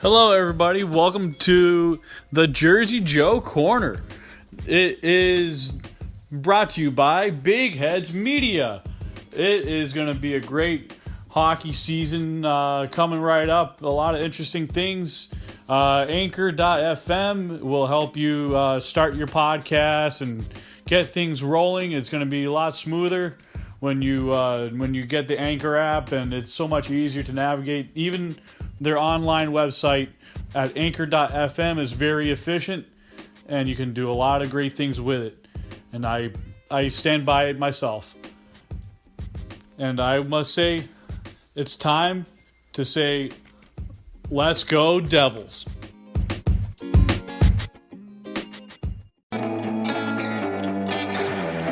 Hello, everybody. Welcome to the Jersey Joe Corner. It is brought to you by Big Heads Media. It is going to be a great hockey season coming right up. A lot of interesting things. Anchor.fm will help you start your podcast and get things rolling. It's going to be a lot smoother when you get the Anchor app, and it's so much easier to navigate. Even their online website at anchor.fm is very efficient, and you can do a lot of great things with it. And I stand by it myself. And I must say, it's time to say, let's go Devils.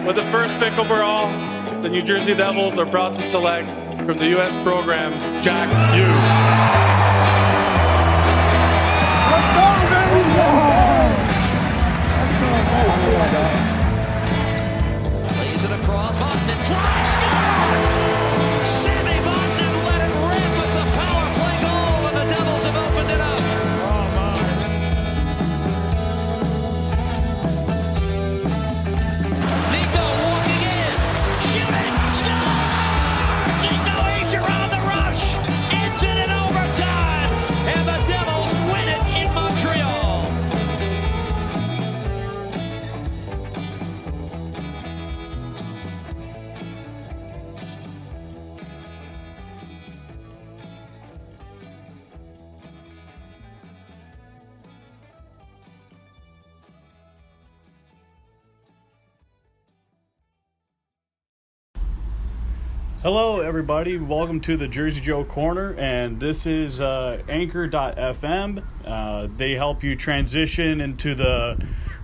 With the first pick overall, the New Jersey Devils are proud to select from the U.S. program, Jack Hughes. Let's go, baby! Plays it across, Vatanen drives, score! Sammy Vatanen let it rip. It's a power play goal, and the Devils have opened it up. Oh, my. Nico walking in, shooting, score! Nico Asher on the rush, ends it in overtime, and the Devils win it in Montreal. Hello, everybody. Welcome to the Jersey Joe Corner, and this is Anchor.fm. They help you transition into the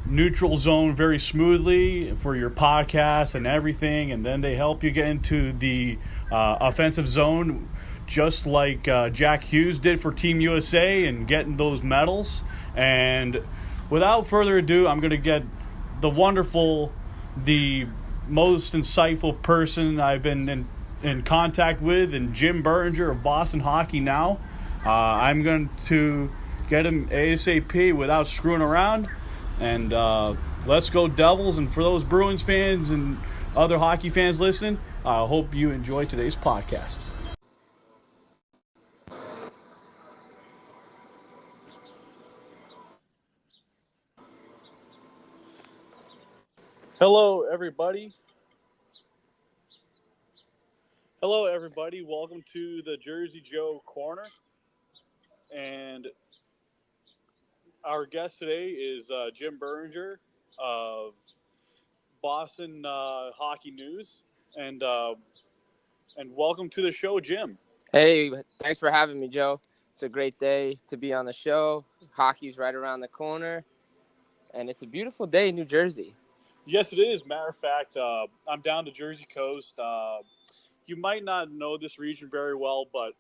neutral zone very smoothly for your podcast and everything, and then they help you get into the offensive zone just like Jack Hughes did for Team USA and getting those medals. And without further ado, I'm going to get the most insightful person I've been in contact with, and Jim Biringer of Boston Hockey Now. I'm going to get him ASAP without screwing around. And let's go Devils. And for those Bruins fans and other hockey fans listening, I hope you enjoy today's podcast. Hello, everybody. Welcome to the Jersey Joe Corner. And our guest today is Jim Biringer of Boston Hockey News. And welcome to the show, Jim. Hey, thanks for having me, Joe. It's a great day to be on the show. Hockey's right around the corner, and it's a beautiful day in New Jersey. Yes, it is. Matter of fact, I'm down the Jersey coast. You might not know this region very well, but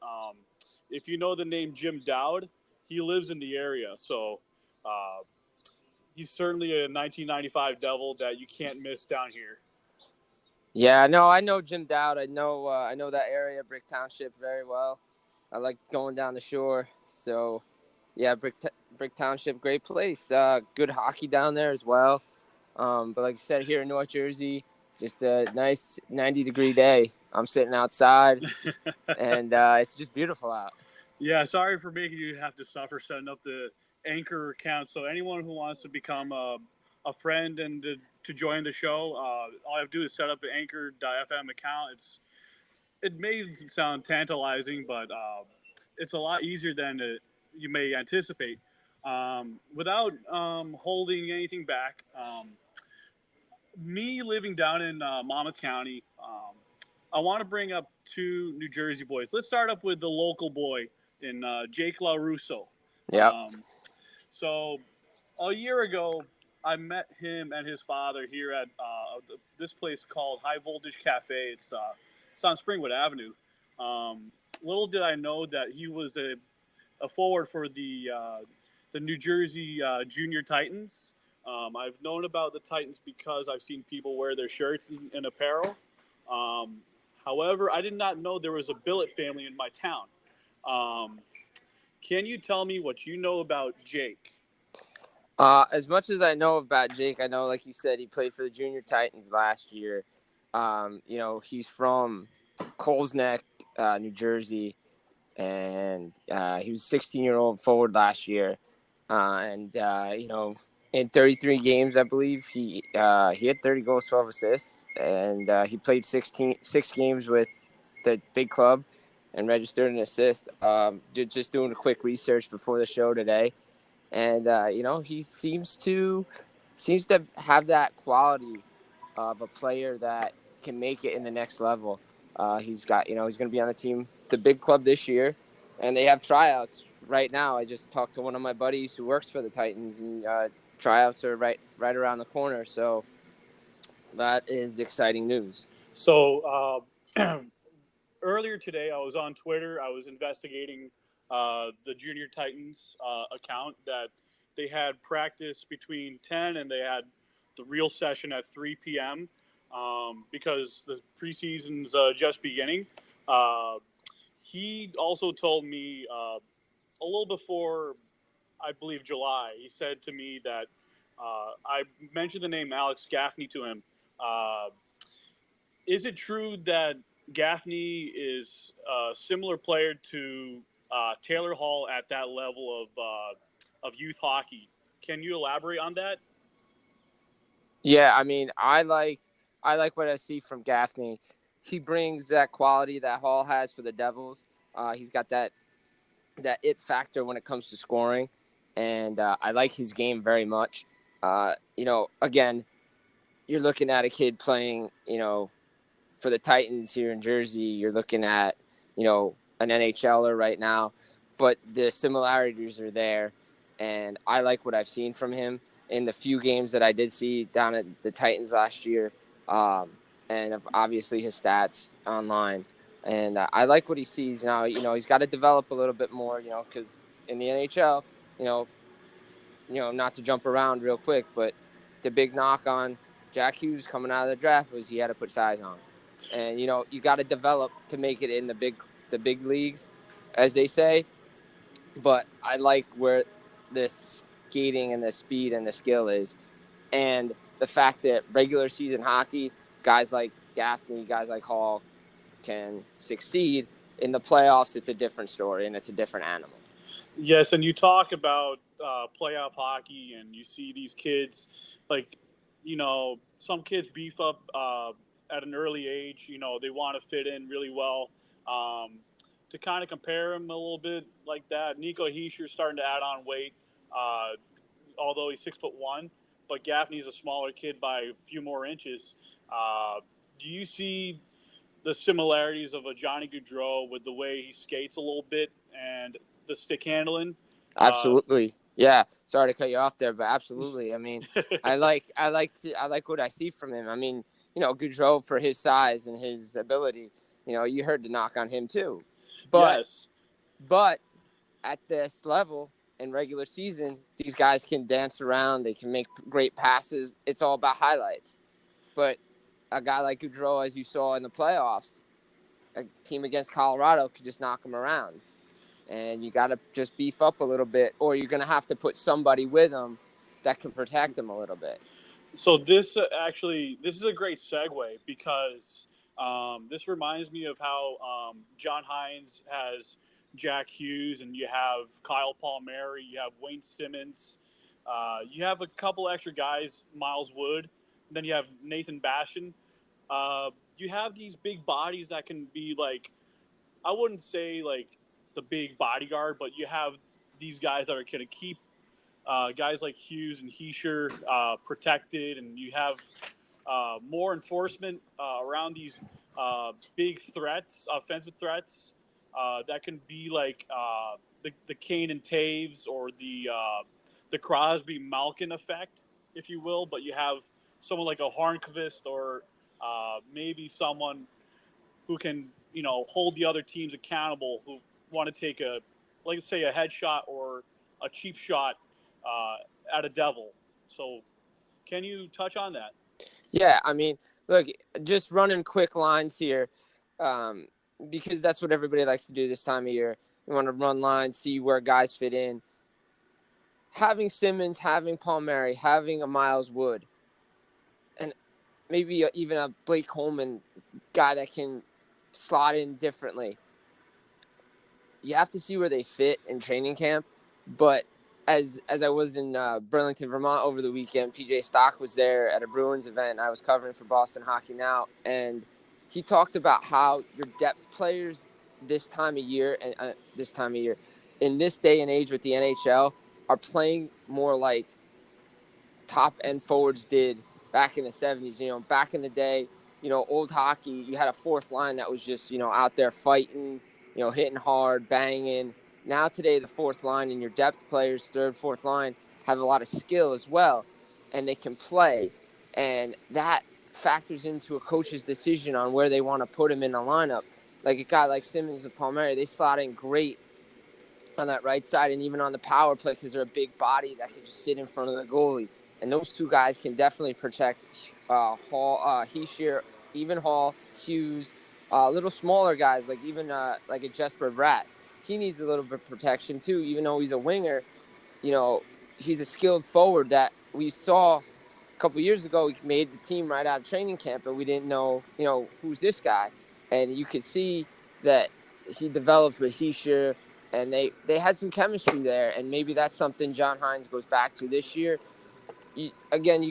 if you know the name Jim Dowd, he lives in the area. So he's certainly a 1995 Devil that you can't miss down here. Yeah, no, I know Jim Dowd. I know that area, Brick Township, very well. I like going down the shore. So, yeah, Brick Township, great place. Good hockey down there as well. But like I said, here in North Jersey, just a nice 90-degree day. I'm sitting outside, and it's just beautiful out. Yeah, sorry for making you have to suffer setting up the Anchor account. So anyone who wants to become a friend and to join the show, all I have to do is set up an Anchor.fm account. It may sound tantalizing, but it's a lot easier than you may anticipate. Without holding anything back, me living down in Monmouth County, I want to bring up two New Jersey boys. Let's start up with the local boy in Jake Larusso. Yeah. So a year ago, I met him and his father here at this place called High Voltage Cafe. It's on Springwood Avenue. Little did I know that he was a forward for the New Jersey Junior Titans. I've known about the Titans because I've seen people wear their shirts and apparel. However, I did not know there was a billet family in my town. Can you tell me what you know about Jake? As much as I know about Jake, I know, like you said, he played for the Junior Titans last year. He's from Coles Neck, New Jersey, and he was a 16-year-old forward last year. In 33 games, I believe, he had 30 goals, 12 assists, and he played 6 games with the big club and registered an assist. Just doing a quick research before the show today. And, he seems to have that quality of a player that can make it in the next level. He's going to be on the team, the big club this year, and they have tryouts right now. I just talked to one of my buddies who works for the Titans, and tryouts are right around the corner. So that is exciting news. So earlier today, I was on Twitter. I was investigating the Junior Titans account that they had practice between 10 and they had the real session at 3 p.m. Because the preseason's just beginning. He also told me a little before, I believe, July, he said to me that I mentioned the name Alex Gaffney to him. Is it true that Gaffney is a similar player to Taylor Hall at that level of youth hockey? Can you elaborate on that? Yeah, I mean, I like what I see from Gaffney. He brings that quality that Hall has for the Devils. He's got that it factor when it comes to scoring, and I like his game very much. Again, you're looking at a kid playing, for the Titans here in Jersey. You're looking at, an NHLer right now, but the similarities are there, and I like what I've seen from him in the few games that I did see down at the Titans last year, and obviously his stats online. And I like what he sees now. He's got to develop a little bit more, because in the NHL, not to jump around real quick, but the big knock on Jack Hughes coming out of the draft was he had to put size on. And, you got to develop to make it in the big leagues, as they say. But I like where this skating and the speed and the skill is. And the fact that regular season hockey, guys like Gaffney, guys like Hall can succeed. In the playoffs, it's a different story and it's a different animal. Yes, and you talk about playoff hockey, and you see these kids, like, some kids beef up at an early age. They want to fit in really well. To kind of compare him a little bit like that, Nico Hischier's starting to add on weight, although he's 6'1", but Gaffney's a smaller kid by a few more inches. Do you see the similarities of a Johnny Gaudreau with the way he skates a little bit and the stick handling? Absolutely. Yeah. Sorry to cut you off there, but absolutely. I mean, I like what I see from him. I mean, Gaudreau, for his size and his ability, you heard the knock on him too. But, yes. But at this level in regular season, these guys can dance around. They can make great passes. It's all about highlights. But a guy like Gaudreau, as you saw in the playoffs, a team against Colorado could just knock him around. And you got to just beef up a little bit, or you're going to have to put somebody with him that can protect him a little bit. So this is a great segue, because this reminds me of how John Hines has Jack Hughes, and you have Kyle Palmieri, you have Wayne Simmons, you have a couple extra guys, Miles Wood, and then you have Nathan Bastian. You have these big bodies that can be like, I wouldn't say like the big bodyguard, but you have these guys that are going to keep guys like Hughes and Hischier protected, and you have more enforcement around these big threats, offensive threats that can be like the Kane and Taves, or the Crosby Malkin effect, if you will. But you have someone like a Hornqvist, or maybe someone who can hold the other teams accountable, who want to take a headshot or a cheap shot at a Devil. So can you touch on that? Yeah, I mean, look, just running quick lines here, because that's what everybody likes to do this time of year. You want to run lines, see where guys fit in. Having Simmons, having Palmieri, having a Miles Wood, and maybe even a Blake Coleman guy that can slot in differently. You have to see where they fit in training camp. But as I was in Burlington, Vermont over the weekend, PJ Stock was there at a Bruins event. I was covering for Boston Hockey Now, and he talked about how your depth players this time of year, in this day and age with the NHL, are playing more like top end forwards did back in the 70s. Back in the day, old hockey, you had a fourth line that was just, out there fighting, hitting hard, banging. Now today, the fourth line and your depth players, third, fourth line, have a lot of skill as well, and they can play. And that factors into a coach's decision on where they want to put him in the lineup. Like a guy like Simmons and Palmieri, they slot in great on that right side and even on the power play because they're a big body that can just sit in front of the goalie. And those two guys can definitely protect Hall, even Hall, Hughes, little smaller guys like even like a Jesper Bratt. He needs a little bit of protection too, even though he's a winger. He's a skilled forward that we saw a couple years ago. He made the team right out of training camp, and we didn't know, who's this guy. And you could see that he developed with Hischier, and they had some chemistry there, and maybe that's something John Hines goes back to this year. You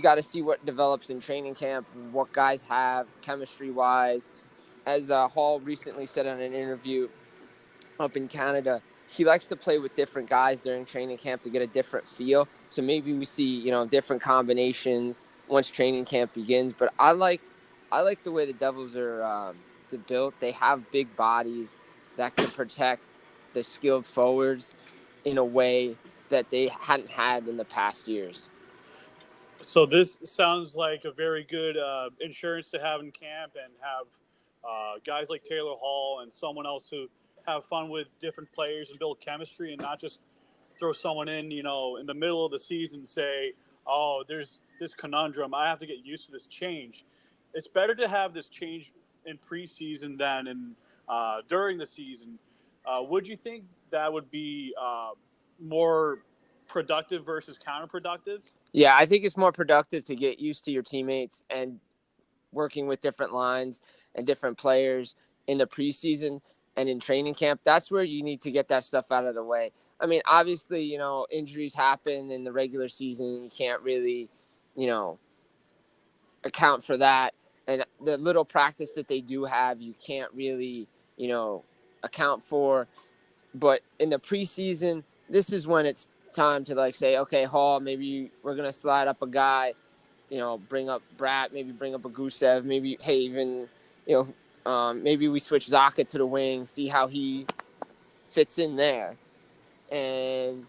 got to see what develops in training camp, what guys have chemistry-wise. As Hall recently said in an interview up in Canada, he likes to play with different guys during training camp to get a different feel. So maybe we see, different combinations once training camp begins. But I like the way the Devils are built. They have big bodies that can protect the skilled forwards in a way that they hadn't had in the past years. So this sounds like a very good insurance to have in camp and have guys like Taylor Hall and someone else who have fun with different players and build chemistry and not just throw someone in, in the middle of the season and say, oh, there's this conundrum. I have to get used to this change. It's better to have this change in preseason than during the season. Would you think that would be more productive versus counterproductive? Yeah, I think it's more productive to get used to your teammates and working with different lines and different players in the preseason and in training camp. That's where you need to get that stuff out of the way. I mean, obviously, injuries happen in the regular season. You can't really, account for that. And the little practice that they do have, you can't really, account for. But in the preseason, this is when it's time to say, okay, Hall, maybe we're going to slide up a guy, bring up Bratt, maybe bring up a Gusev, maybe, hey, even, maybe we switch Zacha to the wing, see how he fits in there. And,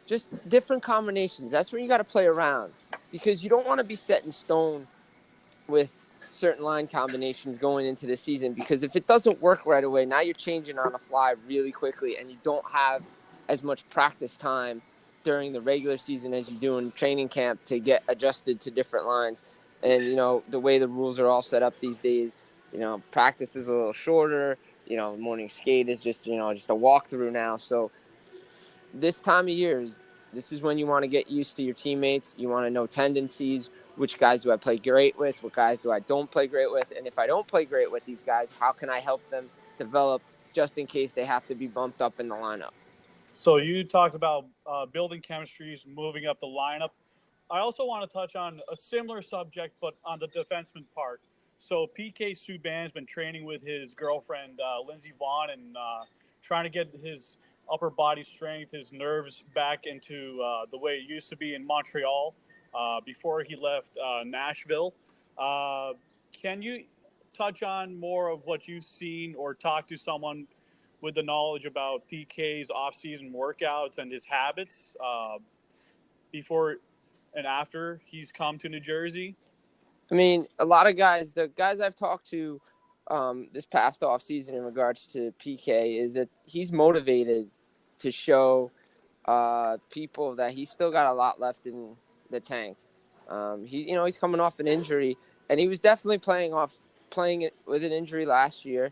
just different combinations. That's where you got to play around because you don't want to be set in stone with certain line combinations going into the season, because if it doesn't work right away, now you're changing on the fly really quickly and you don't have as much practice time during the regular season as you do in training camp to get adjusted to different lines. And, the way the rules are all set up these days, practice is a little shorter, morning skate is just a walkthrough now. So this time of year this is when you want to get used to your teammates. You want to know tendencies. Which guys do I play great with? What guys do I don't play great with? And if I don't play great with these guys, how can I help them develop just in case they have to be bumped up in the lineup? So you talked about building chemistries, moving up the lineup. I also want to touch on a similar subject, but on the defenseman part. So PK Subban's been training with his girlfriend, Lindsey Vaughn, and trying to get his upper body strength, his nerves back into the way it used to be in Montreal before he left Nashville. Can you touch on more of what you've seen or talk to someone with the knowledge about PK's off-season workouts and his habits before and after he's come to New Jersey? I mean, a lot of guys, the guys I've talked to this past offseason in regards to PK is that he's motivated to show people that he's still got a lot left in the tank. He's coming off an injury, and he was definitely playing it with an injury last year.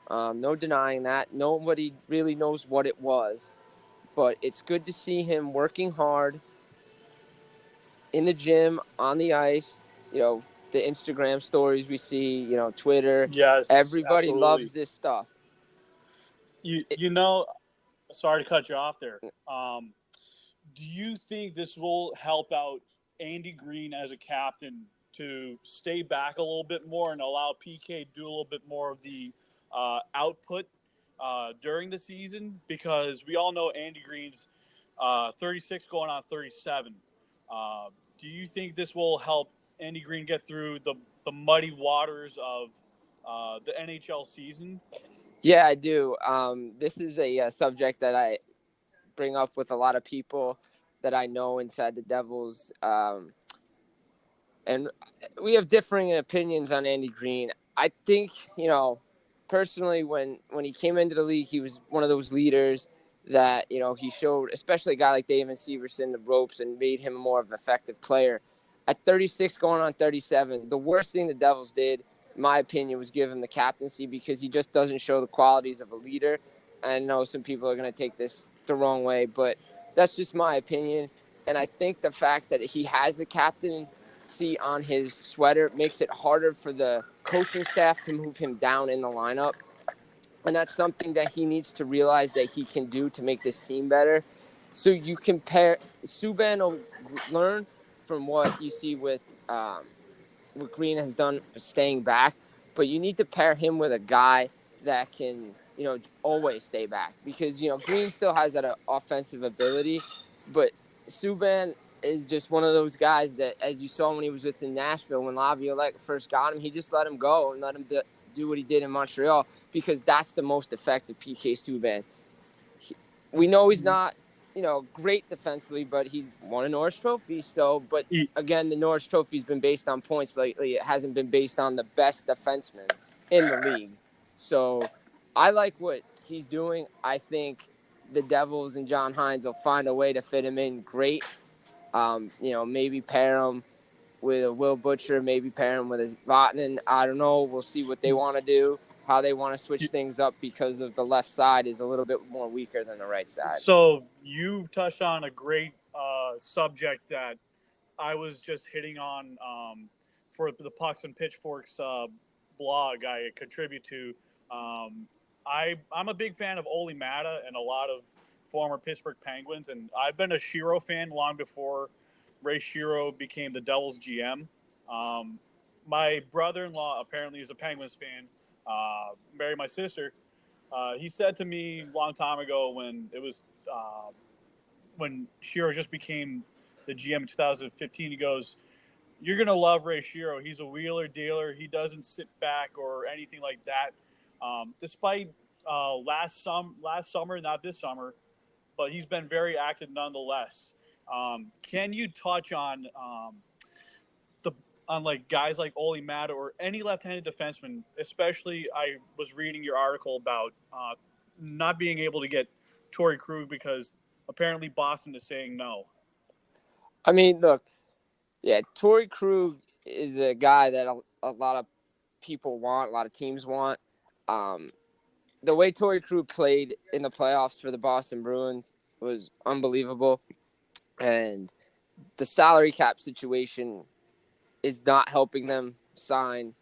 No denying that. Nobody really knows what it was. But it's good to see him working hard in the gym, on the ice. The Instagram stories we see, Twitter. Yes, Everybody absolutely. loves this stuff. Sorry to cut you off there. Do you think this will help out Andy Greene as a captain to stay back a little bit more and allow PK to do a little bit more of the output during the season? Because we all know Andy Greene's 36 going on 37. Do you think this will help Andy Greene get through the muddy waters of the NHL season? Yeah, I do. This is a subject that I bring up with a lot of people that I know inside the Devils. And we have differing opinions on Andy Greene. I think, personally, when he came into the league, he was one of those leaders that, he showed, especially a guy like David Severson, the ropes and made him more of an effective player. At 36 going on 37, the worst thing the Devils did, in my opinion, was give him the captaincy because he just doesn't show the qualities of a leader. I know some people are going to take this the wrong way, but that's just my opinion. And I think the fact that he has the captaincy on his sweater makes it harder for the coaching staff to move him down in the lineup. And that's something that he needs to realize that he can do to make this team better. So you compare Subban will learn from what you see with what Greene has done staying back, but you need to pair him with a guy that can, always stay back because, Greene still has that offensive ability, but Subban is just one of those guys that, as you saw when he was with in Nashville, when Laviolette first got him, he just let him go and let him do what he did in Montreal because that's the most effective PK Subban. We know he's not, great defensively, but he's won a Norris Trophy. So, but again, the Norris Trophy's been based on points lately. It hasn't been based on the best defenseman in the league. So I like what he's doing. I think the Devils and John Hines will find a way to fit him in great. Maybe pair him with a Will Butcher, maybe pair him with a Vatanen. I don't know. We'll see what they want to do, how they want to switch things up because of the left side is a little bit more weaker than the right side. So you touched on a great subject that I was just hitting on for the Pucks and Pitchforks blog I contribute to. I'm a big fan of Olie Matta and a lot of former Pittsburgh Penguins, and I've been a Shiro fan long before Ray Shiro became the Devils GM. My brother-in-law apparently is a Penguins fan, married my sister. He said to me a long time ago when it was when Shiro just became the GM in 2015, he goes, "You're going to love Ray Shiro. He's a wheeler dealer. He doesn't sit back or anything like that." Despite last summer, not this summer, but he's been very active nonetheless. Can you touch on like guys like Olie Matta or any left-handed defenseman? Especially, I was reading your article about not being able to get Torrey Krug because apparently Boston is saying no. I mean, look, yeah, Torrey Krug is a guy that a lot of people want, a lot of teams want. The way Torrey Krug played in the playoffs for the Boston Bruins was unbelievable. And the salary cap situation is not helping them sign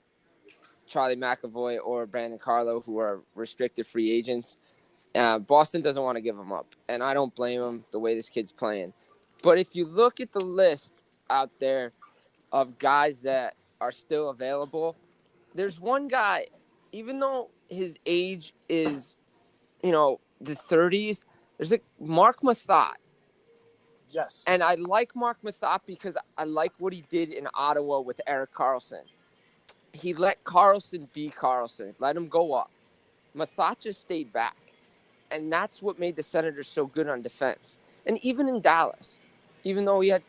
Charlie McAvoy or Brandon Carlo, who are restricted free agents. Boston doesn't want to give him up, and I don't blame him the way this kid's playing. But if you look at the list out there of guys that are still available, there's one guy, even though his age is, the 30s, there's Mark Mathot. Yes. And I like Mark Mathot because I like what he did in Ottawa with Erik Karlsson. He let Karlsson be Karlsson, let him go up. Mathot just stayed back. And that's what made the Senators so good on defense. And even in Dallas, even though he had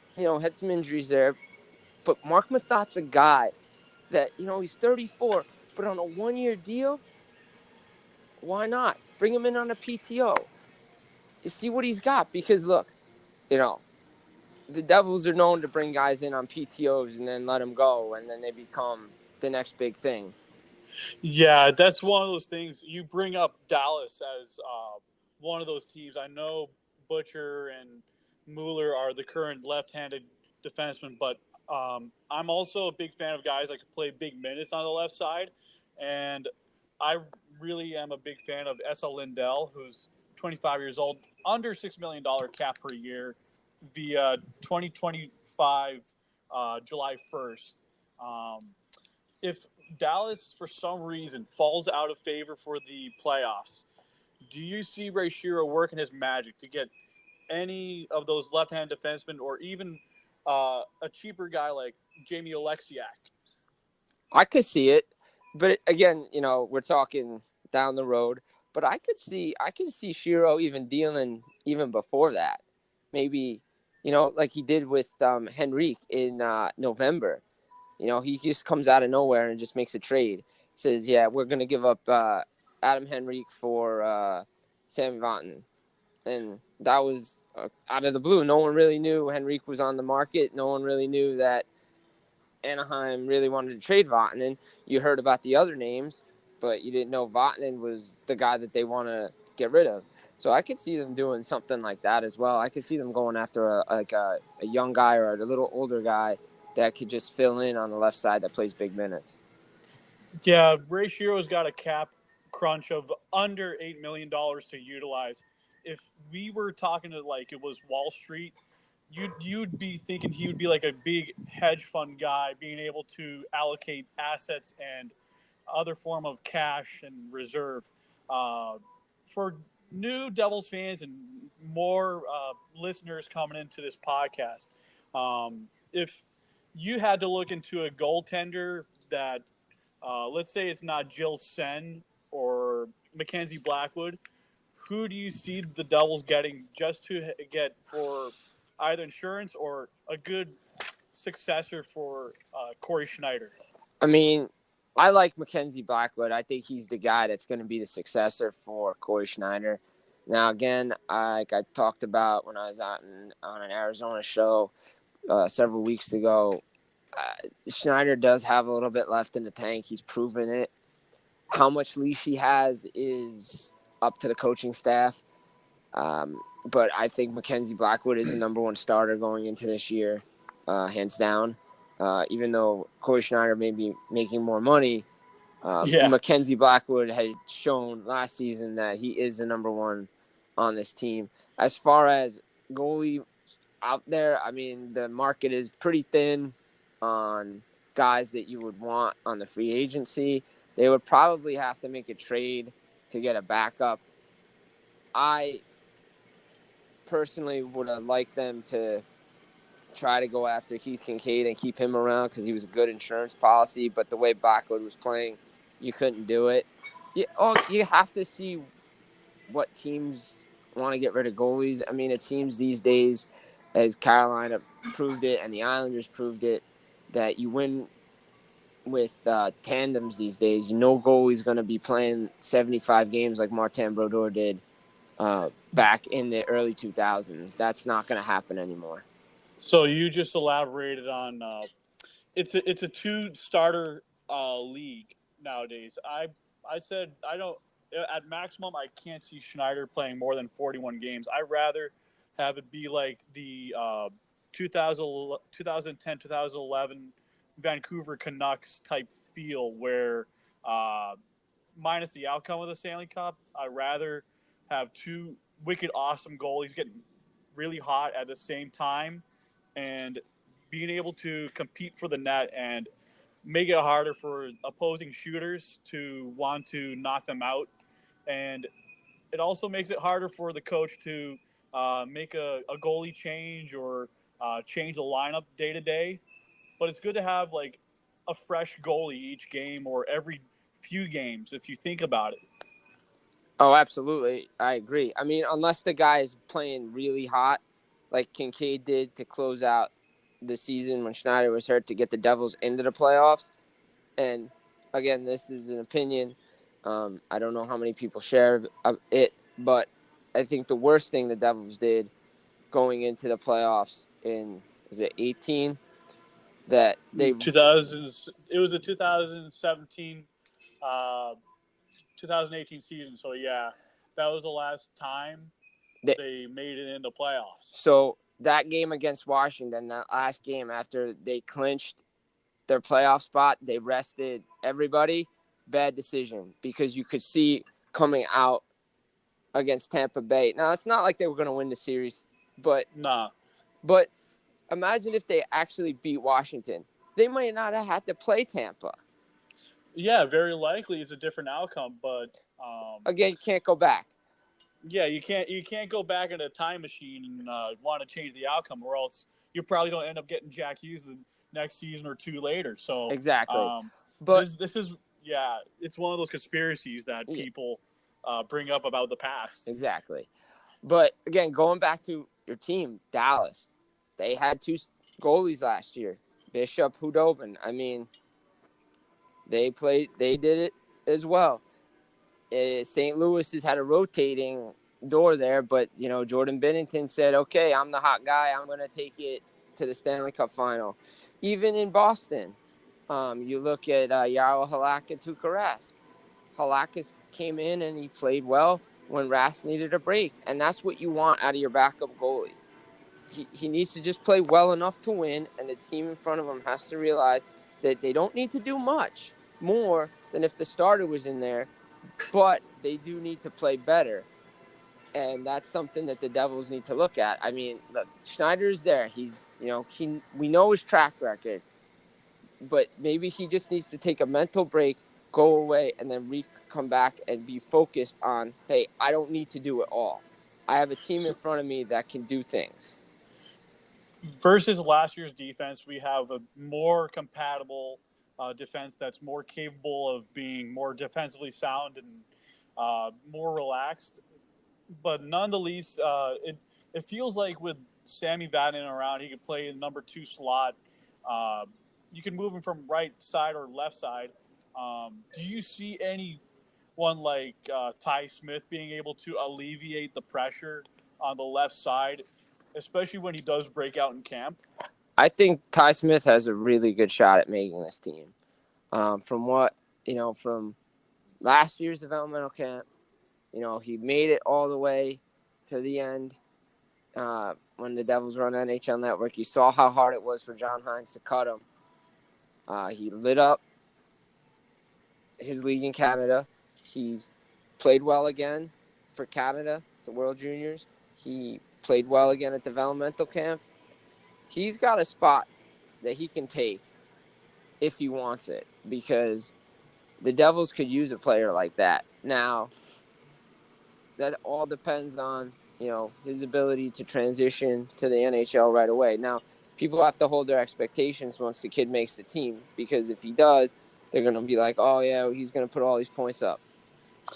some injuries there, but Mark Mathot's a guy that, he's 34, but on a one-year deal, why not? Bring him in on a PTO. You see what he's got? Because, look, the Devils are known to bring guys in on PTOs and then let them go, and then they become the next big thing. Yeah, that's one of those things. You bring up Dallas as one of those teams. I know Butcher and Mueller are the current left-handed defensemen, but I'm also a big fan of guys that can play big minutes on the left side. And I really am a big fan of S.L. Lindell, who's 25 years old, under $6 million cap per year via 2025 July 1st. If Dallas, for some reason, falls out of favor for the playoffs, do you see Ray Shero working his magic to get any of those left-hand defensemen or even a cheaper guy like Jamie Oleksiak? I could see it, but again, we're talking down the road. But I could see Shiro even dealing even before that. Maybe, like he did with Henrique in November. He just comes out of nowhere and just makes a trade. Says, yeah, we're going to give up Adam Henrique for Sammy Vatanen. And that was out of the blue. No one really knew Henrique was on the market. No one really knew that Anaheim really wanted to trade Vatanen. You heard about the other names, but you didn't know Vatanen was the guy that they want to get rid of. So I could see them doing something like that as well. I could see them going after a young guy or a little older guy that could just fill in on the left side that plays big minutes. Yeah, Ray Shero's got a cap crunch of under $8 million to utilize. If we were talking to like it was Wall Street, you'd be thinking he would be like a big hedge fund guy, being able to allocate assets and other form of cash and reserve. For new Devils fans and more listeners coming into this podcast, if you had to look into a goaltender that, let's say it's not Jill Sen or Mackenzie Blackwood, who do you see the Devils getting just to get for either insurance or a good successor for Corey Schneider? I mean, I like Mackenzie Blackwood. I think he's the guy that's going to be the successor for Corey Schneider. Now, again, like I talked about when I was out on an Arizona show several weeks ago, Schneider does have a little bit left in the tank. He's proven it. How much leash he has is up to the coaching staff. But I think Mackenzie Blackwood is the number one starter going into this year, hands down. Even though Corey Schneider may be making more money, Mackenzie Blackwood had shown last season that he is the number one on this team. As far as goalie out there, I mean, the market is pretty thin on guys that you would want on the free agency. They would probably have to make a trade to get a backup. I personally would have liked them to try to go after Keith Kincaid and keep him around because he was a good insurance policy, but the way Blackwood was playing, you couldn't do it. You have to see what teams want to get rid of goalies. I mean, it seems these days, as Carolina proved it and the Islanders proved it, that you win with tandems these days. Goalie's going to be playing 75 games like Martin Brodeur did back in the early 2000s. That's not going to happen anymore. So you just elaborated on it's a two-starter league nowadays. I said I don't at maximum I can't see Schneider playing more than 41 games. I'd rather have it be like the 2010 2011 Vancouver Canucks type feel where minus the outcome of the Stanley Cup, I'd rather have two wicked awesome goalies getting really hot at the same time and being able to compete for the net and make it harder for opposing shooters to want to knock them out. And it also makes it harder for the coach to make a goalie change or change the lineup day to day. But it's good to have like a fresh goalie each game or every few games if you think about it. Oh, absolutely. I agree. I mean, unless the guy is playing really hot, like Kincaid did to close out the season when Schneider was hurt to get the Devils into the playoffs. And again, this is an opinion. I don't know how many people share it, but I think the worst thing the Devils did going into the playoffs in, is it 18? That they It was a 2017 2018 season. So, yeah, that was the last time they made it into playoffs. So that game against Washington, that last game after they clinched their playoff spot, they rested everybody. Bad decision because you could see coming out against Tampa Bay. Now, it's not like they were going to win the series, but imagine if they actually beat Washington. They might not have had to play Tampa. Yeah, very likely it's a different outcome, but again, you can't go back. Yeah, you can't go back in a time machine and want to change the outcome, or else you're probably going to end up getting Jack Hughes the next season or two later. So exactly, but this is it's one of those conspiracies that people bring up about the past. Exactly, but again, going back to your team, Dallas, they had 2 goalies last year, Bishop, Hudobin. I mean, they did it as well. St. Louis has had a rotating door there, but, Jordan Binnington said, okay, I'm the hot guy. I'm going to take it to the Stanley Cup final. Even in Boston, you look at Yarrow Halak and Tuukka Rask. Halak came in and he played well when Rask needed a break, and that's what you want out of your backup goalie. He needs to just play well enough to win, and the team in front of him has to realize that they don't need to do much more than if the starter was in there, but they do need to play better. And that's something that the Devils need to look at. I mean, look, Schneider's there. He's, we know his track record, but maybe he just needs to take a mental break, go away, and then come back and be focused on, hey, I don't need to do it all. I have a team in front of me that can do things. Versus last year's defense, we have a more compatible defense that's more capable of being more defensively sound and more relaxed. But nonetheless, it feels like with Sammy Vatanen around, he could play in number 2 slot. You can move him from right side or left side. Do you see anyone like Ty Smith being able to alleviate the pressure on the left side, especially when he does break out in camp? I think Ty Smith has a really good shot at making this team. From last year's developmental camp, he made it all the way to the end when the Devils were on NHL Network. You saw how hard it was for John Hines to cut him. He lit up his league in Canada. He's played well again for Canada, the World Juniors. He played well again at developmental camp. He's got a spot that he can take if he wants it, because the Devils could use a player like that. Now, that all depends on, his ability to transition to the NHL right away. Now, people have to hold their expectations once the kid makes the team, because if he does, they're going to be like, oh, yeah, he's going to put all these points up.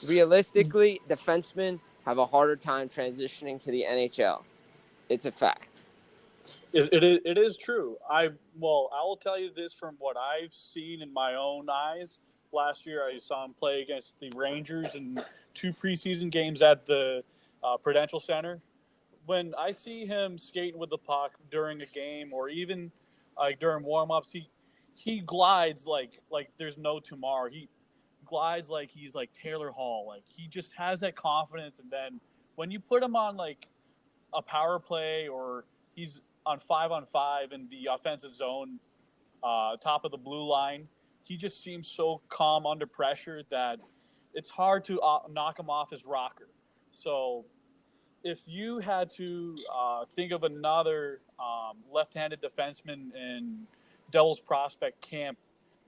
Realistically, defensemen have a harder time transitioning to the NHL. It's a fact. It is true. I will tell you this from what I've seen in my own eyes. Last year, I saw him play against the Rangers in 2 preseason games at the Prudential Center. When I see him skating with the puck during a game, or even during warm-ups, he glides like there's no tomorrow. He glides like he's like Taylor Hall. Like, he just has that confidence. And then when you put him on like a power play, or he's on 5-on-5 in the offensive zone, top of the blue line, he just seems so calm under pressure that it's hard to knock him off his rocker. So if you had to think of another left-handed defenseman in Devils prospect camp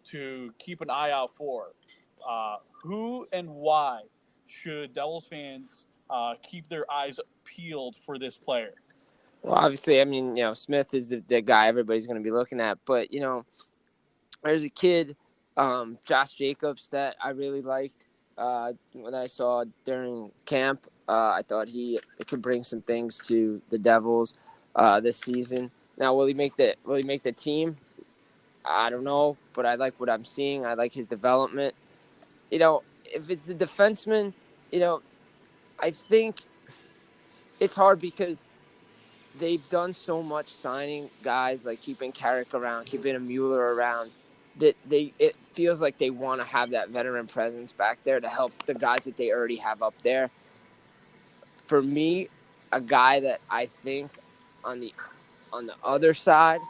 to keep an eye out for, who and why should Devils fans keep their eyes peeled for this player? Well, obviously, I mean, Smith is the guy everybody's going to be looking at. But, there's a kid, Josh Jacobs, that I really liked when I saw during camp. I thought he could bring some things to the Devils this season. Now, will he make the team? I don't know, but I like what I'm seeing. I like his development. If it's a defenseman, I think it's hard because they've done so much signing guys, like keeping Carrick around, keeping a Mueller around. that it feels like they want to have that veteran presence back there to help the guys that they already have up there. For me, a guy that I think on the other side,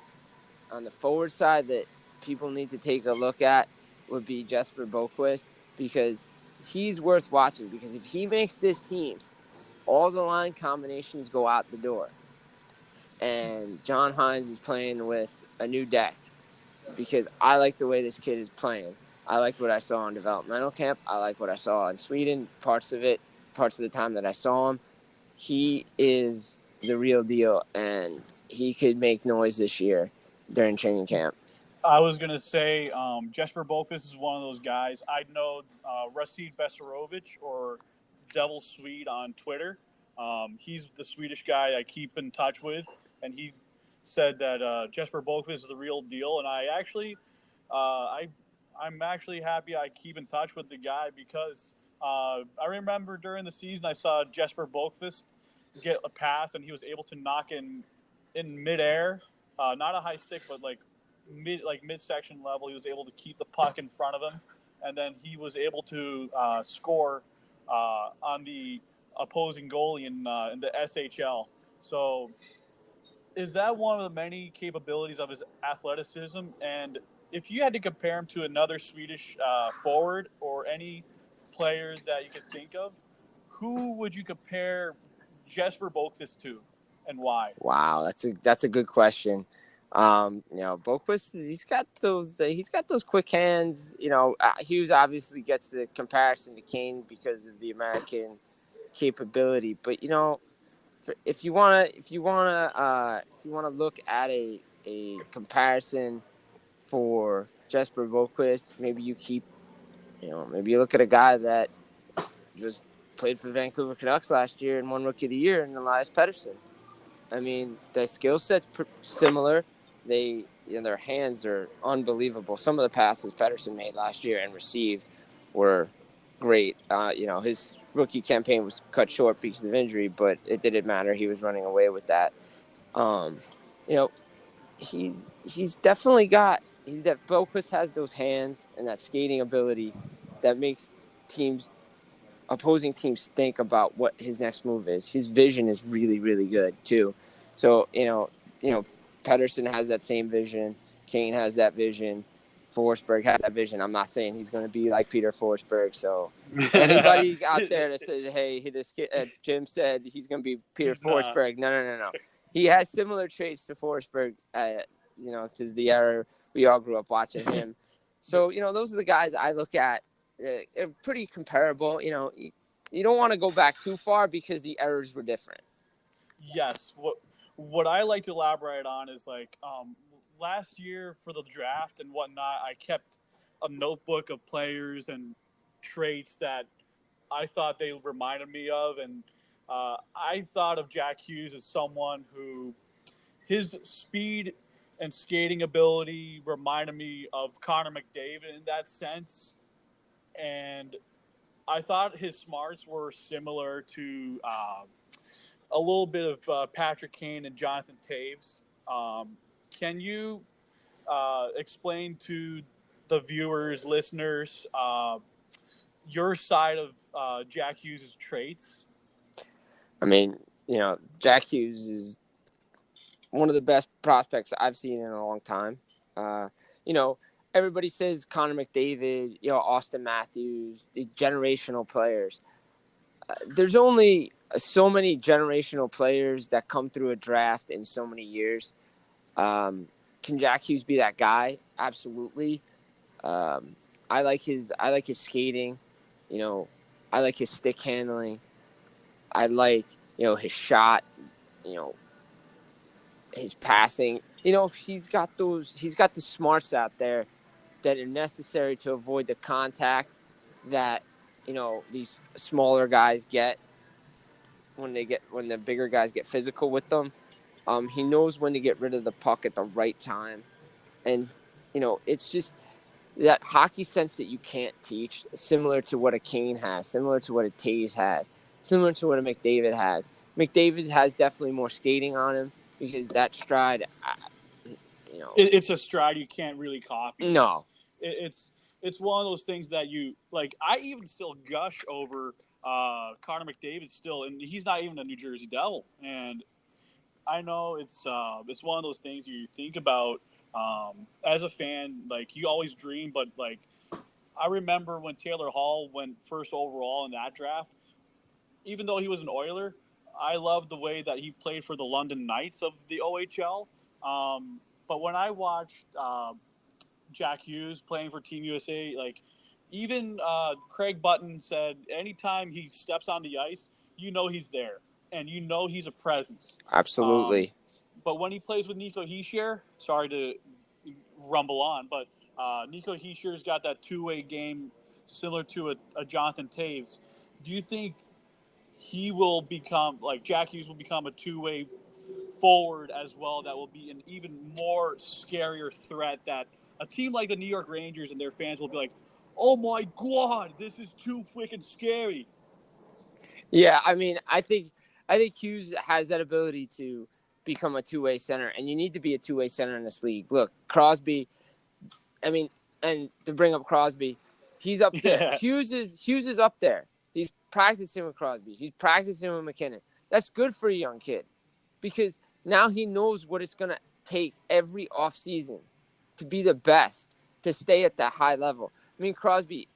on the forward side, that people need to take a look at would be Jesper Blomqvist, because he's worth watching. Because if he makes this team, all the line combinations go out the door. And John Hines is playing with a new deck, because I like the way this kid is playing. I liked what I saw in developmental camp. I like what I saw in Sweden, parts of the time that I saw him. He is the real deal, and he could make noise this year during training camp. I was going to say Jesper Blomqvist is one of those guys. I know Rasid Besarovic, or Devil Swede on Twitter. He's the Swedish guy I keep in touch with, and he said that Jesper Blomqvist is the real deal. And I actually, I'm actually happy I keep in touch with the guy, because I remember during the season I saw Jesper Blomqvist get a pass, and he was able to knock in midair, not a high stick, but like midsection level. He was able to keep the puck in front of him, and then he was able to score on the opposing goalie in the SHL. So, is that one of the many capabilities of his athleticism? And if you had to compare him to another Swedish forward or any player that you could think of, who would you compare Jesper Blomqvist to, and why? Wow, that's a good question. Blomqvist, he's got those quick hands. Hughes obviously gets the comparison to Kane because of the American capability, but if you wanna look at a comparison for Jesper Blomqvist, maybe you look at a guy that just played for Vancouver Canucks last year and won Rookie of the Year, in Elias Pettersson. I mean, the skill set's similar. Their hands are unbelievable. Some of the passes Pettersson made last year and received were great. His rookie campaign was cut short because of injury, but it didn't matter. He was running away with that. He's definitely Blomqvist has those hands and that skating ability that makes opposing teams think about what his next move is. His vision is really, really good too. So, Pettersson has that same vision. Kane has that vision. Forsberg has that vision. I'm not saying he's going to be like Peter Forsberg. So anybody out there that says, hey, this kid, Jim said he's going to be Peter Forsberg. No. He has similar traits to Forsberg, because the era we all grew up watching him. So, those are the guys I look at. Pretty comparable. You don't want to go back too far because the errors were different. Yes. What I like to elaborate on is last year for the draft and whatnot, I kept a notebook of players and traits that I thought they reminded me of, and I thought of Jack Hughes as someone who his speed and skating ability reminded me of Connor McDavid in that sense. And I thought his smarts were similar to a little bit of Patrick Kane and Jonathan Taves. Can you explain to the viewers, listeners, your side of Jack Hughes' traits? I mean, Jack Hughes is one of the best prospects I've seen in a long time. Everybody says Connor McDavid, Austin Matthews, the generational players. There's only so many generational players that come through a draft in so many years. Can Jack Hughes be that guy? Absolutely. I like his skating. I like his stick handling. I like his shot. His passing. He's got the smarts out there that are necessary to avoid the contact that these smaller guys get when the bigger guys get physical with them. He knows when to get rid of the puck at the right time, and it's just that hockey sense that you can't teach, similar to what a Kane has, similar to what a Taves has, similar to what a McDavid has. McDavid has definitely more skating on him because that stride, it's a stride you can't really copy. No, it's one of those things that you like. I even still gush over Connor McDavid still, and he's not even a New Jersey Devil. And I know it's one of those things you think about as a fan. Like you always dream, but like I remember when Taylor Hall went first overall in that draft. Even though he was an Oiler, I loved the way that he played for the London Knights of the OHL. But when I watched Jack Hughes playing for Team USA, like even Craig Button said, anytime he steps on the ice, you know he's there and you know he's a presence. Absolutely. But when he plays with Nico Hischier, sorry to rumble on, but Nico Hischier's got that two-way game similar to a Jonathan Taves. Do you think he will become, like Jack Hughes will become a two-way forward as well that will be an even more scarier threat that a team like the New York Rangers and their fans will be like, oh my God, this is too freaking scary. Yeah, I mean, I think Hughes has that ability to become a two-way center, and you need to be a two-way center in this league. Look, Crosby, I mean, and to bring up Crosby, he's up there. Yeah. Hughes is up there. He's practicing with Crosby. He's practicing with McKinnon. That's good for a young kid because now he knows what it's going to take every offseason to be the best, to stay at that high level. I mean, Crosby,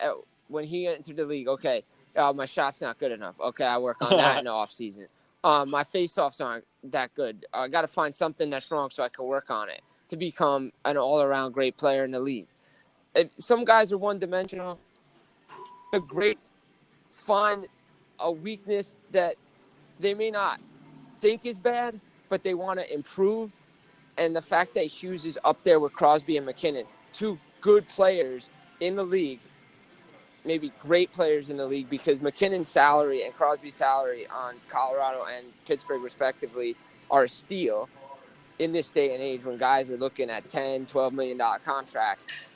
when he entered the league, okay, my shot's not good enough. Okay, I work on that in the offseason. My face-offs aren't that good. I got to find something that's wrong so I can work on it to become an all-around great player in the league. Some guys are one-dimensional. They're great. Find a weakness that they may not think is bad, but they want to improve. And the fact that Hughes is up there with Crosby and McKinnon, two good players in the league, maybe great players in the league, because McKinnon's salary and Crosby's salary on Colorado and Pittsburgh, respectively, are a steal in this day and age when guys are looking at $10, $12 million contracts.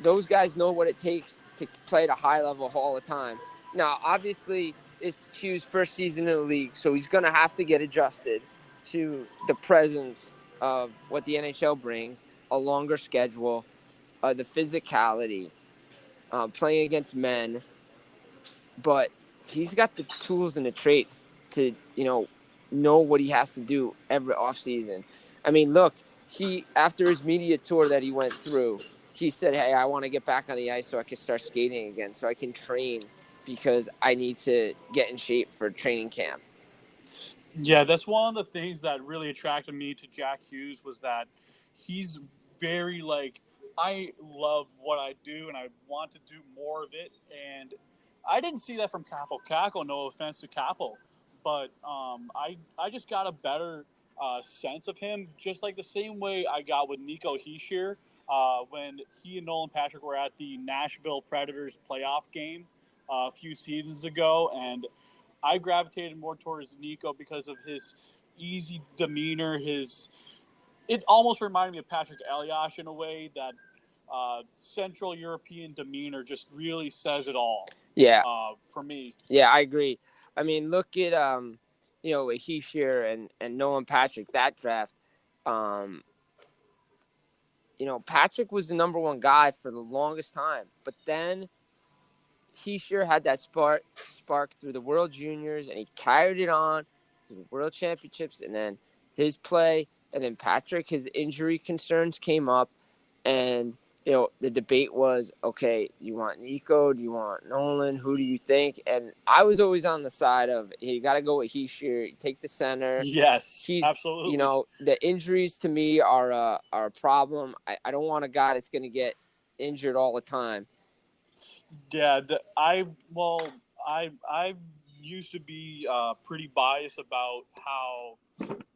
Those guys know what it takes to play at a high level all the time. Now, obviously, it's Hughes' first season in the league, so he's going to have to get adjusted to the presence of what the NHL brings, a longer schedule, the physicality, playing against men. But he's got the tools and the traits to, know what he has to do every offseason. I mean, look, after his media tour that he went through, he said, hey, I want to get back on the ice so I can start skating again, so I can train because I need to get in shape for training camp. Yeah, that's one of the things that really attracted me to Jack Hughes was that he's very I love what I do and I want to do more of it. And I didn't see that from Capo Caco, no offense to Capo, but I just got a better sense of him, just like the same way I got with Nico Hischier when he and Nolan Patrick were at the Nashville Predators playoff game a few seasons ago, and I gravitated more towards Nico because of his easy demeanor. It almost reminded me of Patrick Elias in a way that Central European demeanor just really says it all. Yeah. For me. Yeah, I agree. I mean, look at with Hischier and Nolan Patrick, that draft. Patrick was the number one guy for the longest time, but then Hischier had that spark through the World Juniors, and he carried it on to the World Championships, and then his play, and then Patrick, his injury concerns came up, and the debate was, okay, you want Nico, do you want Nolan, who do you think? And I was always on the side of, hey, you got to go with Hischier, take the center. Yes, absolutely. The injuries to me are a problem. I don't want a guy that's going to get injured all the time. Yeah, I used to be pretty biased about how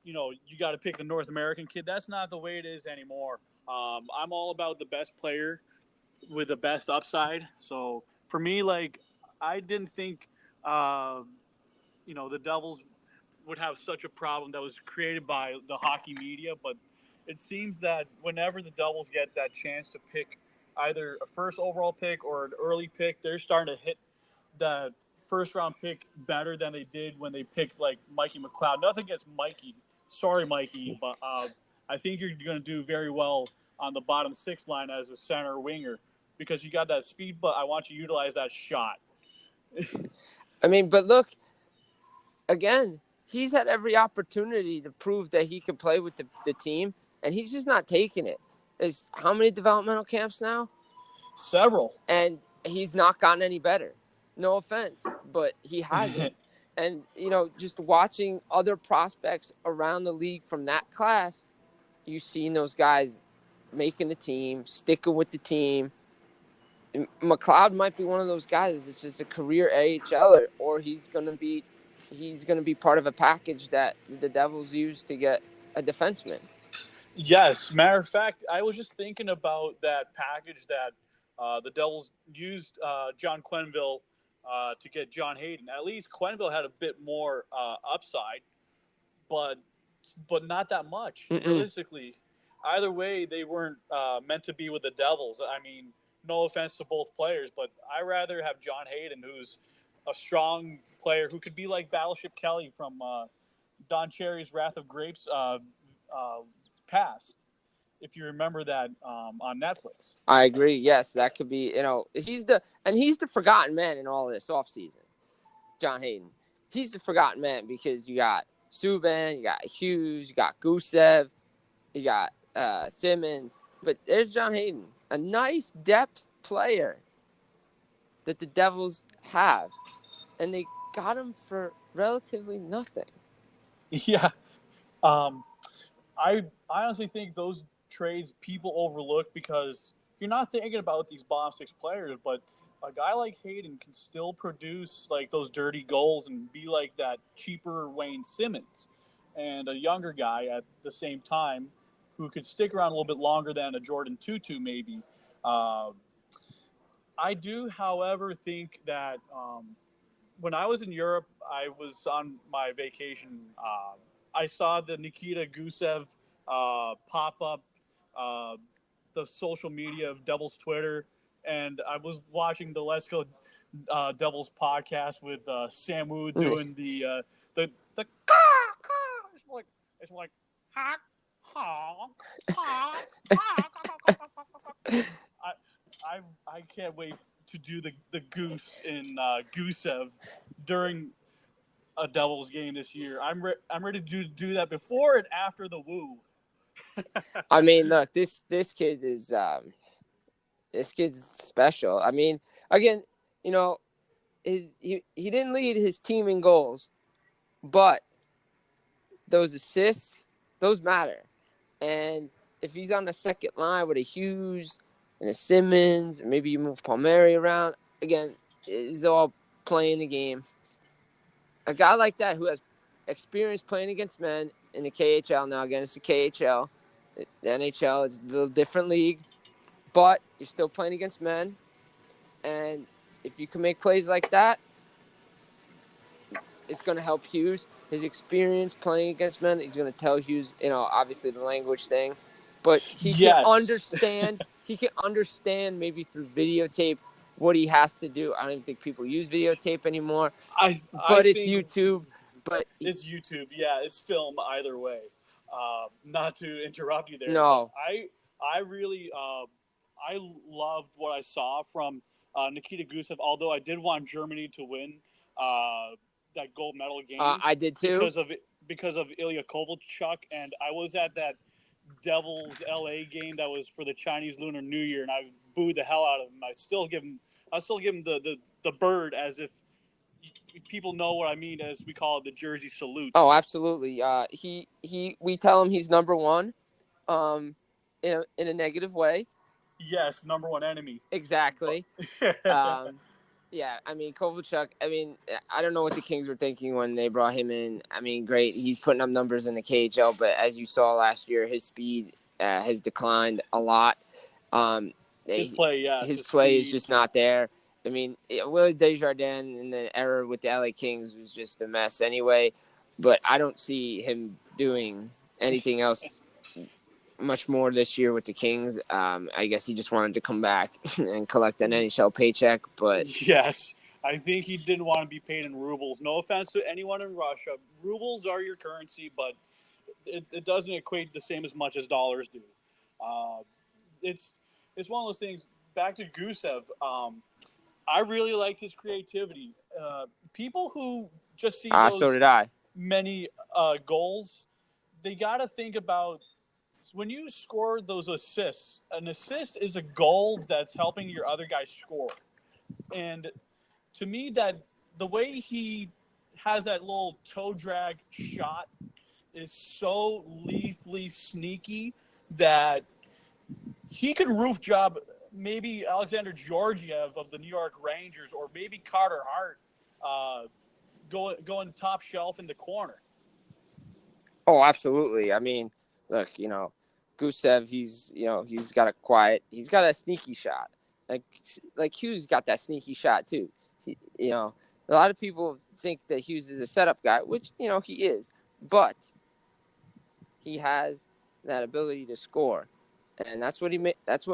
you got to pick the North American kid. That's not the way it is anymore. I'm all about the best player with the best upside. So for me, I didn't think the Devils would have such a problem that was created by the hockey media, but it seems that whenever the Devils get that chance to pick either a first overall pick or an early pick, they're starting to hit the first round pick better than they did when they picked Mikey McLeod. Nothing against Mikey. Sorry, Mikey, but I think you're going to do very well on the bottom 6 line as a center winger because you got that speed, but I want you to utilize that shot. I mean, but look, again, he's had every opportunity to prove that he can play with the team, and he's just not taking it. There's how many developmental camps now? Several. And he's not gotten any better. No offense, but he hasn't. And, just watching other prospects around the league from that class, you've seen those guys making the team, sticking with the team. McLeod might be one of those guys that's just a career AHLer, or he's going to be part of a package that the Devils use to get a defenseman. Yes. Matter of fact, I was just thinking about that package that the Devils used John Quenneville to get John Hayden. At least Quenneville had a bit more upside, but not that much. Realistically, either way, they weren't meant to be with the Devils. I mean, no offense to both players, but I rather have John Hayden, who's a strong player who could be like Battleship Kelly from Don Cherry's Wrath of Grapes past. If you remember that on Netflix. I agree. Yes, that could be, he's the forgotten man in all this offseason. John Hayden. He's the forgotten man because you got Subban, you got Hughes, you got Gusev, you got Simmons, but there's John Hayden, a nice depth player that the Devils have, and they got him for relatively nothing. Yeah. I honestly think those trades people overlook because you're not thinking about these bottom 6 players, but a guy like Hayden can still produce like those dirty goals and be like that cheaper Wayne Simmons, and a younger guy at the same time who could stick around a little bit longer than a Jordan Tutu maybe. I do, however, think that when I was in Europe, I was on my vacation. I saw the Nikita Gusev pop up the social media of Devils Twitter, and I was watching the Let's Go Devils podcast with Sam Wu doing the it's like honk honk honk honk. I can't wait to do the goose in Gusev during a Devils game this year. I'm ready to do that before and after the woo. I mean, look, this kid is this kid's special. I mean, again, he didn't lead his team in goals, but those assists, those matter. And if he's on the second line with a Hughes and a Simmons, and maybe you move Palmieri around, again, it's all playing the game. A guy like that who has experience playing against men in the KHL, now again, it's the KHL. The NHL is a little different league, but you're still playing against men. And if you can make plays like that, it's going to help Hughes. His experience playing against men, he's going to tell Hughes, obviously the language thing, but he can understand. He can understand maybe through videotape what he has to do. I don't even think people use videotape anymore. But it's YouTube. But it's YouTube. Yeah, it's film either way. Not to interrupt you there. No. I really I loved what I saw from Nikita Gusev, although I did want Germany to win that gold medal game. I did too. Because of Ilya Kovalchuk, and I was at that Devils LA game that was for the Chinese Lunar New Year, and I booed the hell out of him. I still give him the bird, as if people know what I mean, as we call it, the jersey salute. Oh, absolutely. We tell him he's number one, in a negative way. Yes, number one enemy. Exactly. Yeah, I mean, Kovalchuk, I don't know what the Kings were thinking when they brought him in. I mean, great. He's putting up numbers in the KHL, but as you saw last year, his speed has declined a lot. His play is just not there. I mean, Willie Desjardins in the era with the LA Kings was just a mess anyway, but I don't see him doing anything else much more this year with the Kings. I guess he just wanted to come back and collect an NHL paycheck, but yes, I think he didn't want to be paid in rubles. No offense to anyone in Russia. Rubles are your currency, but it doesn't equate the same as much as dollars do. it's one of those things. Back to Gusev, I really liked his creativity. People who just see those So did I. many goals, they got to think about when you score those assists. An assist is a goal that's helping your other guy score. And to me, that the way he has that little toe drag shot is so lethally sneaky that he could roof job maybe Alexander Georgiev of the New York Rangers or maybe Carter Hart going top shelf in the corner. Oh, absolutely. I mean, look, Gusev, he's got a sneaky shot. Like Hughes got that sneaky shot too. A lot of people think that Hughes is a setup guy, which, he is, but he has that ability to score. And that's what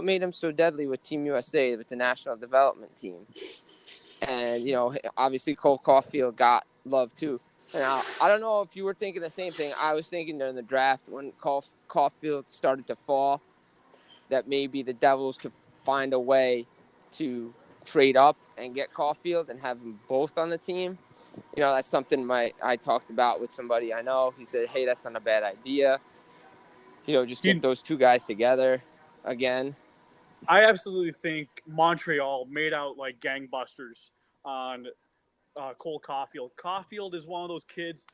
made him so deadly with Team USA, with the national development team. And, obviously Cole Caulfield got love too. And I don't know if you were thinking the same thing. I was thinking during the draft when Caulfield started to fall that maybe the Devils could find a way to trade up and get Caulfield and have them both on the team. That's something I talked about with somebody I know. He said, hey, that's not a bad idea. Just get those two guys together again. I absolutely think Montreal made out like gangbusters on Cole Caulfield. Caulfield is one of those kids.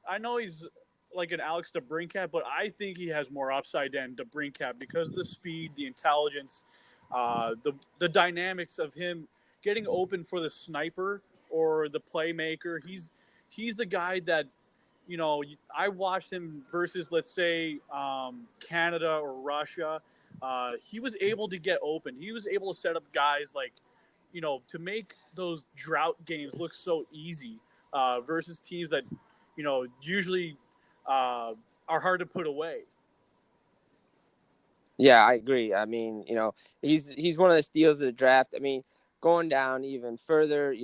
I know he's like an Alex DeBrincat, but I think he has more upside than DeBrincat because of the speed, the intelligence, the dynamics of him getting open for the sniper or the playmaker. He's the guy that, I watched him versus, let's say, Canada or Russia. He was able to get open. He was able to set up guys like, to make those drought games look so easy versus teams that, usually are hard to put away. Yeah, I agree. I mean, he's one of the steals of the draft. I mean, going down even further,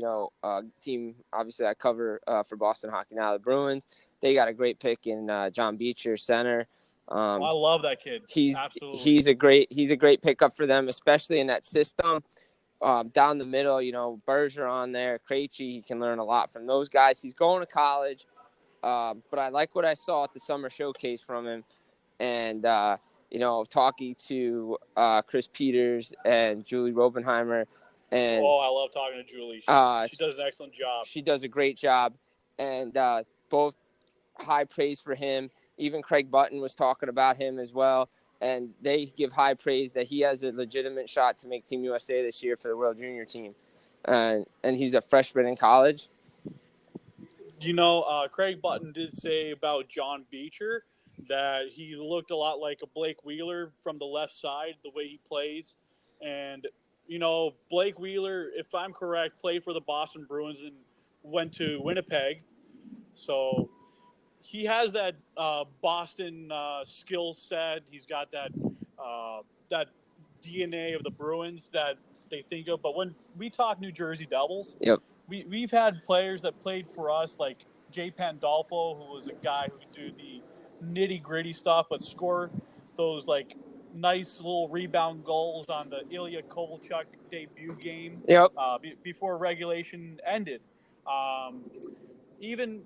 team obviously I cover for Boston Hockey Now, the Bruins. They got a great pick in John Beecher, center. I love that kid. Absolutely. He's a great pickup for them, especially in that system. Down the middle, Bergeron there, Krejci, he can learn a lot from those guys. He's going to college, but I like what I saw at the summer showcase from him. And, talking to Chris Peters and Julie Robenheimer. And, I love talking to Julie. She does an excellent job. She does a great job. And both high praise for him. Even Craig Button was talking about him as well. And they give high praise that he has a legitimate shot to make Team USA this year for the World Junior team. And he's a freshman in college. Craig Button did say about John Beecher that he looked a lot like a Blake Wheeler from the left side, the way he plays. And, Blake Wheeler, if I'm correct, played for the Boston Bruins and went to Winnipeg. So he has that Boston skill set. He's got that DNA of the Bruins that they think of. But when we talk New Jersey Devils, yep, we've had players that played for us, like Jay Pandolfo, who was a guy who could do the nitty-gritty stuff, but score those, like, nice little rebound goals on the Ilya Kovalchuk debut game. Yep. Before regulation ended. Even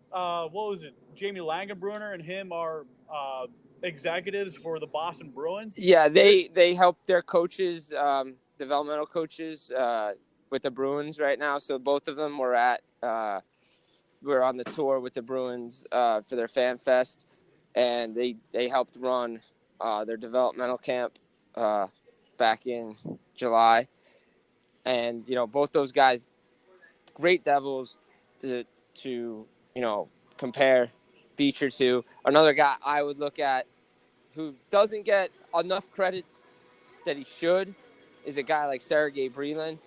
what was it? Jamie Langenbrunner and him are executives for the Boston Bruins. Yeah, they help their coaches, developmental coaches, with the Bruins right now. So both of them were we're on the tour with the Bruins for their Fan Fest, and they helped run their developmental camp back in July. And both those guys, great Devils to compare Beecher to. Another guy I would look at who doesn't get enough credit that he should is a guy like Sergei Brylin.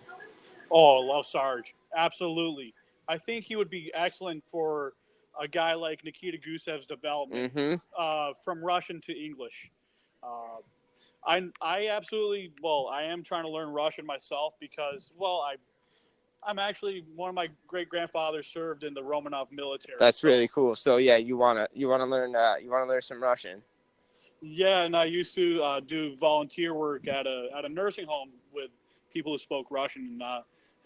Oh, I love Sarge. Absolutely. I think he would be excellent for a guy like Nikita Gusev's development from Russian to English. I absolutely, I am trying to learn Russian myself because, I'm actually, one of my great grandfathers served in the Romanov military. That's really cool. So yeah, you wanna learn some Russian. Yeah, and I used to do volunteer work at a nursing home with people who spoke Russian.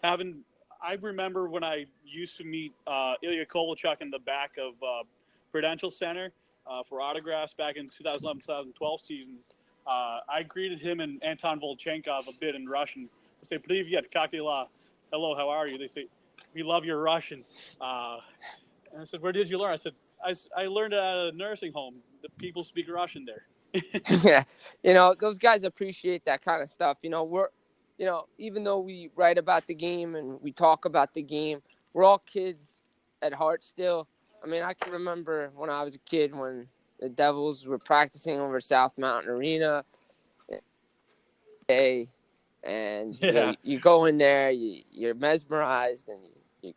And I remember when I used to meet Ilya Kovalchuk in the back of Prudential Center for autographs back in 2011-2012 season. I greeted him and Anton Volchenkov a bit in Russian. I say, "Привет, как дела?" Hello, how are you? They say, "We love your Russian." And I said, "Where did you learn?" I said, I learned it at a nursing home. The people speak Russian there. Yeah, those guys appreciate that kind of stuff. Even though we write about the game and we talk about the game, we're all kids at heart still. I mean, I can remember when I was a kid when the Devils were practicing over South Mountain Arena. And you go in there, you're mesmerized, and you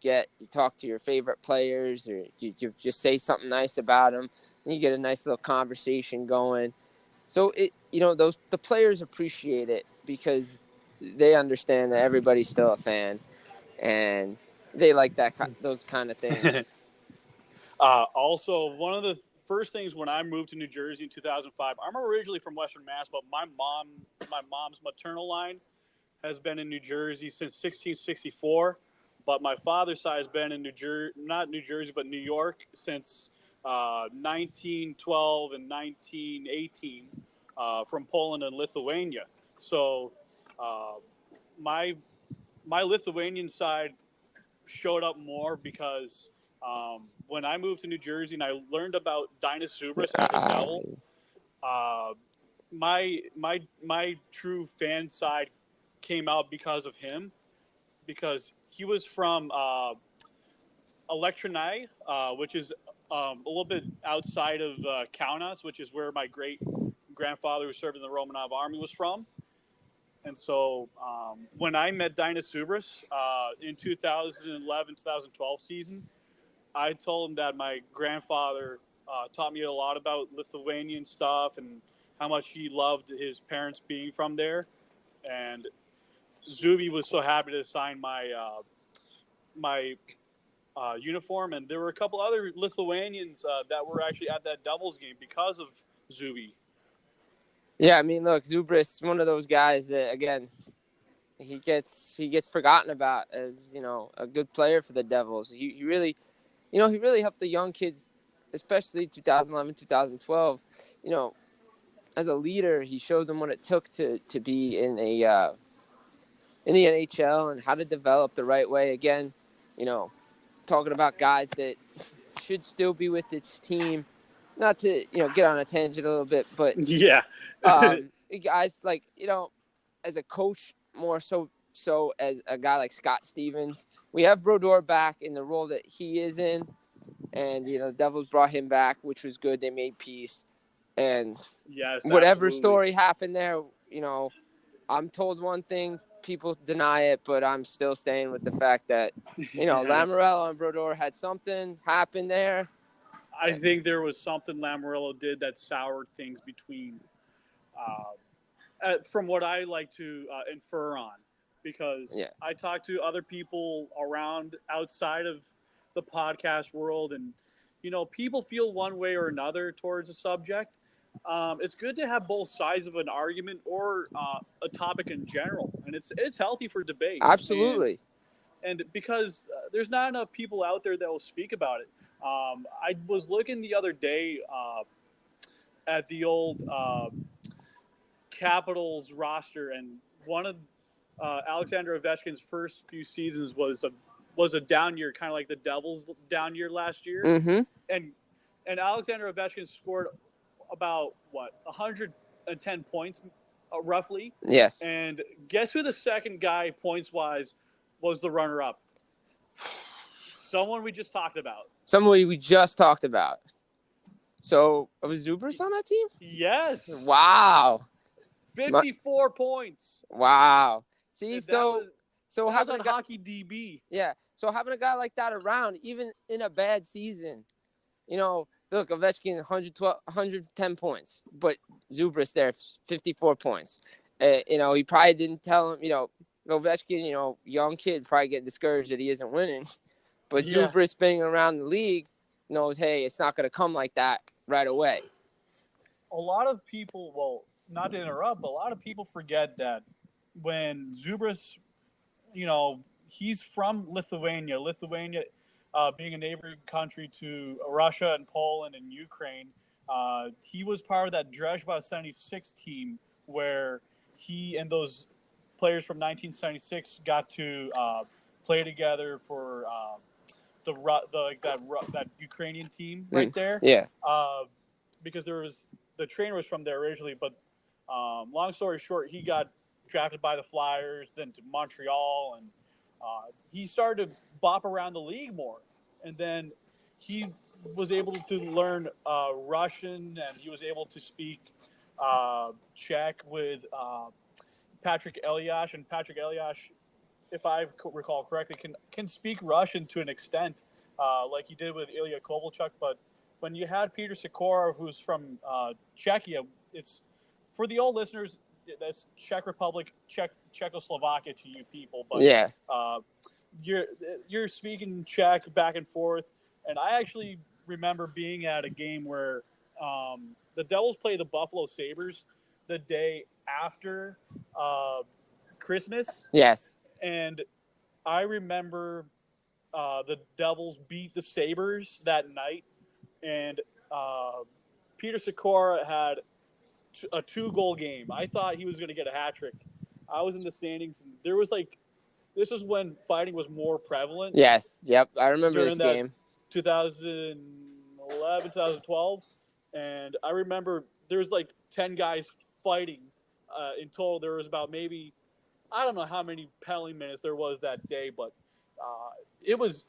talk to your favorite players, or you just say something nice about them, and you get a nice little conversation going. So the players appreciate it because they understand that everybody's still a fan, and they like those kind of things. Also, one of the first things when I moved to New Jersey in 2005, I'm originally from Western Mass, but my mom's maternal line has been in New Jersey since 1664. But my father's side has been in not New Jersey, but New York since 1912 and 1918 from Poland and Lithuania. So my Lithuanian side showed up more because when I moved to New Jersey and I learned about Dainius Zubrus as a Devil, my true fan side came out because of him, because he was from Elektroniai, which is a little bit outside of Kaunas, which is where my great-grandfather who served in the Romanov army was from. And so when I met Dainius Zubrus in 2011-2012 season, I told him that my grandfather taught me a lot about Lithuanian stuff and how much he loved his parents being from there. And Zuby was so happy to sign my uniform, and there were a couple other Lithuanians that were actually at that Devils game because of Zuby. Yeah, I mean, look, Zubrus, one of those guys that, again, he gets forgotten about as, a good player for the Devils. He really helped the young kids, especially 2011, 2012. As a leader, he showed them what it took to be in the NHL and how to develop the right way. Again, talking about guys that should still be with its team. Not to, get on a tangent a little bit, but yeah, guys like, as a coach more so as a guy like Scott Stevens, we have Brodeur back in the role that he is in, and the Devils brought him back, which was good. They made peace, and yes, whatever absolutely. story happened there, I'm told one thing, people deny it, but I'm still staying with the fact that Lamoriello and Brodeur had something happen there. I think there was something Lamoriello did that soured things between, from what I like to infer on, because I talk to other people around outside of the podcast world, and people feel one way or another towards a subject. It's good to have both sides of an argument or a topic in general, and it's healthy for debate. Absolutely. And because there's not enough people out there that will speak about it. I was looking the other day at the old Capitals roster, and one of Alexander Ovechkin's first few seasons was a down year, kind of like the Devils' down year last year. Mm-hmm. And Alexander Ovechkin scored about 110 points roughly. Yes. And guess who the second guy points wise was the runner up? Someone we just talked about. Somebody we just talked about. So, was Zubrus on that team? Yes. Wow. 54 points. Wow. See, And so having a hockey DB. Yeah. So having a guy like that around, even in a bad season, look, Ovechkin 110 points, but Zubrus there 54 points. He probably didn't tell him, Ovechkin, young kid, probably getting discouraged that he isn't winning. But Zubrus being around the league knows, hey, it's not going to come like that right away. a lot of people, well, not to interrupt, but a lot of people forget that when Zubrus, he's from Lithuania. Lithuania, being a neighboring country to Russia and Poland and Ukraine, he was part of that Drezhba 76 team where he and those players from 1976 got to play together for that Ukrainian team right there. Yeah. Because the trainer was from there originally, but long story short, he got drafted by the Flyers, then to Montreal, and he started to bop around the league more. And then he was able to learn Russian, and he was able to speak Czech with Patrick Elias. And Patrick Elias, if I recall correctly, can speak Russian to an extent, like he did with Ilya Kovalchuk. But when you had Peter Sikora, who's from Czechia, it's for the old listeners, that's Czech Republic, Czechoslovakia to you people. But yeah, you're speaking Czech back and forth. And I actually remember being at a game where the Devils played the Buffalo Sabres the day after Christmas. Yes. And I remember the Devils beat the Sabres that night. And Peter Sikora had a 2-goal game. I thought he was going to get a hat trick. I was in the standings, and there was this is when fighting was more prevalent. Yes. Yep. I remember this game. 2011, 2012. And I remember there was 10 guys fighting in total. There was about maybe, I don't know how many penalty minutes there was that day, but it was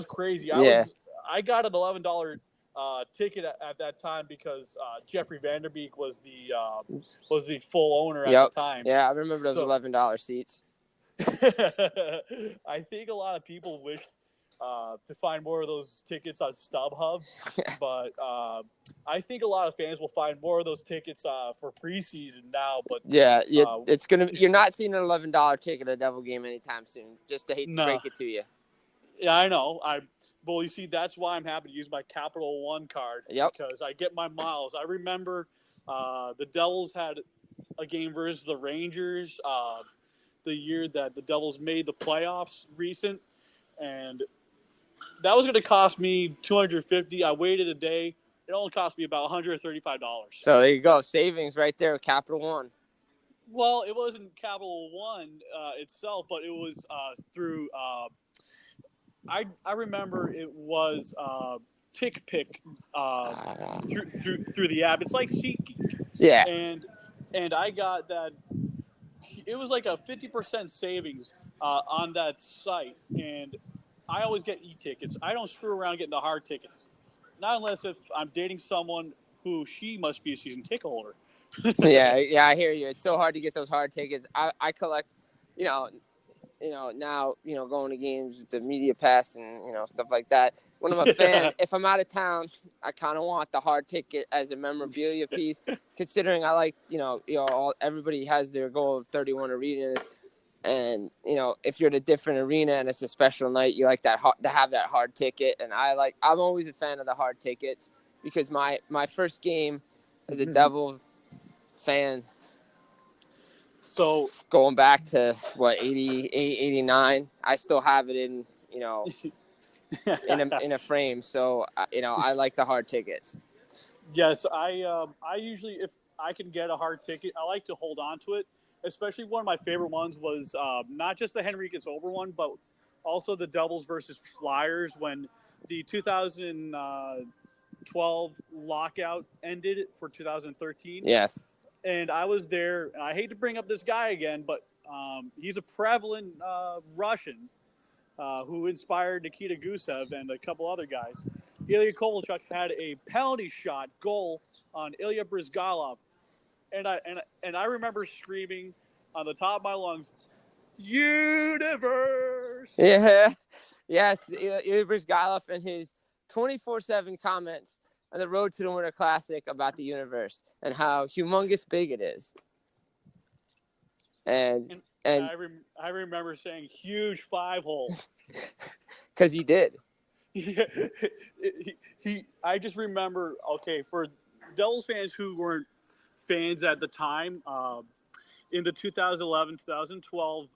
crazy. I got an $11 ticket at that time because Jeffrey Vanderbeek was the full owner at the time. Yeah, I remember those $11 seats. I think a lot of people wish to find more of those tickets on StubHub, but I think a lot of fans will find more of those tickets for preseason now. But it's gonna. You're not seeing an $11 ticket at a Devil game anytime soon. Just to hate to break it to you. Yeah, I know. Well, you see, that's why I'm happy to use my Capital One card. Yep. Because I get my miles. I remember the Devils had a game versus the Rangers the year that the Devils made the playoffs recent, and that was going to cost me $250. I waited a day. It only cost me about $135. So there you go, savings right there, Capital One. Well, it wasn't Capital One itself, but it was through. I remember it was Tick Pick through the app. It's like SeatGeek. Yeah. And I got that. It was like a 50% savings on that site, and I always get e-tickets. I don't screw around getting the hard tickets, not unless if I'm dating someone who she must be a season ticket holder. yeah, I hear you. It's so hard to get those hard tickets. I collect, now, going to games with the media pass and, stuff like that. When I'm a fan, if I'm out of town, I kind of want the hard ticket as a memorabilia piece, considering I like, everybody has their goal of 31 arenas. And, if you're at a different arena and it's a special night, you like to have that hard ticket. And I'm always a fan of the hard tickets because my first game as a Devil fan, so going back to 88, 89, I still have it in, in a frame. So, I like the hard tickets. Yes. I usually, if I can get a hard ticket, I like to hold on to it. Especially one of my favorite ones was not just the Henriquez Over one, but also the Devils versus Flyers when the 2012 lockout ended for 2013. Yes. And I was there. I hate to bring up this guy again, but he's a prevalent Russian who inspired Nikita Gusev and a couple other guys. Ilya Kovalchuk had a penalty shot goal on Ilya Brizgalov. And I remember screaming on the top of my lungs, "Universe!" Yeah, yes, Ilya Brizgalov and his 24/7 comments on the road to the Winter Classic about the universe and how humongous big it is. And I remember saying "huge 5-hole" because he did. I just remember, okay, for Devils fans who weren't fans at the time, in the 2011-2012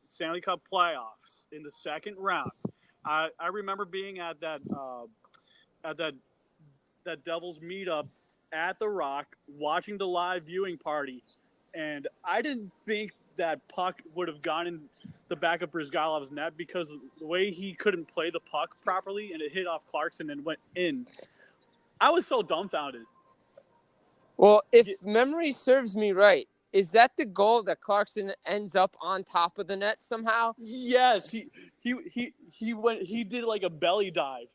Stanley Cup playoffs in the second round, I remember being at that Devils meetup at the Rock, watching the live viewing party, and I didn't think that puck would have gone in the back of Brizgalov's net because the way he couldn't play the puck properly, and it hit off Clarkson and went in. I was so dumbfounded. Well, if memory serves me right, is that the goal that Clarkson ends up on top of the net somehow? Yes, he did like a belly dive.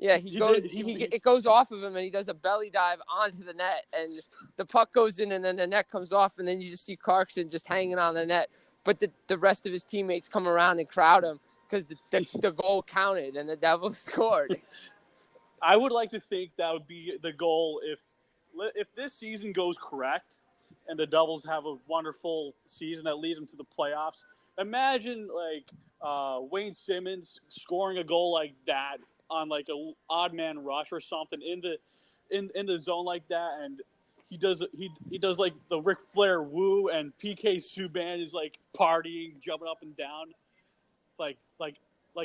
Yeah, it goes off of him, and he does a belly dive onto the net, and the puck goes in, and then the net comes off, and then you just see Clarkson just hanging on the net. But the rest of his teammates come around and crowd him because the goal counted and the Devils scored. I would like to think that would be the goal if this season goes correct and the Devils have a wonderful season that leads them to the playoffs. Imagine Wayne Simmons scoring a goal like that on like a odd man rush or something in the zone like that, and he does like the Ric Flair woo, and PK Subban is like partying, jumping up and down, like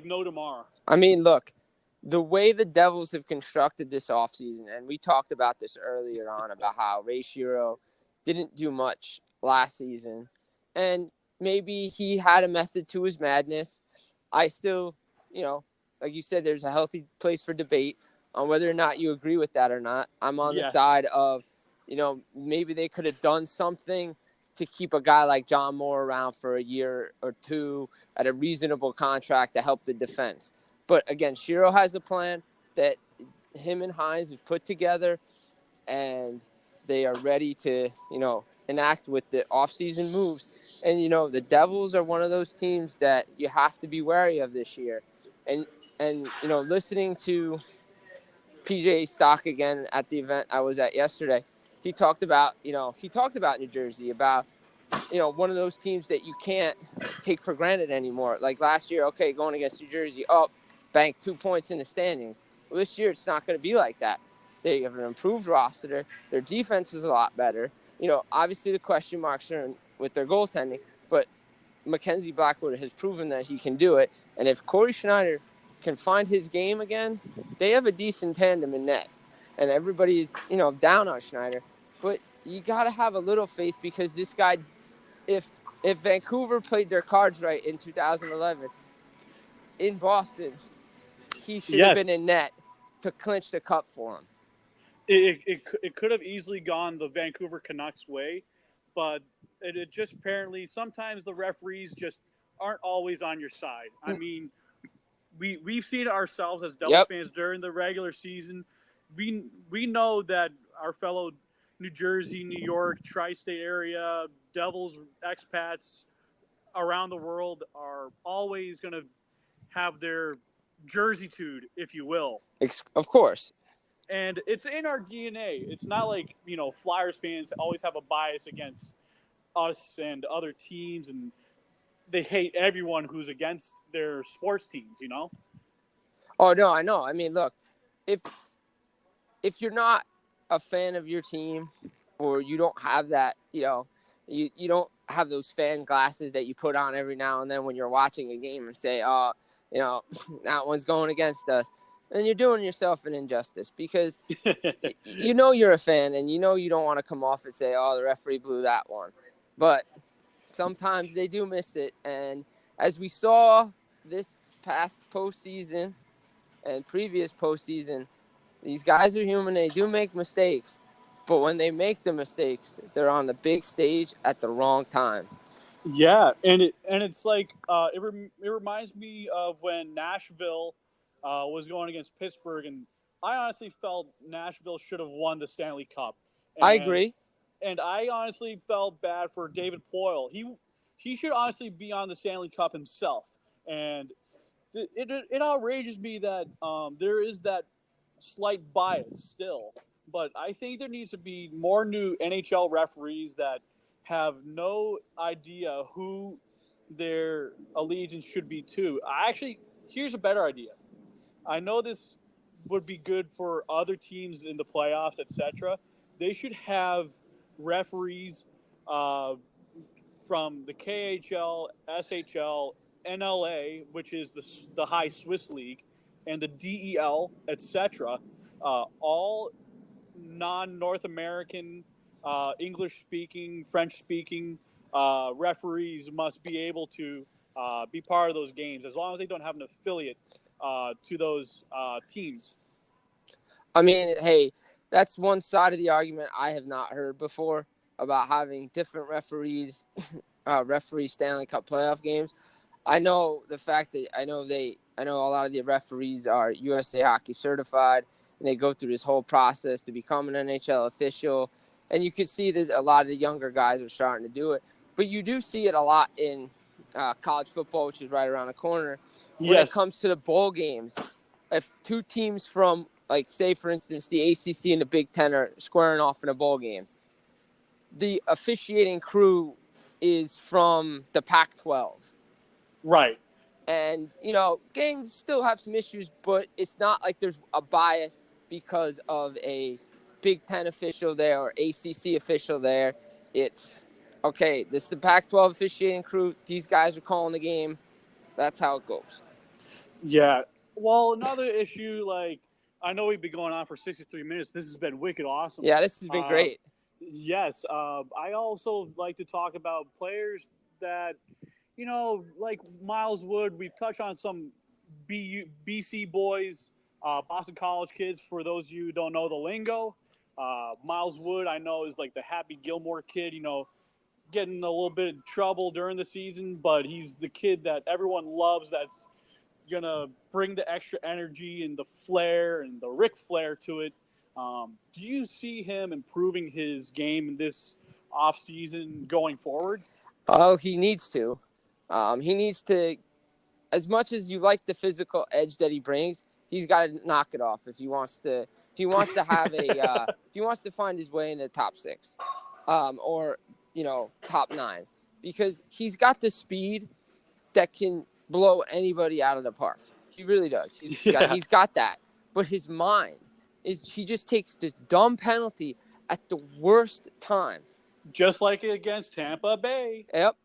no tomorrow. I mean, look, the way the Devils have constructed this offseason, and we talked about this earlier on about how Ray Shero didn't do much last season, and maybe he had a method to his madness. I still, like you said, there's a healthy place for debate on whether or not you agree with that or not. I'm on the side of, maybe they could have done something to keep a guy like John Moore around for a year or two at a reasonable contract to help the defense. But again, Shero has a plan that him and Hines have put together, and they are ready to, enact with the offseason moves. And, the Devils are one of those teams that you have to be wary of this year. And listening to PJ Stock again at the event I was at yesterday, he talked about New Jersey, about, one of those teams that you can't take for granted anymore. Like last year, okay, going against New Jersey, bank 2 points in the standings. Well, this year it's not going to be like that. They have an improved roster. Their defense is a lot better. Obviously the question marks are with their goaltending, but Mackenzie Blackwood has proven that he can do it. And if Corey Schneider can find his game again, they have a decent tandem in net. And everybody's, down on Schneider. But you got to have a little faith, because this guy, if Vancouver played their cards right in 2011 in Boston, he should have been in net to clinch the cup for him. It could have easily gone the Vancouver Canucks way, but it just apparently sometimes the referees just aren't always on your side. I mean, we've seen it ourselves as Devils fans during the regular season. We know that our fellow New Jersey, New York, tri-state area Devils expats around the world are always going to have their Jerseytude, if you will. Of course. And it's in our DNA. It's not like, Flyers fans always have a bias against us and other teams, and they hate everyone who's against their sports teams, Oh, no, I know. I mean, look, if you're not a fan of your team, or you don't have that, you don't have those fan glasses that you put on every now and then when you're watching a game and say, that one's going against us, and you're doing yourself an injustice, because you're a fan, and you don't want to come off and say, the referee blew that one. But sometimes they do miss it. And as we saw this past postseason and previous postseason, these guys are human. They do make mistakes. But when they make the mistakes, they're on the big stage at the wrong time. Yeah, and it's like it reminds me of when Nashville was going against Pittsburgh, and I honestly felt Nashville should have won the Stanley Cup. I agree. And I honestly felt bad for David Poile. He should honestly be on the Stanley Cup himself. And it outrages me that there is that slight bias still. But I think there needs to be more new NHL referees that have no idea who their allegiance should be to. Here's a better idea. I know this would be good for other teams in the playoffs, etc. They should have referees from the KHL, SHL, NLA, which is the high Swiss league, and the DEL, etc. All non-North American, English-speaking, French-speaking referees must be able to be part of those games, as long as they don't have an affiliate to those teams. I mean, hey, that's one side of the argument I have not heard before about having different referees referee Stanley Cup playoff games. I know the fact that I know a lot of the referees are USA Hockey certified, and they go through this whole process to become an NHL official. And you can see that a lot of the younger guys are starting to do it. But you do see it a lot in college football, which is right around the corner. When it comes to the bowl games, if two teams from, like, say, for instance, the ACC and the Big Ten are squaring off in a bowl game, the officiating crew is from the Pac-12. Right. And, games still have some issues, but it's not like there's a bias because of a Big Ten official there or ACC official there. It's, okay, this is the Pac-12 officiating crew. These guys are calling the game. That's how it goes. Yeah. Well, another issue, like, I know we've been going on for 63 minutes. This has been wicked awesome. Yeah, this has been great. Yes. I also like to talk about players that, like Miles Wood. We've touched on some BC boys, Boston College kids, for those of you who don't know the lingo. Miles Wood, I know, is like the Happy Gilmore kid, getting a little bit of trouble during the season, but he's the kid that everyone loves, that's going to bring the extra energy and the flair and the Ric Flair to it. Do you see him improving his game this offseason going forward? Oh, he needs to. He needs to, as much as you like the physical edge that he brings, he's got to knock it off if he wants to have if he wants to find his way in the top 6, or top 9, because he's got the speed that can blow anybody out of the park. He really does. He's got that, but his mind he just takes the dumb penalty at the worst time, just like against Tampa Bay. Yep.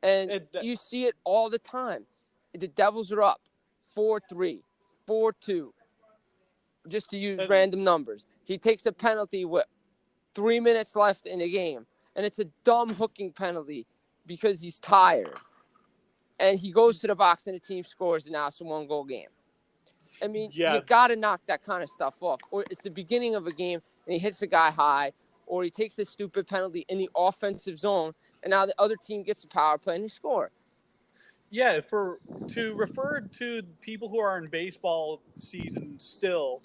And you see it all the time. The Devils are up 4-3, 4-2, just to use random numbers. He takes a penalty with 3 minutes left in the game, and it's a dumb hooking penalty because he's tired. And he goes to the box, and the team scores, and now it's a 1-goal game. I mean, you got to knock that kind of stuff off. Or it's the beginning of a game, and he hits a guy high, or he takes a stupid penalty in the offensive zone, and now the other team gets a power play and they score. Yeah, to refer to people who are in baseball season still,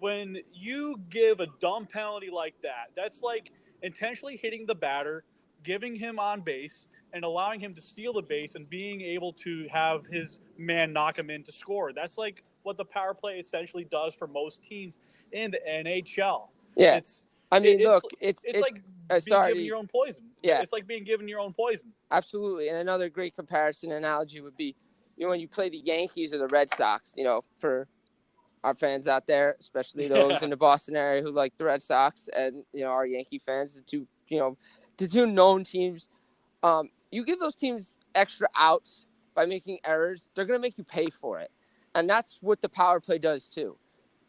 when you give a dumb penalty like that, that's like intentionally hitting the batter, giving him on base, and allowing him to steal the base and being able to have his man knock him in to score. That's like what the power play essentially does for most teams in the NHL. Yeah. It's like being given your own poison. Yeah. It's like being given your own poison. Absolutely. And another great comparison analogy would be, when you play the Yankees or the Red Sox, for our fans out there, especially those in the Boston area who like the Red Sox, and, our Yankee fans, the two known teams, you give those teams extra outs by making errors, they're going to make you pay for it. And that's what the power play does too.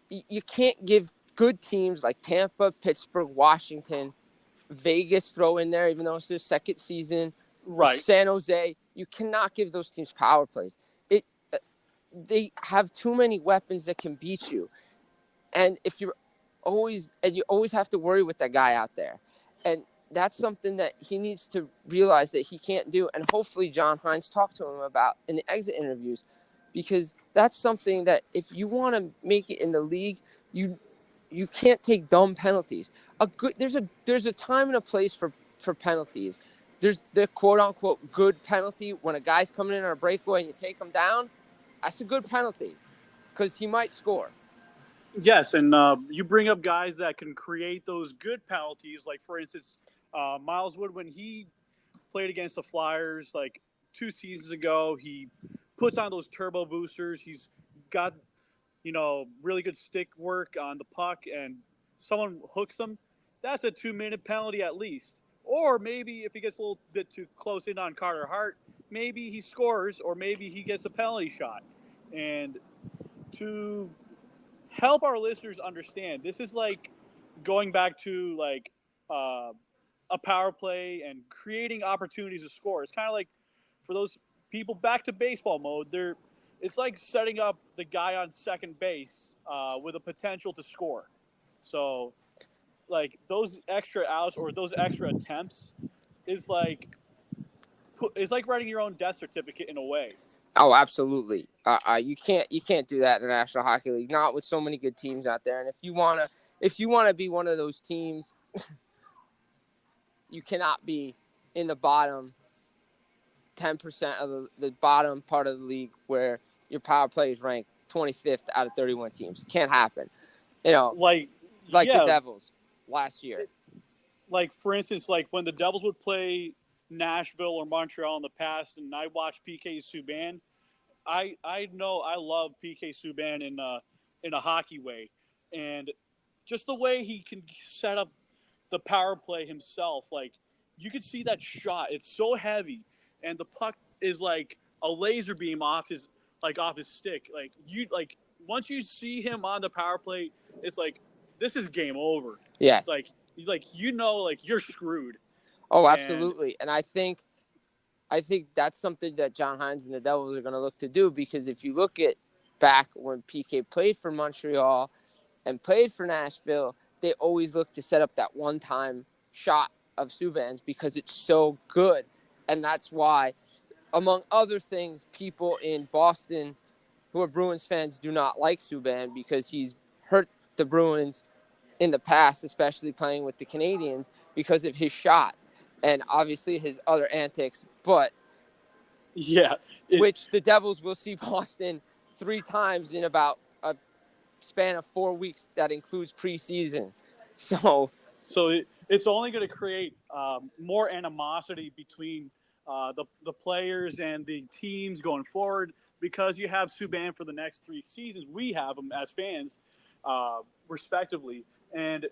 You can't give good teams like Tampa, Pittsburgh, Washington, Vegas throw in there, even though it's their second season. Right. San Jose, you cannot give those teams power plays. They have too many weapons that can beat you. And you always have to worry with that guy out there. And that's something that he needs to realize that he can't do. And hopefully John Hines talked to him about in the exit interviews, because that's something that if you want to make it in the league, you can't take dumb penalties. There's a time and a place for penalties. There's the quote unquote good penalty when a guy's coming in on a breakaway and you take him down. That's a good penalty because he might score. Yes, and you bring up guys that can create those good penalties. Like, for instance, Miles Wood, when he played against the Flyers like 2 seasons ago, he puts on those turbo boosters. He's got really good stick work on the puck and someone hooks them, that's a 2-minute penalty at least. Or maybe if he gets a little bit too close in on Carter Hart, maybe he scores or maybe he gets a penalty shot. And to help our listeners understand, this is like going back to like a power play and creating opportunities to score. It's kind of like for those people back to baseball mode, it's like setting up the guy on second base with a potential to score. So like those extra outs or those extra attempts is like writing your own death certificate in a way. Oh, absolutely. You can't do that in the National Hockey League, not with so many good teams out there. And if you wanna be one of those teams, you cannot be in the bottom 10% of the bottom part of the league where your power play is ranked 25th out of 31 teams. It can't happen. Like the Devils last year. Like, for instance, like when the Devils would play Nashville or Montreal in the past, and I watched PK Subban, I know I love PK Subban in a hockey way. And just the way he can set up the power play himself, like you could see that shot. It's so heavy, and the puck is like a laser beam off his stick. Like once you see him on the power play, it's like this is game over. Yes. Like you're screwed. Oh, absolutely. And I think that's something that John Hines and the Devils are going to look to do, because if you look at back when PK played for Montreal and played for Nashville, they always look to set up that one-time shot of Subban's because it's so good. And that's why, among other things, people in Boston who are Bruins fans do not like Subban, because he's hurt the Bruins in the past, especially playing with the Canadiens, because of his shot and obviously his other antics. But which the Devils will see Boston 3 times in about a span of 4 weeks. That includes preseason. So it's only going to create more animosity between the players and the teams going forward, because you have Subban for the next 3 seasons. We have him as fans, respectively. And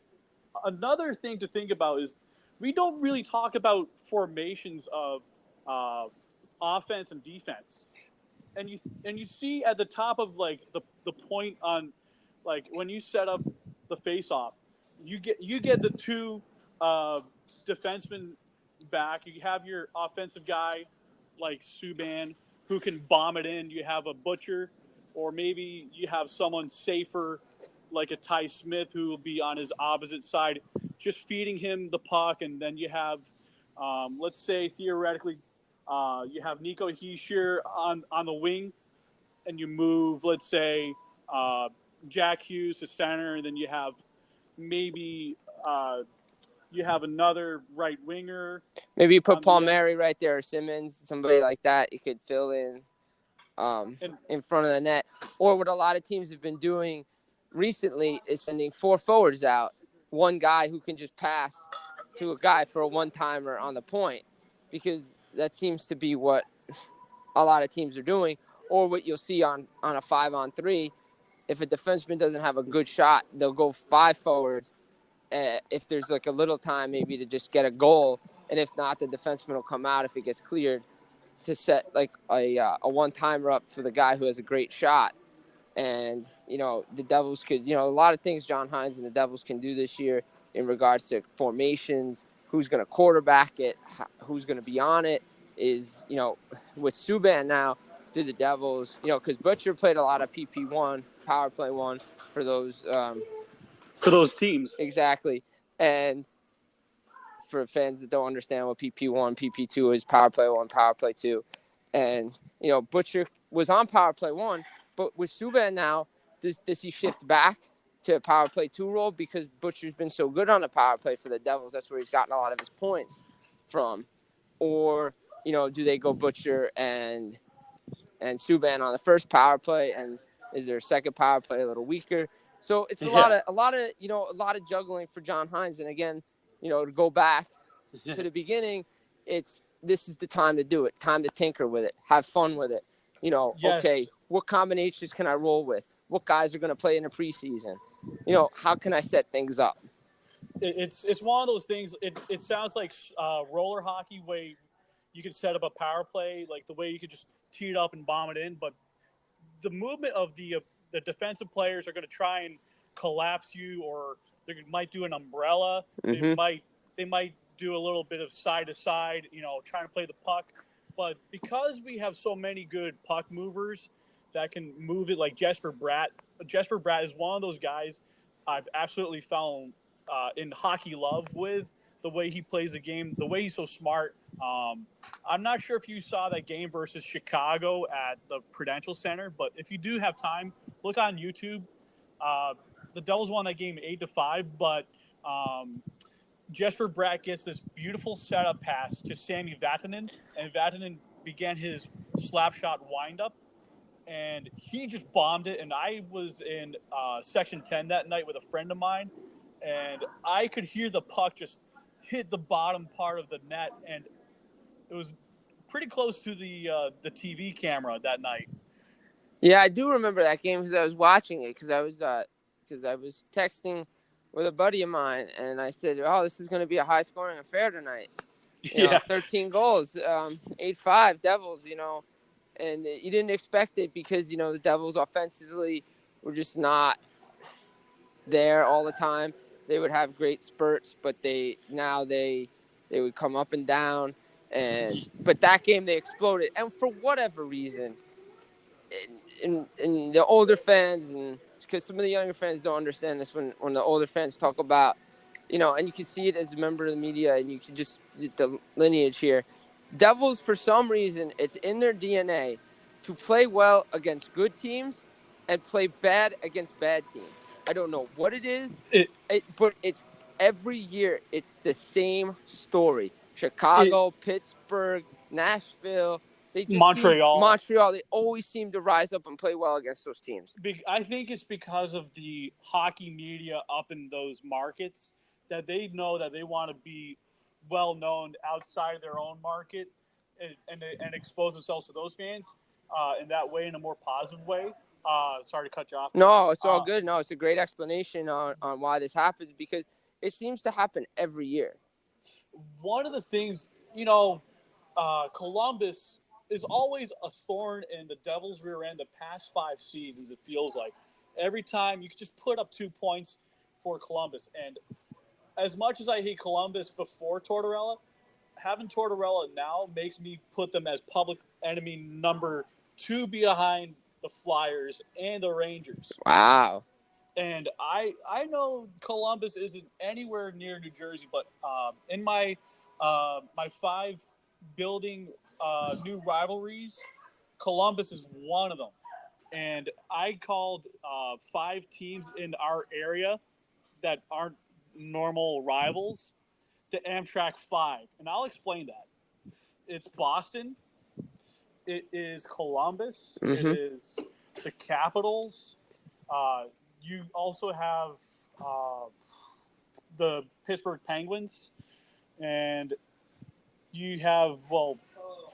another thing to think about is we don't really talk about formations of offense and defense. And you see at the top of like the point on, like when you set up the face-off, you get the 2 defensemen back. You have your offensive guy like Subban who can bomb it in. You have a Butcher, or maybe you have someone safer like a Ty Smith who will be on his opposite side, just feeding him the puck. And then you have, let's say theoretically, you have Nico Hischier on the wing, and you move, let's say, Jack Hughes to center, and then you have maybe you have another right winger. Maybe you put Palmieri right there, or Simmons, somebody like that. You could fill in front of the net. Or what a lot of teams have been doing recently is sending 4 forwards out, one guy who can just pass to a guy for a one-timer on the point, because that seems to be what a lot of teams are doing. Or what you'll see on a 5-on-3, if a defenseman doesn't have a good shot, they'll go 5 forwards. If there's like a little time maybe to just get a goal, and if not, the defenseman will come out if it gets cleared to set like a one-timer up for the guy who has a great shot. And, the Devils could, a lot of things John Hines and the Devils can do this year in regards to formations, who's going to quarterback it, who's going to be on it, is, with Subban now, do the Devils, because Butcher played a lot of PP1, power play 1 for those teams. Exactly. And for fans that don't understand what PP1, PP2 is, power play 1, power play 2. And, Butcher was on power play 1, but with Subban now, does he shift back to a power play 2 role, because Butcher's been so good on the power play for the Devils? That's where he's gotten a lot of his points from. Or, do they go Butcher and Subban on the first power play, and is their second power play a little weaker? So it's a lot of juggling for John Hines. And again, to go back to the beginning, this is the time to do it, time to tinker with it, have fun with it. Okay, what combinations can I roll with? what guys are going to play in the preseason. You know, how can I set things up? It's one of those things. It sounds like roller hockey, way you could set up a power play, like the way you could just tee it up and bomb it in. But the movement of the defensive players are going to try and collapse you, or they might do an umbrella. Mm-hmm. They might do a little bit of side to side, you know, trying to play the puck. But because we have so many good puck movers that can move it, like Jesper Bratt is one of those guys I've absolutely fallen in hockey love with, the way he plays the game, the way he's so smart. I'm not sure if you saw that game versus Chicago at the Prudential Center, but if you do have time, look on YouTube. The Devils won that game 8-5, but Jesper Bratt gets this beautiful setup pass to Sami Vatanen, and Vatanen began his slap shot windup, and he just bombed it. And I was in Section 10 that night with a friend of mine, and I could hear the puck just hit the bottom part of the net, and it was pretty close to the TV camera that night. Yeah, I do remember that game because I was watching it because I was texting with a buddy of mine, and I said, "Oh, this is going to be a high-scoring affair tonight." You know, 13 goals, 8-5 Devils. You know, and you didn't expect it because you know the Devils offensively were just not there all the time. They would have great spurts, but they would come up and down. But that game they exploded, and for whatever reason, in the older fans, and because some of the younger fans don't understand this, when the older fans talk about, you know, and you can see it as a member of the media, and you can just get the lineage here. Devils, for some reason, it's in their DNA to play well against good teams and play bad against bad teams. I don't know what it is, but it's every year. It's the same story. Chicago, Pittsburgh, Nashville, Montreal. They always seem to rise up and play well against those teams. I think it's because of the hockey media up in those markets that they know that they want to be well known outside of their own market and expose themselves to those fans in that way, in a more positive way. Sorry to cut you off. No, it's all good. No, it's a great explanation on why this happens, because it seems to happen every year. One of the things, you know, Columbus is always a thorn in the Devils' rear end the past 5 seasons, it feels like. Every time you could just put up 2 points for Columbus. And as much as I hate Columbus before Tortorella, having Tortorella now makes me put them as public enemy number 2 behind the Flyers and the Rangers. Wow. And I know Columbus isn't anywhere near New Jersey, but in my 5 building new rivalries, Columbus is one of them. And I called 5 teams in our area that aren't normal rivals the Amtrak 5. And I'll explain that. It's Boston. It is Columbus. Mm-hmm. It is the Capitals. You also have the Pittsburgh Penguins. And you have, well,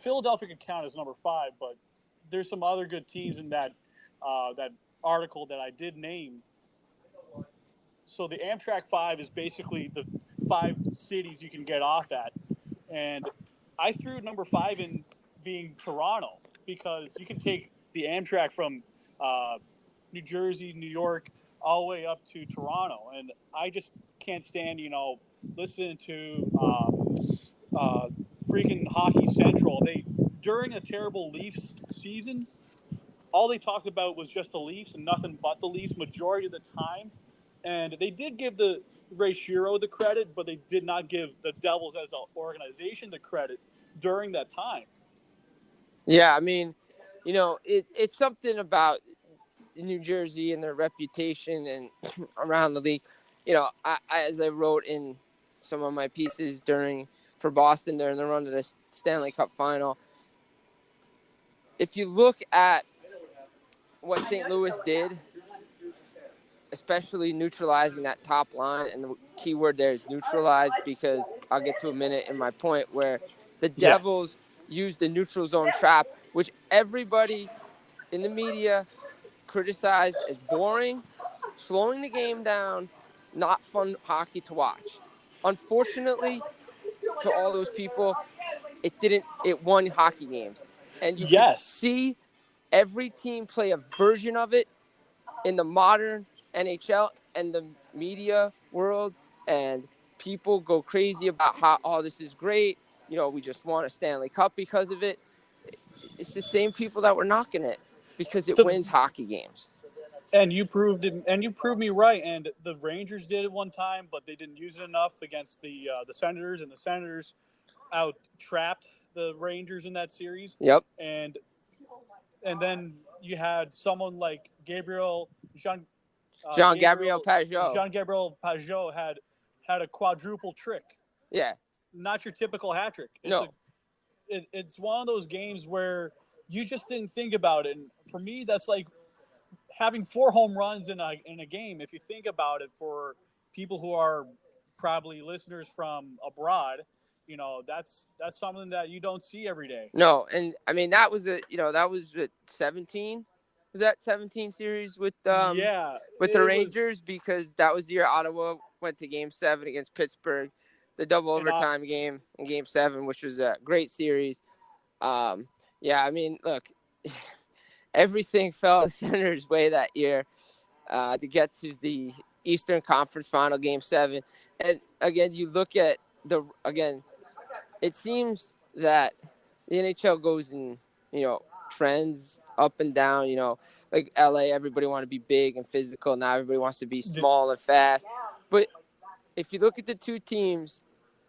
Philadelphia can count as number 5, but there's some other good teams in that article that I did name. So the Amtrak 5 is basically the 5 cities you can get off at. And I threw number 5 in being Toronto, because you can take the Amtrak from New Jersey, New York, all the way up to Toronto. And I just can't stand, you know, listening to freaking Hockey Central. During a terrible Leafs season, all they talked about was just the Leafs and nothing but the Leafs majority of the time. And they did give the Ray Shero the credit, but they did not give the Devils as an organization the credit during that time. Yeah, I mean, you know, it's something about New Jersey and their reputation and around the league. You know, as I wrote in some of my pieces for Boston during the run to the Stanley Cup final, if you look at what St. Louis did, especially neutralizing that top line, and the key word there is neutralize, because I'll get to a minute in my point, where the Devils used the neutral zone trap, which everybody in the media criticized as boring, slowing the game down, not fun hockey to watch. Unfortunately, to all those people, it won hockey games. And you could see every team play a version of it in the modern NHL and the media world, and people go crazy about how, oh, this is great. We just won a Stanley Cup because of it. It's the same people that were knocking it because it wins hockey games. And you proved it, and you proved me right. And the Rangers did it one time, but they didn't use it enough against the Senators, and the Senators out-trapped the Rangers in that series. Yep. And then you had someone like Jean-Gabriel Pageau. Jean-Gabriel Pageau had a quadruple trick. Yeah. Not your typical hat trick. It's one of those games where you just didn't think about it. And for me, that's like having 4 home runs in a game. If you think about it, for people who are probably listeners from abroad, that's something that you don't see every day. No, and I mean that was 17. Was that 17 series with the Rangers? Because that was the year Ottawa went to Game 7 against Pittsburgh, the double overtime game in Game 7, which was a great series. I mean, look, everything fell the Senators' way that year to get to the Eastern Conference Final, Game 7. And again, you look at it seems that the NHL goes in, trends up and down, like LA, everybody want to be big and physical. Now everybody wants to be small and fast. But if you look at the 2 teams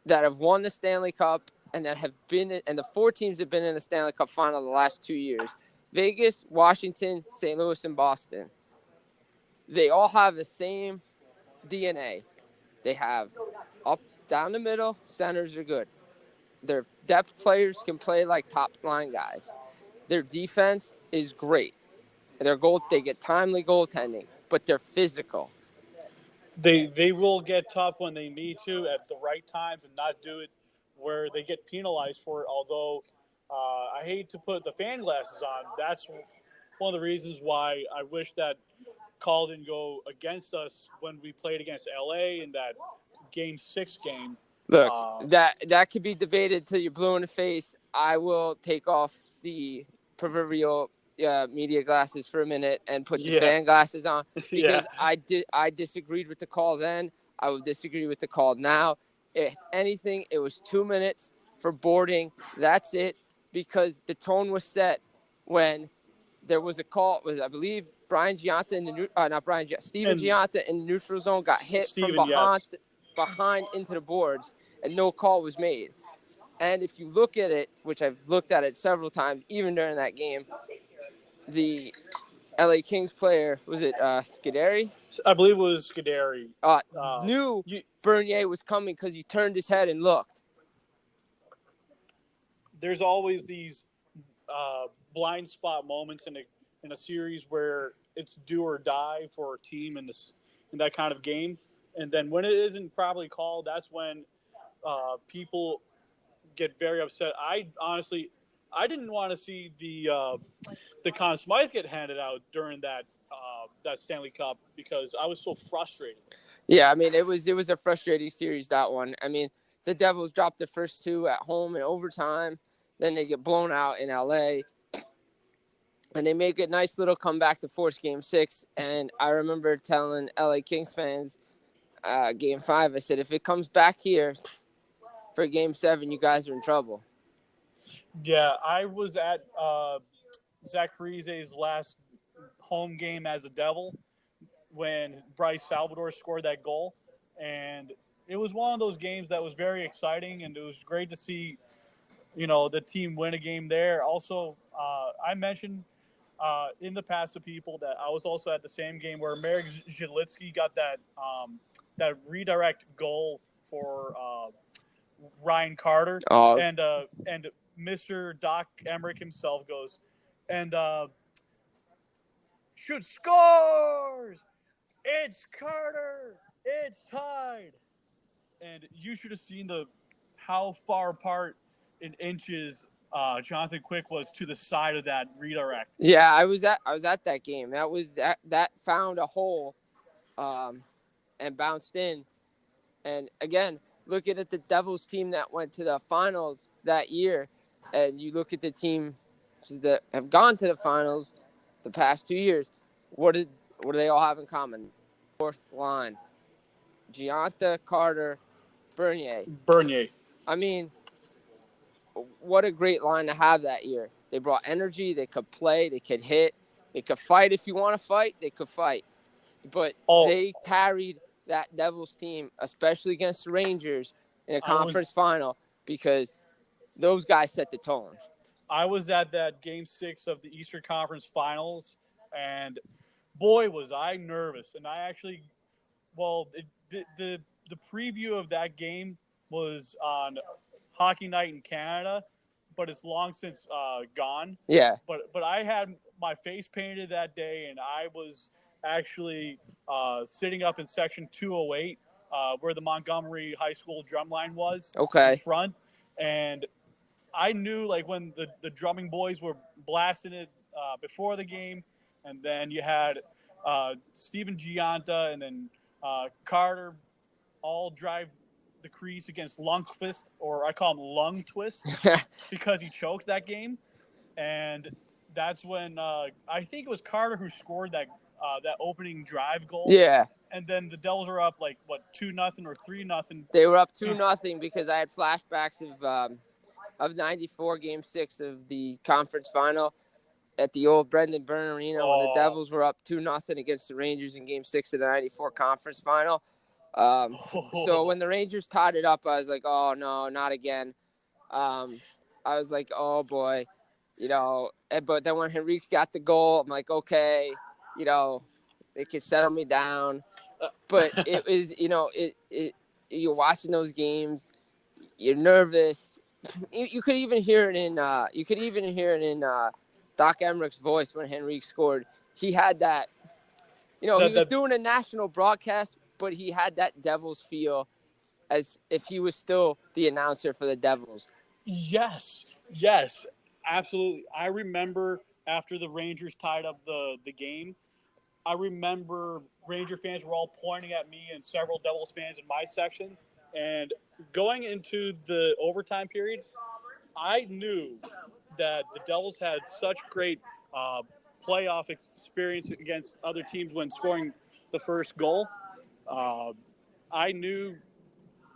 that have won the Stanley Cup and that have been, and the 4 teams have been in the Stanley Cup final the last 2 years, Vegas, Washington, St. Louis, and Boston, they all have the same DNA. They have up, down the middle, centers are good. Their depth players can play like top line guys. Their defense is great. They get timely goaltending, but they're physical. They will get tough when they need to at the right times and not do it where they get penalized for it. Although I hate to put the fan glasses on. That's one of the reasons why I wish that call didn't go against us when we played against LA in that Game 6 game. Look, that could be debated till you're blue in the face. I will take off the proverbial media glasses for a minute and put the fan glasses on because I disagreed with the call then. I will disagree with the call now. If anything, it was 2 minutes for boarding. That's it, because the tone was set when there was a call. I believe Steven Gianta in the neutral zone got hit from behind into the boards, and no call was made. And if you look at it, which I've looked at it several times, even during that game, the LA Kings player, was it Scuderi? I believe it was Scuderi. Knew Bernier was coming because he turned his head and looked. There's always these blind spot moments in a series where it's do or die for a team in that kind of game. And then when it isn't properly called, that's when people get very upset. I didn't want to see the Conn Smythe get handed out during that Stanley Cup because I was so frustrated. Yeah, I mean, it was a frustrating series, that one. I mean, the Devils dropped the first 2 at home in overtime. Then they get blown out in LA. And they make a nice little comeback to force Game 6. And I remember telling LA Kings fans, Game 5, I said, if it comes back here for Game 7, you guys are in trouble. Yeah, I was at Zach Parise's last home game as a Devil when Bryce Salvador scored that goal. And it was one of those games that was very exciting, and it was great to see, the team win a game there. Also, I mentioned in the past to people that I was also at the same game where Marek Zhelitsky got that redirect goal for Ryan Carter. And Mr. Doc Emmerich himself goes, and shoot, scores! It's Carter! It's tied! And you should have seen how far apart in inches Jonathan Quick was to the side of that redirect. Yeah, I was at that game. That found a hole, and bounced in. And again, looking at the Devils team that went to the finals that year, and you look at the team that have gone to the finals the past 2 years, what do they all have in common? Fourth line: Gianta, Carter, Bernier. I mean, what a great line to have that year. They brought energy. They could play. They could hit. They could fight. If you want to fight, they could fight. But they carried that Devils team, especially against the Rangers in a conference final, because those guys set the tone. I was at that Game 6 of the Eastern Conference Finals, and boy, was I nervous. And I actually, the preview of that game was on Hockey Night in Canada, but it's long since gone. Yeah. But I had my face painted that day, and I was actually sitting up in section 208, where the Montgomery High School drumline was. Okay. In front, and I knew, like, when the drumming boys were blasting it before the game, and then you had Steven Gianta and then Carter all drive the crease against Lundqvist, or I call him Lung Twist, because he choked that game. And that's when I think it was Carter who scored that opening drive goal. Yeah. And then the Devils are up 2-0 or 3-0. They were up 2-0 because I had flashbacks of '94 Game 6 of the conference final at the old Brendan Byrne Arena when the Devils were up 2-0 against the Rangers in Game 6 of the '94 conference final. So when the Rangers tied it up, I was like, oh no, not again. I was like, oh boy, but then when Henrique got the goal, I'm like, okay, they could settle me down. But it was, you're watching those games, you're nervous. You could even hear it in Doc Emmerich's voice when Henrique scored. He had that, he was doing a national broadcast, but he had that Devils feel as if he was still the announcer for the Devils. Yes, absolutely. I remember after the Rangers tied up the game, I remember Ranger fans were all pointing at me and several Devils fans in my section. And going into the overtime period, I knew that the Devils had such great playoff experience against other teams when scoring the first goal. I knew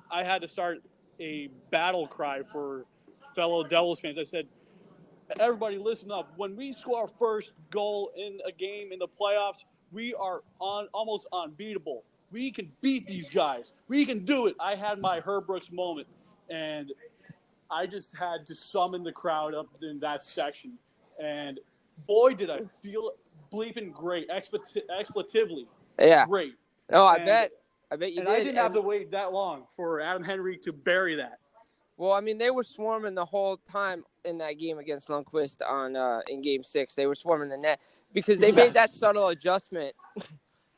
I had to start a battle cry for fellow Devils fans. I said, everybody listen up. When we score our first goal in a game in the playoffs, we are almost unbeatable. We can beat these guys. We can do it. I had my Herb Brooks moment, and I just had to summon the crowd up in that section. And boy, did I feel bleeping great, expletively. Yeah. Great. No, I bet you did. I didn't have to wait that long for Adam Henrique to bury that. Well, I mean, they were swarming the whole time in that game against Lundqvist in Game 6. They were swarming the net because they made that subtle adjustment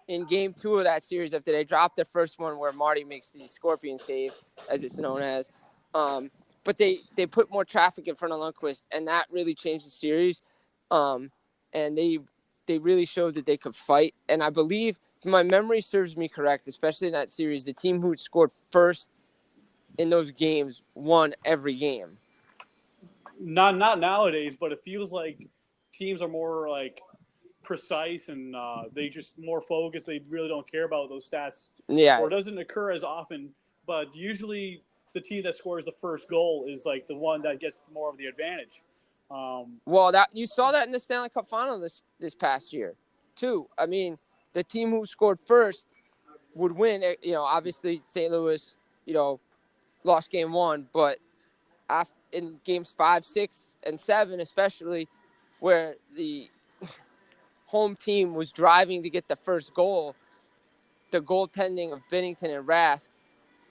in Game 2 of that series after they dropped the first one where Marty makes the scorpion save, as it's known as. But they put more traffic in front of Lundqvist, and that really changed the series. And they really showed that they could fight. And I believe, if my memory serves me correct, especially in that series, the team who scored first in those games won every game. Not nowadays, but it feels like teams are more precise and they just more focused. They really don't care about those stats. Yeah. Or it doesn't occur as often, but usually the team that scores the first goal is the one that gets more of the advantage. Well, that you saw that in the Stanley Cup final this past year, too. I mean, the team who scored first would win. Obviously St. Louis, lost Game 1, but in Games 5, 6, and 7, especially where the home team was driving to get the first goal, the goaltending of Binnington and Rask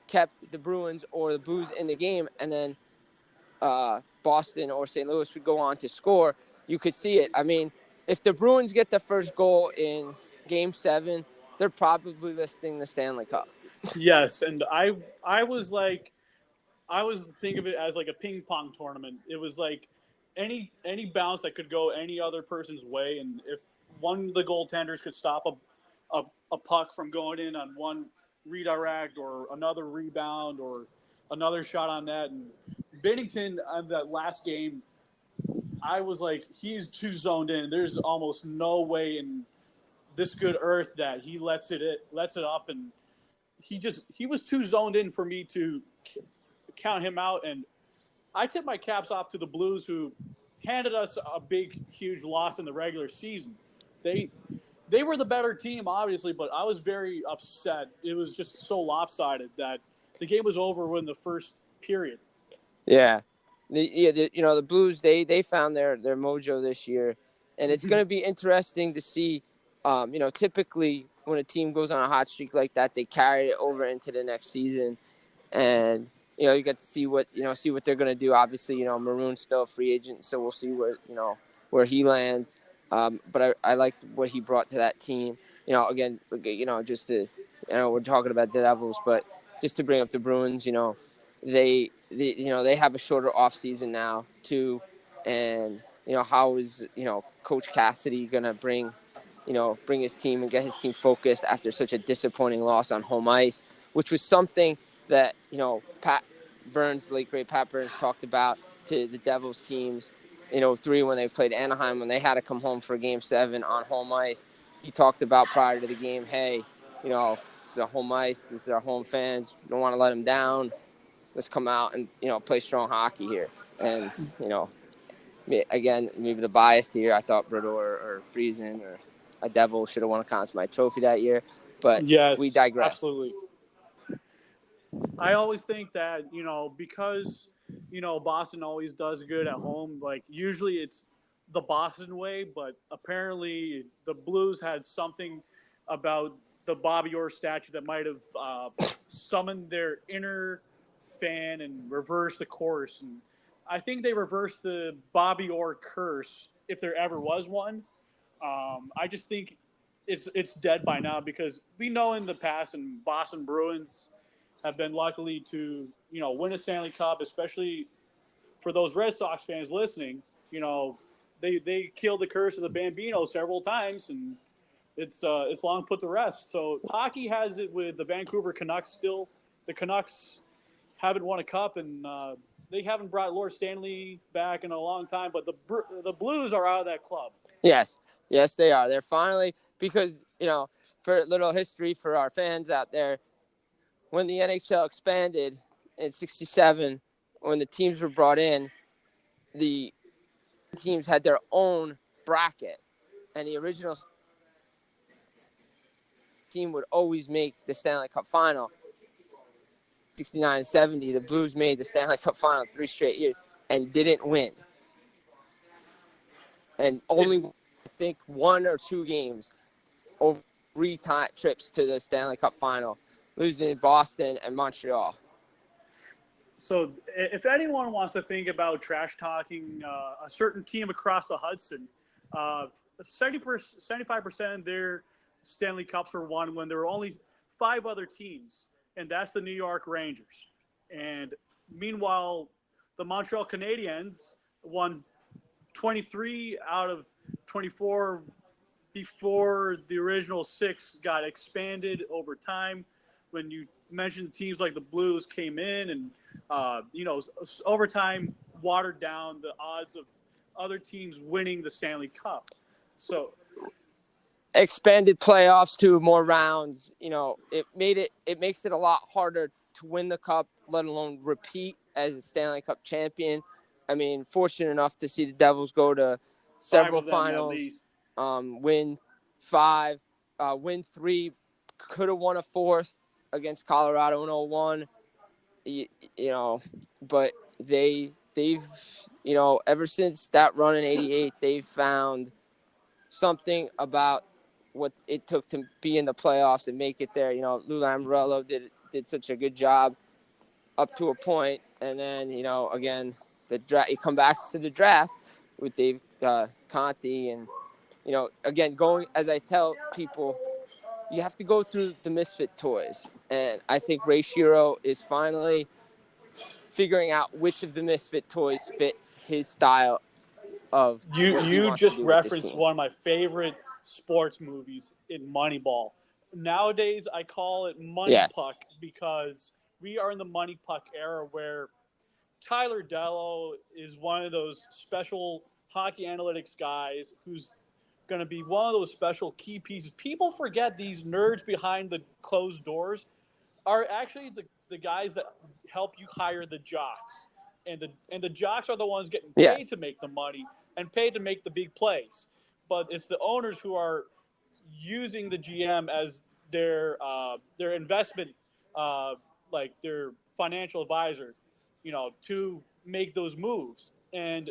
kept the Bruins or the Blues in the game, and then Boston or St. Louis would go on to score. You could see it. I mean, if the Bruins get the first goal in Game 7, they're probably listing the Stanley Cup. Yes, and I was thinking of it as a ping pong tournament. It was any bounce that could go any other person's way, and if one of the goaltenders could stop a puck from going in on one redirect or another rebound or another shot on net. And Binnington on that last game, I was like, he's too zoned in. There's almost no way in this good earth that he lets it up, and he was too zoned in for me to count him out. And I tip my caps off to the Blues, who handed us a big, huge loss in the regular season. They were the better team, obviously, but I was very upset. It was just so lopsided that the game was over in the first period. Yeah. The Blues, they found their mojo this year, and it's going to be interesting to see. Typically when a team goes on a hot streak like that, they carry it over into the next season, and you get to see what they're going to do. Obviously, Maroon's still a free agent, so we'll see where he lands. But I liked what he brought to that team. Again, just to, we're talking about the Devils, but just to bring up the Bruins, they have a shorter off season now too. And, how is, Coach Cassidy going to bring his team and get his team focused after such a disappointing loss on home ice, which was something that, Pat Burns, the late great Pat Burns, talked about to the Devils teams in 2003 when they played Anaheim, when they had to come home for Game 7 on home ice. He talked about prior to the game, hey, this is a home ice, this is our home fans, we don't want to let them down. Let's come out and, play strong hockey here. And, again, maybe the bias here, I thought Brodeur or Friesen or a Devil should have won a Conn Smythe Trophy that year. But yes, we digress. Absolutely. I always think that, because, Boston always does good at home, like usually it's the Boston way, but apparently the Blues had something about the Bobby Orr statue that might have summoned their inner fan and reversed the course. And I think they reversed the Bobby Orr curse, if there ever was one. I just think it's dead by now, because we know in the past, and Boston Bruins have been lucky to, win a Stanley Cup, especially for those Red Sox fans listening. They killed the curse of the Bambino several times, and it's long put to rest. So hockey has it with the Vancouver Canucks still. The Canucks haven't won a cup, and they haven't brought Lord Stanley back in a long time, but the Blues are out of that club. Yes, they are. They're finally, because, for a little history for our fans out there, when the NHL expanded in 1967, when the teams were brought in, the teams had their own bracket, and the original team would always make the Stanley Cup final. 69 and 70, the Blues made the Stanley Cup final 3 straight years and didn't win. And only, I think, 1 or 2 games over 3 trips to the Stanley Cup final, losing in Boston and Montreal. So if anyone wants to think about trash talking a certain team across the Hudson, 75% of their Stanley Cups were won when there were only 5 other teams, and that's the New York Rangers. And meanwhile, the Montreal Canadiens won 23 out of 24 before the original 6 got expanded over time. When you mentioned teams like the Blues came in and, over time watered down the odds of other teams winning the Stanley Cup. So expanded playoffs to more rounds, it makes it a lot harder to win the cup, let alone repeat as a Stanley Cup champion. I mean, fortunate enough to see the Devils go to several finals, win 5, win 3, could have won a 4th against Colorado in 2001. But they've ever since that run in 88, they've found something about what it took to be in the playoffs and make it there. Lou Lamoriello did such a good job up to a point, and then again the draft. He come back to the draft with Dave Conti, and again going, as I tell people, you have to go through the misfit toys, and I think Ray Shero is finally figuring out which of the misfit toys fit his style of what he You wants to just do with this referenced team. one of my favorite sports movies in Moneyball. Nowadays, I call it Money Yes. Puck because we are in the Money Puck era where Tyler Dello is one of those special hockey analytics guys who's going to be one of those special key pieces. People forget these nerds behind the closed doors are actually the guys that help you hire the jocks. And the jocks are the ones getting paid Yes. to make the money and paid to make the big plays. But it's the owners who are using the GM as their investment, like their financial advisor, to make those moves. And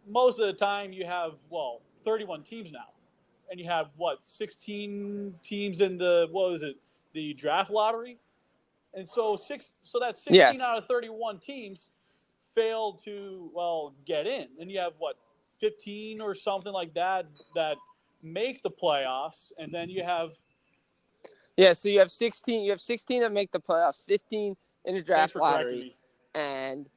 most of the time, you have 31 teams now, and you have 16 teams in the draft lottery, and so that's 16 Yes. out of 31 teams failed to get in, and you have 15 or something like that make the playoffs, and then you have So you have 16. You have 16 that make the playoffs, 15 in the thanks draft for correcting lottery, me. and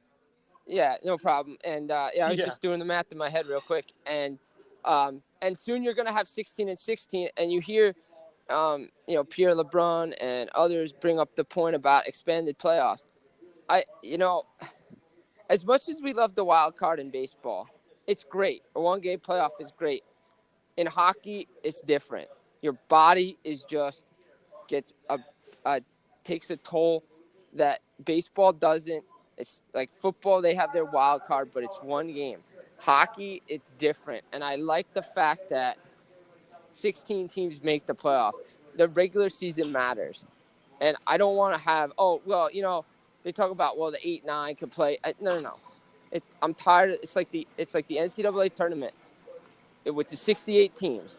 no problem. And I was just doing the math in my head real quick, and soon you're gonna have 16 and 16, and you hear, Pierre LeBrun and others bring up the point about expanded playoffs. As much as we love the wild card in baseball, it's great. A one-game playoff is great. In hockey, it's different. Your body is just takes a toll that baseball doesn't. It's like football; they have their wild card, but it's one game. Hockey, it's different, and I like the fact that 16 teams make the playoffs. The regular season matters, and I don't want to have. They talk about the 8-9 can play. No. I'm tired. It's like the NCAA tournament with the 68 teams.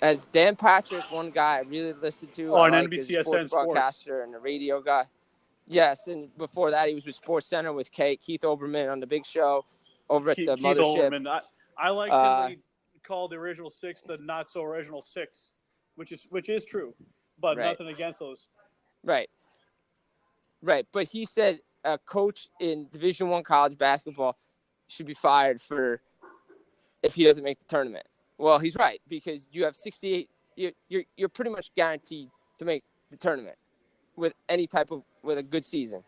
As Dan Patrick, one guy I really listened to. I on like as a NBCSN sports broadcaster and a radio guy. Yes, and before that, he was with SportsCenter with Keith Olbermann on the Big Show over at the Keith Mothership. Olbermann. I like him when he called the original six the not so original six, which is true, but Right. nothing against those. Right. But he said a coach in Division I college basketball should be fired if he doesn't make the tournament. Well, he's right, because you have 68. You're pretty much guaranteed to make the tournament with a good season.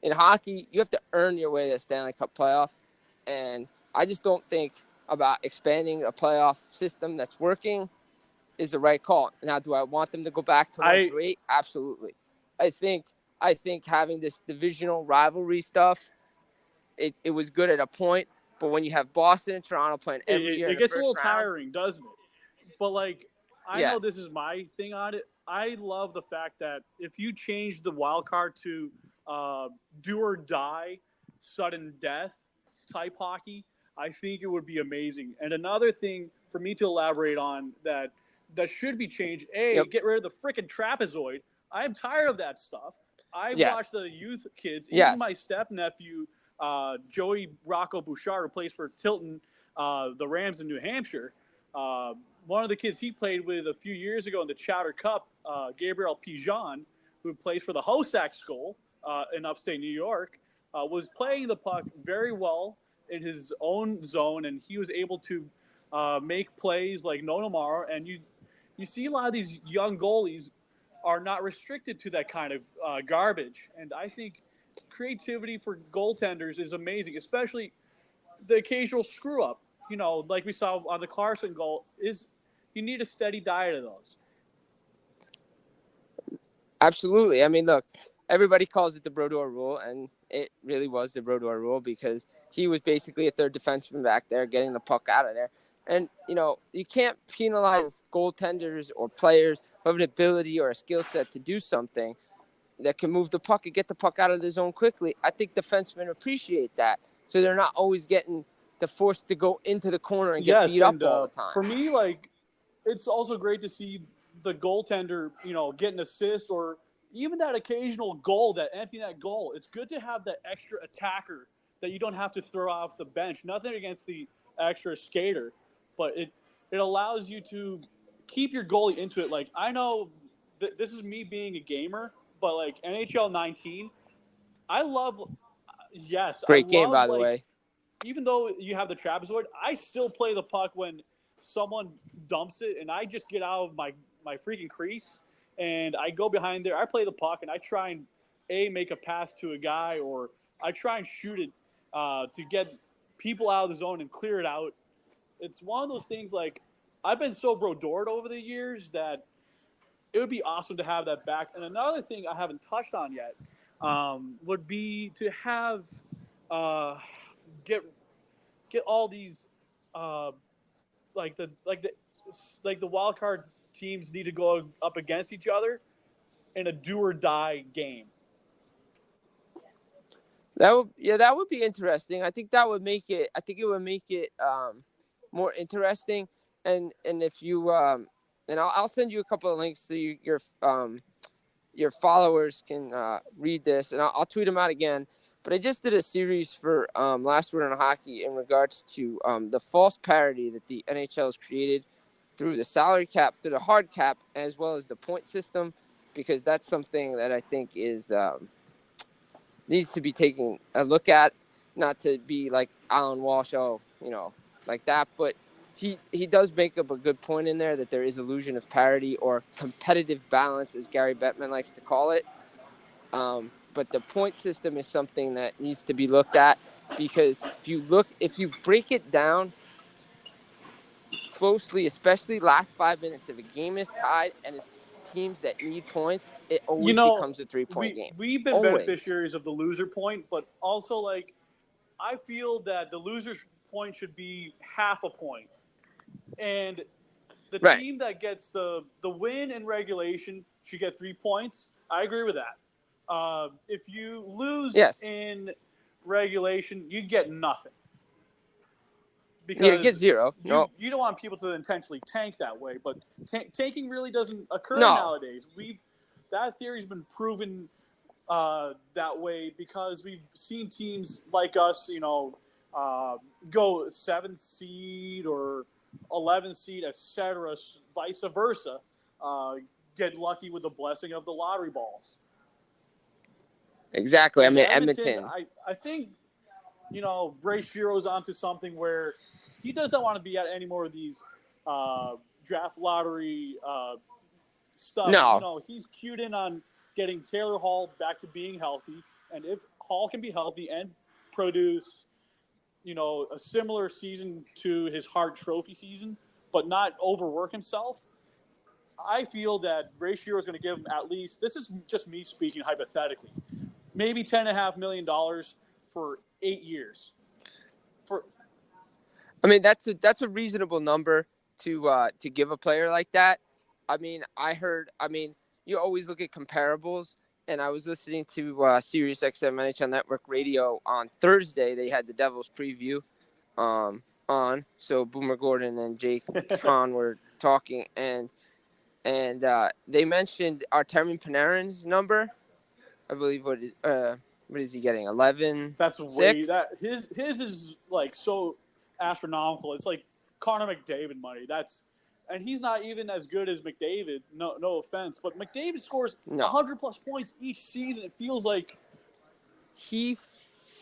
In hockey, you have to earn your way to the Stanley Cup playoffs, and I just don't think about expanding a playoff system that's working is the right call. Now, do I want them to go back to 1-8? Absolutely. I think having this divisional rivalry stuff, it was good at a point. But when you have Boston and Toronto playing every year, it gets a little tiring, doesn't it? But I know this is my thing on it. I love the fact that if you change the wild card to do or die, sudden death type hockey, I think it would be amazing. And another thing for me to elaborate on that should be changed. Get rid of the freaking trapezoid. I am tired of that stuff. I watch the youth kids, even my step-nephew, Joey Rocco Bouchard, who plays for Tilton, the Rams in New Hampshire. One of the kids he played with a few years ago in the Chowder Cup, Gabriel Pigeon, who plays for the Hosack School in upstate New York, was playing the puck very well in his own zone, and he was able to make plays like no tomorrow. And you see a lot of these young goalies are not restricted to that kind of garbage. And I think creativity for goaltenders is amazing, especially the occasional screw up. Like we saw on the Clarkson goal, you need a steady diet of those. Absolutely. I mean, look, everybody calls it the Brodeur rule, and it really was the Brodeur rule because he was basically a third defenseman back there getting the puck out of there. And, you can't penalize goaltenders or players who have an ability or a skill set to do something that can move the puck and get the puck out of the zone quickly. I think defensemen appreciate that. So they're not always getting the force to go into the corner and get beat up all the time. For me, it's also great to see the goaltender, get an assist or even that occasional goal, that empty net goal. It's good to have that extra attacker that you don't have to throw off the bench. Nothing against the extra skater, but it allows you to keep your goalie into it. I know this is me being a gamer, but NHL 19, I love. Yes, great game, by the way. even though you have the trapezoid, I still play the puck when someone dumps it, and I just get out of my freaking crease, and I go behind there. I play the puck, and I try and make a pass to a guy, or I try and shoot it to get people out of the zone and clear it out. It's one of those things, like, I've been so brodored over the years that it would be awesome to have that back. And another thing I haven't touched on yet would be to have get all these like the wild card teams need to go up against each other in a do or die game. That would be interesting. I think that would make it. I think it would make it more interesting. And if you and I'll send you a couple of links so your followers can read this, and I'll tweet them out again. But I just did a series for Last Word on Hockey in regards to the false parity that the NHL has created through the salary cap, through the hard cap, as well as the point system, because that's something that I think is needs to be taken a look at. Not to be like Alan Walsh, like that, but he does make up a good point in there that there is illusion of parity or competitive balance, as Gary Bettman likes to call it. But the point system is something that needs to be looked at, because if you break it down closely, especially last 5 minutes, if a game is tied and it's teams that need points, it always becomes a 3-point game. We've been beneficiaries of the loser point, but also, like, I feel that the loser's point should be half a point. And the team that gets the win in regulation should get 3 points. I agree with that. If you lose in regulation, you get nothing. Because you get zero. You don't want people to intentionally tank that way, but tanking really doesn't occur nowadays. That theory's been proven that way because we've seen teams like us, go 7th seed or 11th seed, etc., vice versa, get lucky with the blessing of the lottery balls. Exactly. I mean, Edmonton. I think, Ray Shiro's onto something where he does not want to be at any more of these draft lottery stuff. No. He's cued in on getting Taylor Hall back to being healthy. And if Hall can be healthy and produce, a similar season to his Hart Trophy season, but not overwork himself, I feel that Ray Shero is going to give him at least, this is just me speaking hypothetically, maybe $10.5 million for 8 years. I mean, that's a reasonable number to give a player like that. I mean, you always look at comparables, and I was listening to Sirius XM NHL Network Radio on Thursday. They had the Devils preview on, so Boomer Gordon and Jake Kahn were talking, and they mentioned Artemi Panarin's number. I believe what is he getting? 11. That's way that his is like so astronomical. It's like Connor McDavid money. And he's not even as good as McDavid. No offense, but McDavid scores 100 plus points each season. It feels like he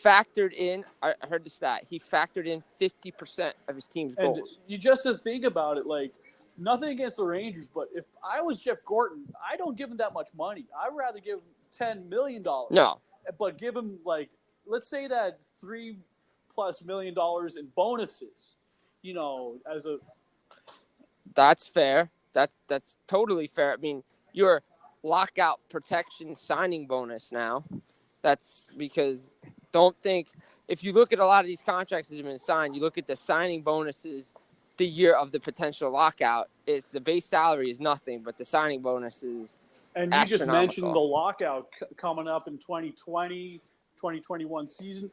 factored in. I heard the stat. He factored in 50% of his team's goals. And you just to think about it, like, nothing against the Rangers, but if I was Jeff Gorton, I don't give him that much money. I'd rather give him $10 million. No, but give him, like, let's say that $3+ million in bonuses. As a. That's fair. That's totally fair. I mean, your lockout protection signing bonus now. That's because don't think if you look at a lot of these contracts that have been signed, you look at the signing bonuses the year of the potential lockout. It's the base salary is nothing, but the signing bonus is and you just mentioned the lockout coming up in 2020, 2021 season.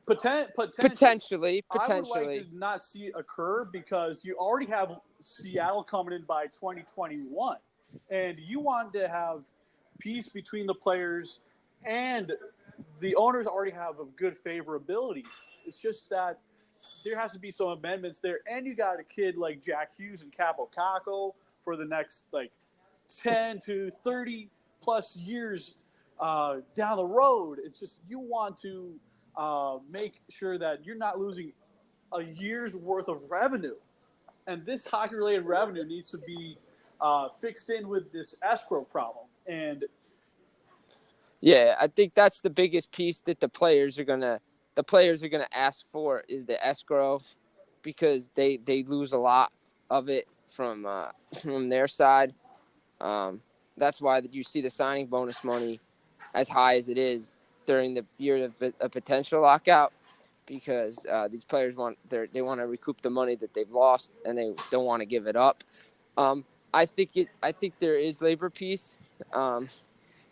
Potentially. I would like to not see it occur because you already have Seattle coming in by 2021. And you want to have peace between the players and the owners already have a good favorability. It's just that there has to be some amendments there. And you got a kid like Jack Hughes and Capo Caco for the next 10 to 30 plus years down the road. It's just you want to make sure that you're not losing a year's worth of revenue. And this hockey-related revenue needs to be fixed in with this escrow problem. And Yeah, I think that's the biggest piece that the players are gonna ask for is the escrow, because they lose a lot of it from their side. That's why you see the signing bonus money as high as it is during the year of a potential lockout, because these players want to recoup the money that they've lost, and they don't want to give it up. I think there is labor peace.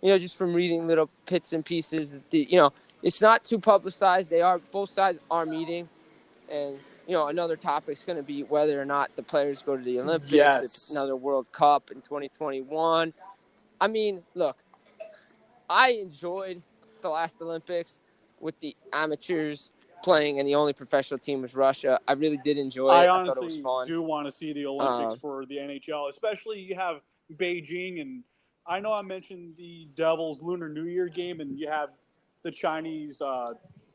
Just from reading little bits and pieces, it's not too publicized. Both sides are meeting, and another topic is going to be whether or not the players go to the Olympics. yes, It's another World Cup in 2021. I mean, look, I enjoyed the last Olympics with the amateurs playing, and the only professional team was Russia. I really did enjoy it. I thought it was honestly fun. do want to see the Olympics for the NHL, especially you have Beijing, and I know I mentioned the Devils Lunar New Year game, and you have the Chinese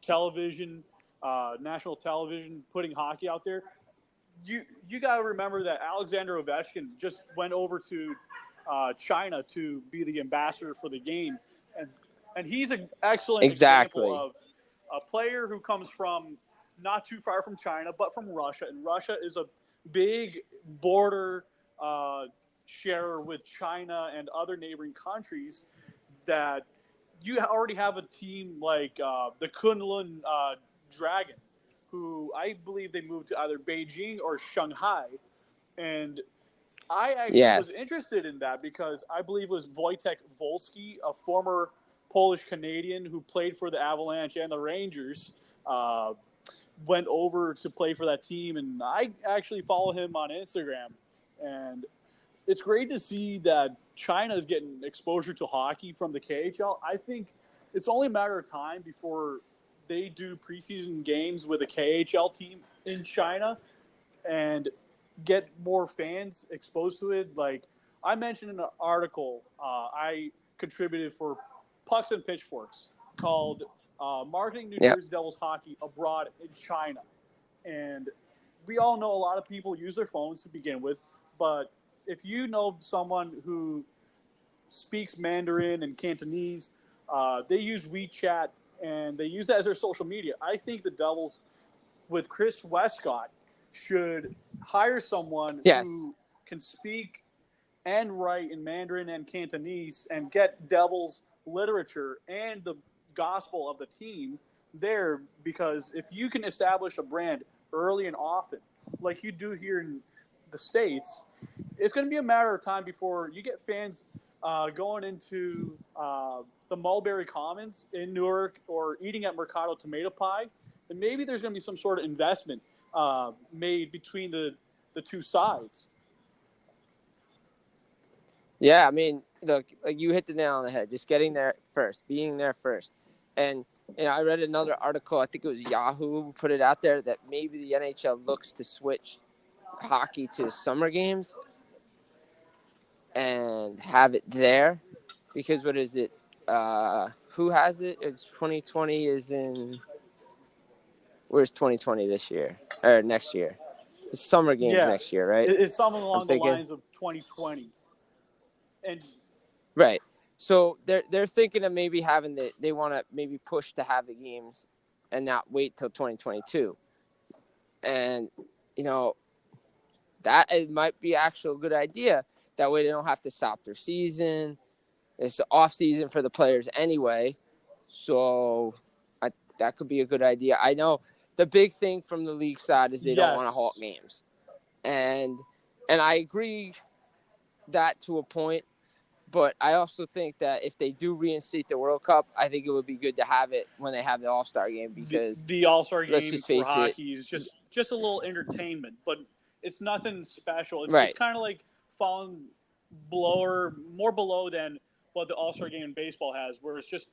television, national television, putting hockey out there. You got to remember that Alexander Ovechkin just went over to China to be the ambassador for the game, and he's an excellent example of a player who comes from not too far from China, but from Russia, and Russia is a big border sharer with China and other neighboring countries. That you already have a team like the Kunlun Dragon, who I believe they moved to either Beijing or Shanghai, and I actually was interested in that because I believe it was Wojtek Wolski, a former Polish Canadian who played for the Avalanche and the Rangers, went over to play for that team, and I actually follow him on Instagram. And it's great to see that China is getting exposure to hockey from the KHL. I think it's only a matter of time before they do preseason games with a KHL team in China and get more fans exposed to it. Like I mentioned in an article I contributed for Pucks and Pitchforks called Marketing New Jersey Devils Hockey Abroad in China. And we all know a lot of people use their phones to begin with, but if you know someone who speaks Mandarin and Cantonese, they use WeChat and they use that as their social media. I think the Devils, with Chris Westcott, should hire someone who can speak and write in Mandarin and Cantonese and get Devils literature and the gospel of the team there, because if you can establish a brand early and often, like you do here in the States, it's going to be a matter of time before you get fans going into the Mulberry Commons in Newark or eating at Mercado Tomato Pie. And maybe there's going to be some sort of investment made between the two sides. Yeah, I mean, look, like you hit the nail on the head. Just getting there first, being there first. And I read another article, I think it was Yahoo who put it out there, that maybe the NHL looks to switch hockey to summer games and have it there. Because what is it? Who has it? It's 2020 is in – where's 2020 this year? Or next year? It's summer games next year, right? It's something along the lines of 2020. And right. So they're thinking of maybe having they want to maybe push to have the games and not wait till 2022. And, that it might be actually a good idea. That way they don't have to stop their season. It's the off season for the players anyway. So that could be a good idea. I know the big thing from the league side is they don't want to halt games. And I agree that to a point. But I also think that if they do reinstate the World Cup, I think it would be good to have it when they have the All-Star game, because the All-Star game for hockey is just a little entertainment, but it's nothing special. It's right. kind of like falling more below than what the All-Star game in baseball has, where it's just,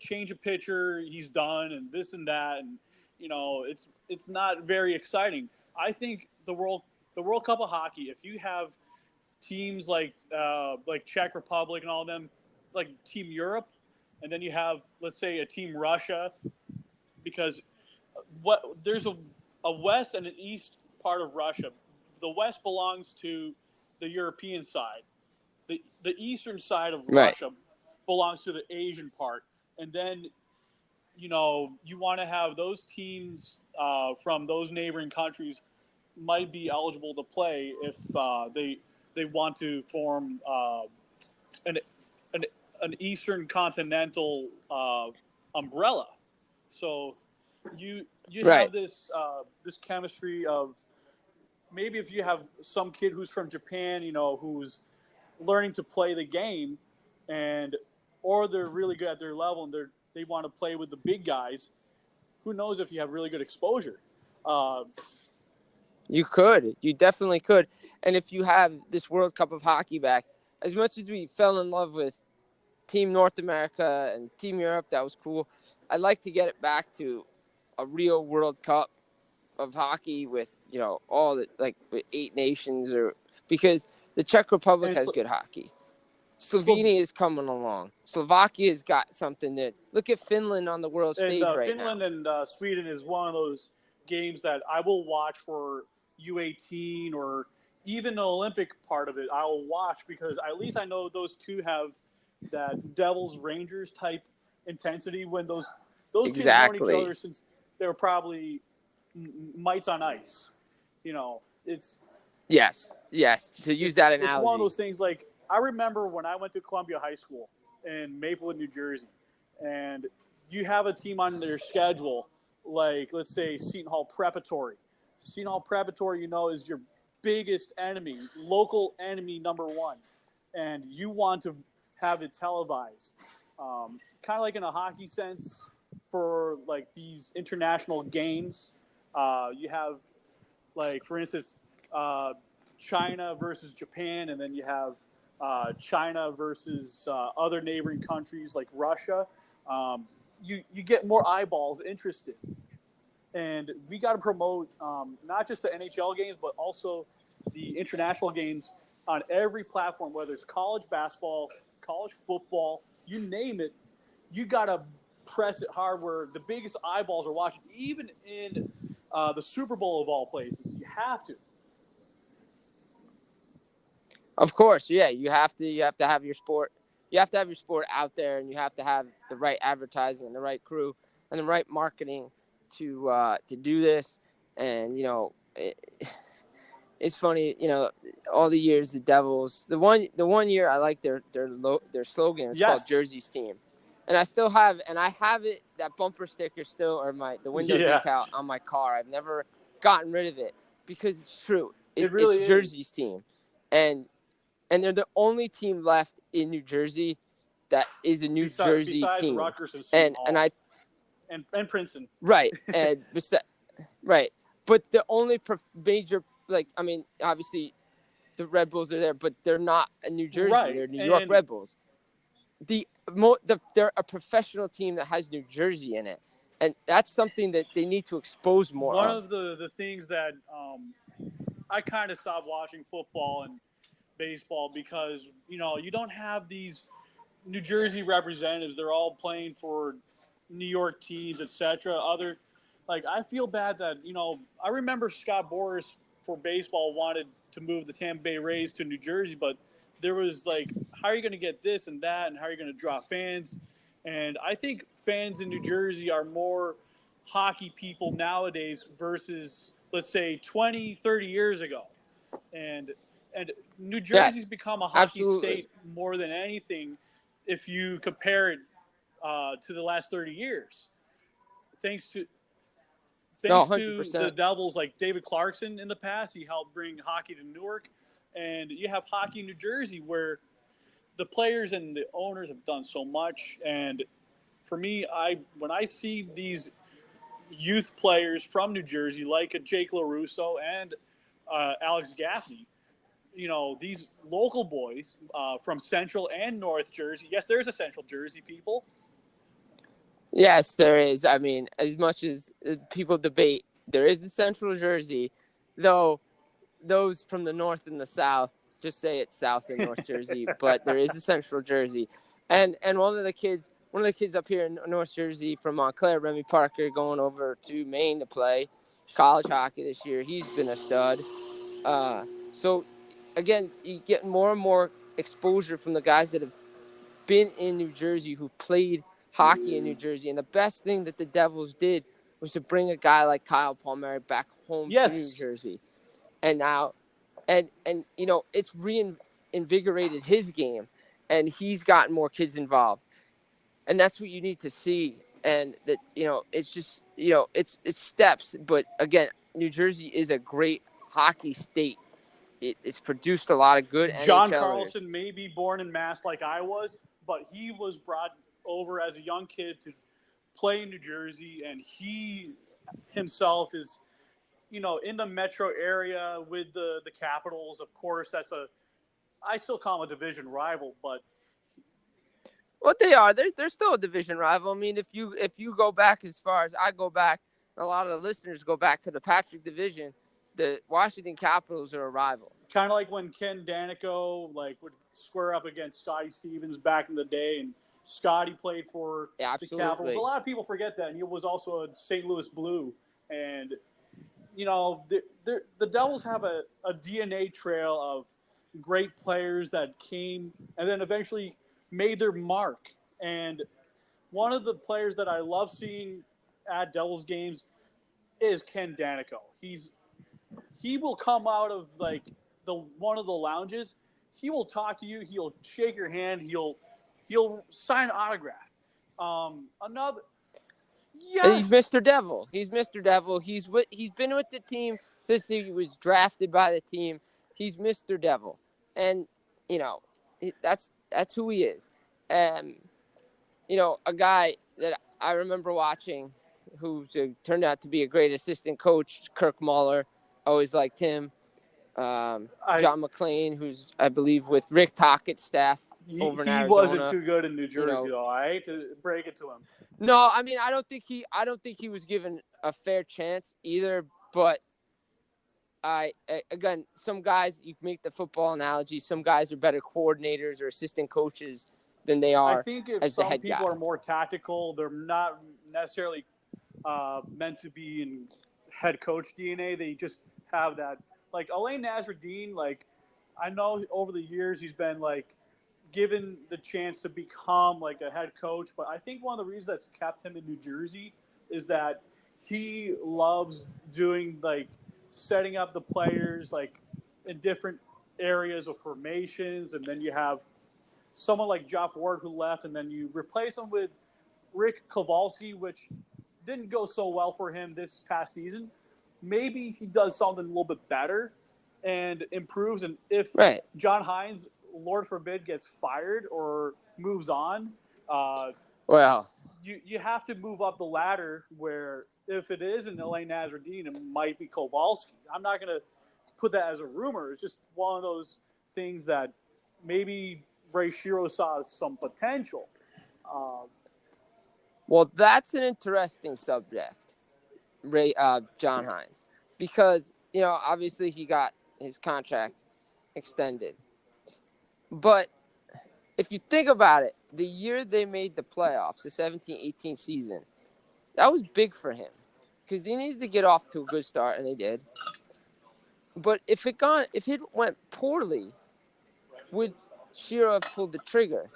change a pitcher, he's done, and this and that, and it's not very exciting. I think the World Cup of hockey, if you have teams like Czech Republic and all of them, like Team Europe, and then you have, let's say, a Team Russia, because there's a west and an east part of Russia. The west belongs to the European side. The eastern side of Russia belongs to the Asian part. And then, you want to have those teams from those neighboring countries might be eligible to play if they want to form an Eastern Continental umbrella. So you have this chemistry of maybe if you have some kid who's from Japan, who's learning to play the game, or they're really good at their level and they want to play with the big guys. Who knows if you have really good exposure? You definitely could. And if you have this World Cup of hockey back, as much as we fell in love with Team North America and Team Europe, that was cool. I'd like to get it back to a real World Cup of hockey with, all the, with 8 nations, because the Czech Republic has good hockey. Slovenia is coming along. Slovakia's got something that look at Finland on the world stage right Finland now. And Sweden is one of those games that I will watch for U18 or even the Olympic part of it. I will watch because at least I know those two have that Devils Rangers type intensity when those kids know each other since they were probably mites on ice. It's yes. To use that analogy, it's one of those things. Like I remember when I went to Columbia High School in Maplewood, New Jersey, and you have a team on their schedule, like let's say Seton Hall Preparatory. Seton Hall Preparatory, is your biggest enemy, local enemy number one, and you want to have it televised, kind of like in a hockey sense for like these international games. You have, like for instance, China versus Japan, and then you have China versus other neighboring countries like Russia. You get more eyeballs interested. And we got to promote not just the NHL games, but also the international games on every platform, whether it's college basketball, college football, you name it. You got to press it hard where the biggest eyeballs are watching, even in the Super Bowl of all places. You have to. Of course, yeah. You have to have your sport. You have to have your sport out there, and you have to have the right advertising and the right crew and the right marketing to do this. And it's funny, all the years the Devils. The one year I like their slogan. It's called Jersey's Team, and I still have it, that bumper sticker still, or the window decal on my car. I've never gotten rid of it because it's true. It really is Jersey's Team, and they're the only team left in New Jersey that is a New Jersey team. Rutgers and Princeton. Right. And right. But the only major, obviously the Red Bulls are there, but they're not in New Jersey. Right. They're New York Red Bulls. They're a professional team that has New Jersey in it. And that's something that they need to expose more. One of the things that I kind of stopped watching football and baseball because, you don't have these New Jersey representatives. They're all playing for New York teams, etc. I feel bad that, I remember Scott Boras for baseball wanted to move the Tampa Bay Rays to New Jersey, but there was how are you going to get this and that, and how are you going to draw fans? And I think fans in New Jersey are more hockey people nowadays versus, let's say, 20, 30 years ago. And New Jersey's become a hockey state more than anything if you compare it to the last 30 years. Thanks to the Devils, like David Clarkson in the past, he helped bring hockey to Newark. And you have hockey in New Jersey where the players and the owners have done so much. And for me, when I see these youth players from New Jersey, like a Jake Larusso and Alex Gaffney, these local boys from Central and North Jersey. Yes, there's a Central Jersey people. Yes, there is. I mean, as much as people debate, there is a Central Jersey, though those from the North and the South just say it's South and North Jersey, but there is a Central Jersey. And one of the kids one of the kids up here in North Jersey from Montclair, Remy Parker, going over to Maine to play college hockey this year. He's been a stud. So, again, you get more and more exposure from the guys that have been in New Jersey, who played hockey in New Jersey. And the best thing that the Devils did was to bring a guy like Kyle Palmieri back home to New Jersey. And now, and it's reinvigorated his game, and he's gotten more kids involved. And that's what you need to see. And that, it's just, it's steps. But again, New Jersey is a great hockey state. It's produced a lot of good John NHLers. Carlson may be born in Mass like I was, but he was brought over as a young kid to play in New Jersey, and he himself is, in the metro area with the Capitals. Of course, I still call him a division rival, but what they are, they're still a division rival. I mean, if you go back as far as I go back, a lot of the listeners go back to the Patrick division. The Washington Capitals are a rival. Kind of like when Ken Danico would square up against Scotty Stevens back in the day, and Scotty played for the Capitals. A lot of people forget that, and he was also a St. Louis Blue. And the Devils have a DNA trail of great players that came and then eventually made their mark. And one of the players that I love seeing at Devils games is Ken Danico. He will come out of one of the lounges. He will talk to you. He'll shake your hand. He'll sign an autograph. Yes. And he's Mr. Devil. He's Mr. Devil. He's been with the team since he was drafted by the team. He's Mr. Devil, and that's who he is. And a guy that I remember watching, who's turned out to be a great assistant coach, Kirk Muller. Always liked him. John McClain, who's I believe with Rick Tockett's staff over in Arizona. He wasn't too good in New Jersey, though. I hate to break it to him. No, I mean I don't think he was given a fair chance either. But again, some guys, you make the football analogy. Some guys are better coordinators or assistant coaches than they are. I think if as the some head people guy. are more tactical, they're not necessarily meant to be in head coach DNA. They just have that. Like Alain Nasreddine, I know over the years he's been given the chance to become a head coach, but I think one of the reasons that's kept him in New Jersey is that he loves doing setting up the players in different areas of formations, and then you have someone like Jeff Ward who left, and then you replace him with Rick Kowalski, which didn't go so well for him this past season. Maybe he does something a little bit better and improves, and if John Hines, Lord forbid, gets fired or moves on, you have to move up the ladder where if it isn't Alain Nasreddine, it might be Kowalski. I'm not going to put that as a rumor. It's just one of those things that maybe Ray Shero saw some potential. Well, that's an interesting subject, John Hines, because, obviously he got his contract extended. But if you think about it, the year they made the playoffs, the 17-18 season, that was big for him because they needed to get off to a good start, and they did. But if it went poorly, would Shero have pulled the trigger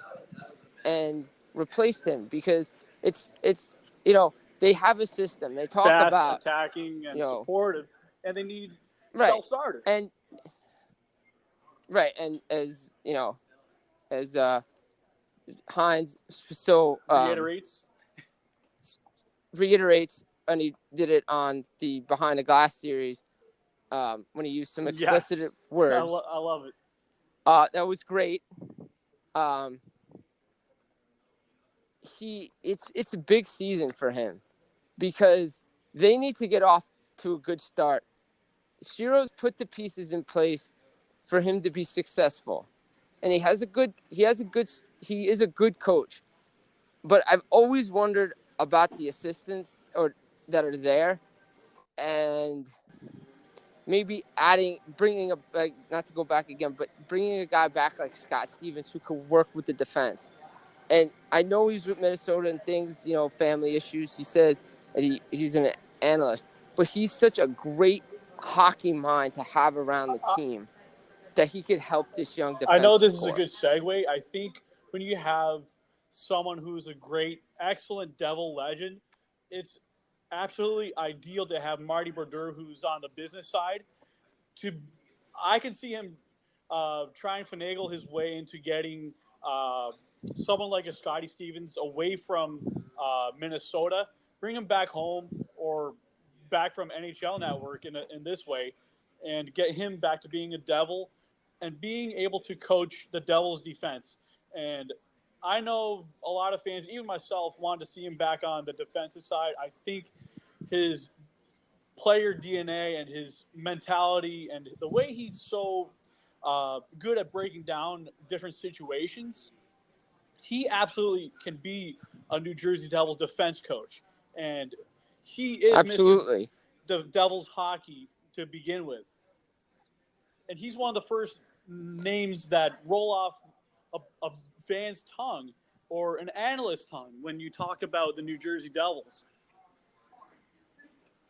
and replaced him? Because it's they have a system. They talk fast, about attacking and supportive, and they need self-starters. And as Hines reiterates, and he did it on the Behind the Glass series when he used some explicit words. I love it. That was great. It's a big season for him because they need to get off to a good start. Shero's put the pieces in place for him to be successful, and he is a good coach. But I've always wondered about the assistants that are there, and maybe bringing a guy back like Scott Stevens who could work with the defense. And I know he's with Minnesota and things, family issues. He said that he's an analyst, but he's such a great hockey mind to have around the team that he could help this young I know defensive this is a core. good segue. I think when you have someone who's a great, excellent Devil legend, it's absolutely ideal to have Marty Brodeur, who's on the business side. I can see him try and finagle his way into getting someone like a Scotty Stevens away from Minnesota, bring him back home or back from NHL Network in this way, and get him back to being a Devil and being able to coach the Devils' defense. And I know a lot of fans, even myself, wanted to see him back on the defensive side. I think his player DNA and his mentality and the way he's so good at breaking down different situations, he absolutely can be a New Jersey Devils defense coach. And he is Absolutely. missing the Devils hockey to begin with. And he's one of the first names that roll off a fan's tongue or an analyst's tongue when you talk about the New Jersey Devils.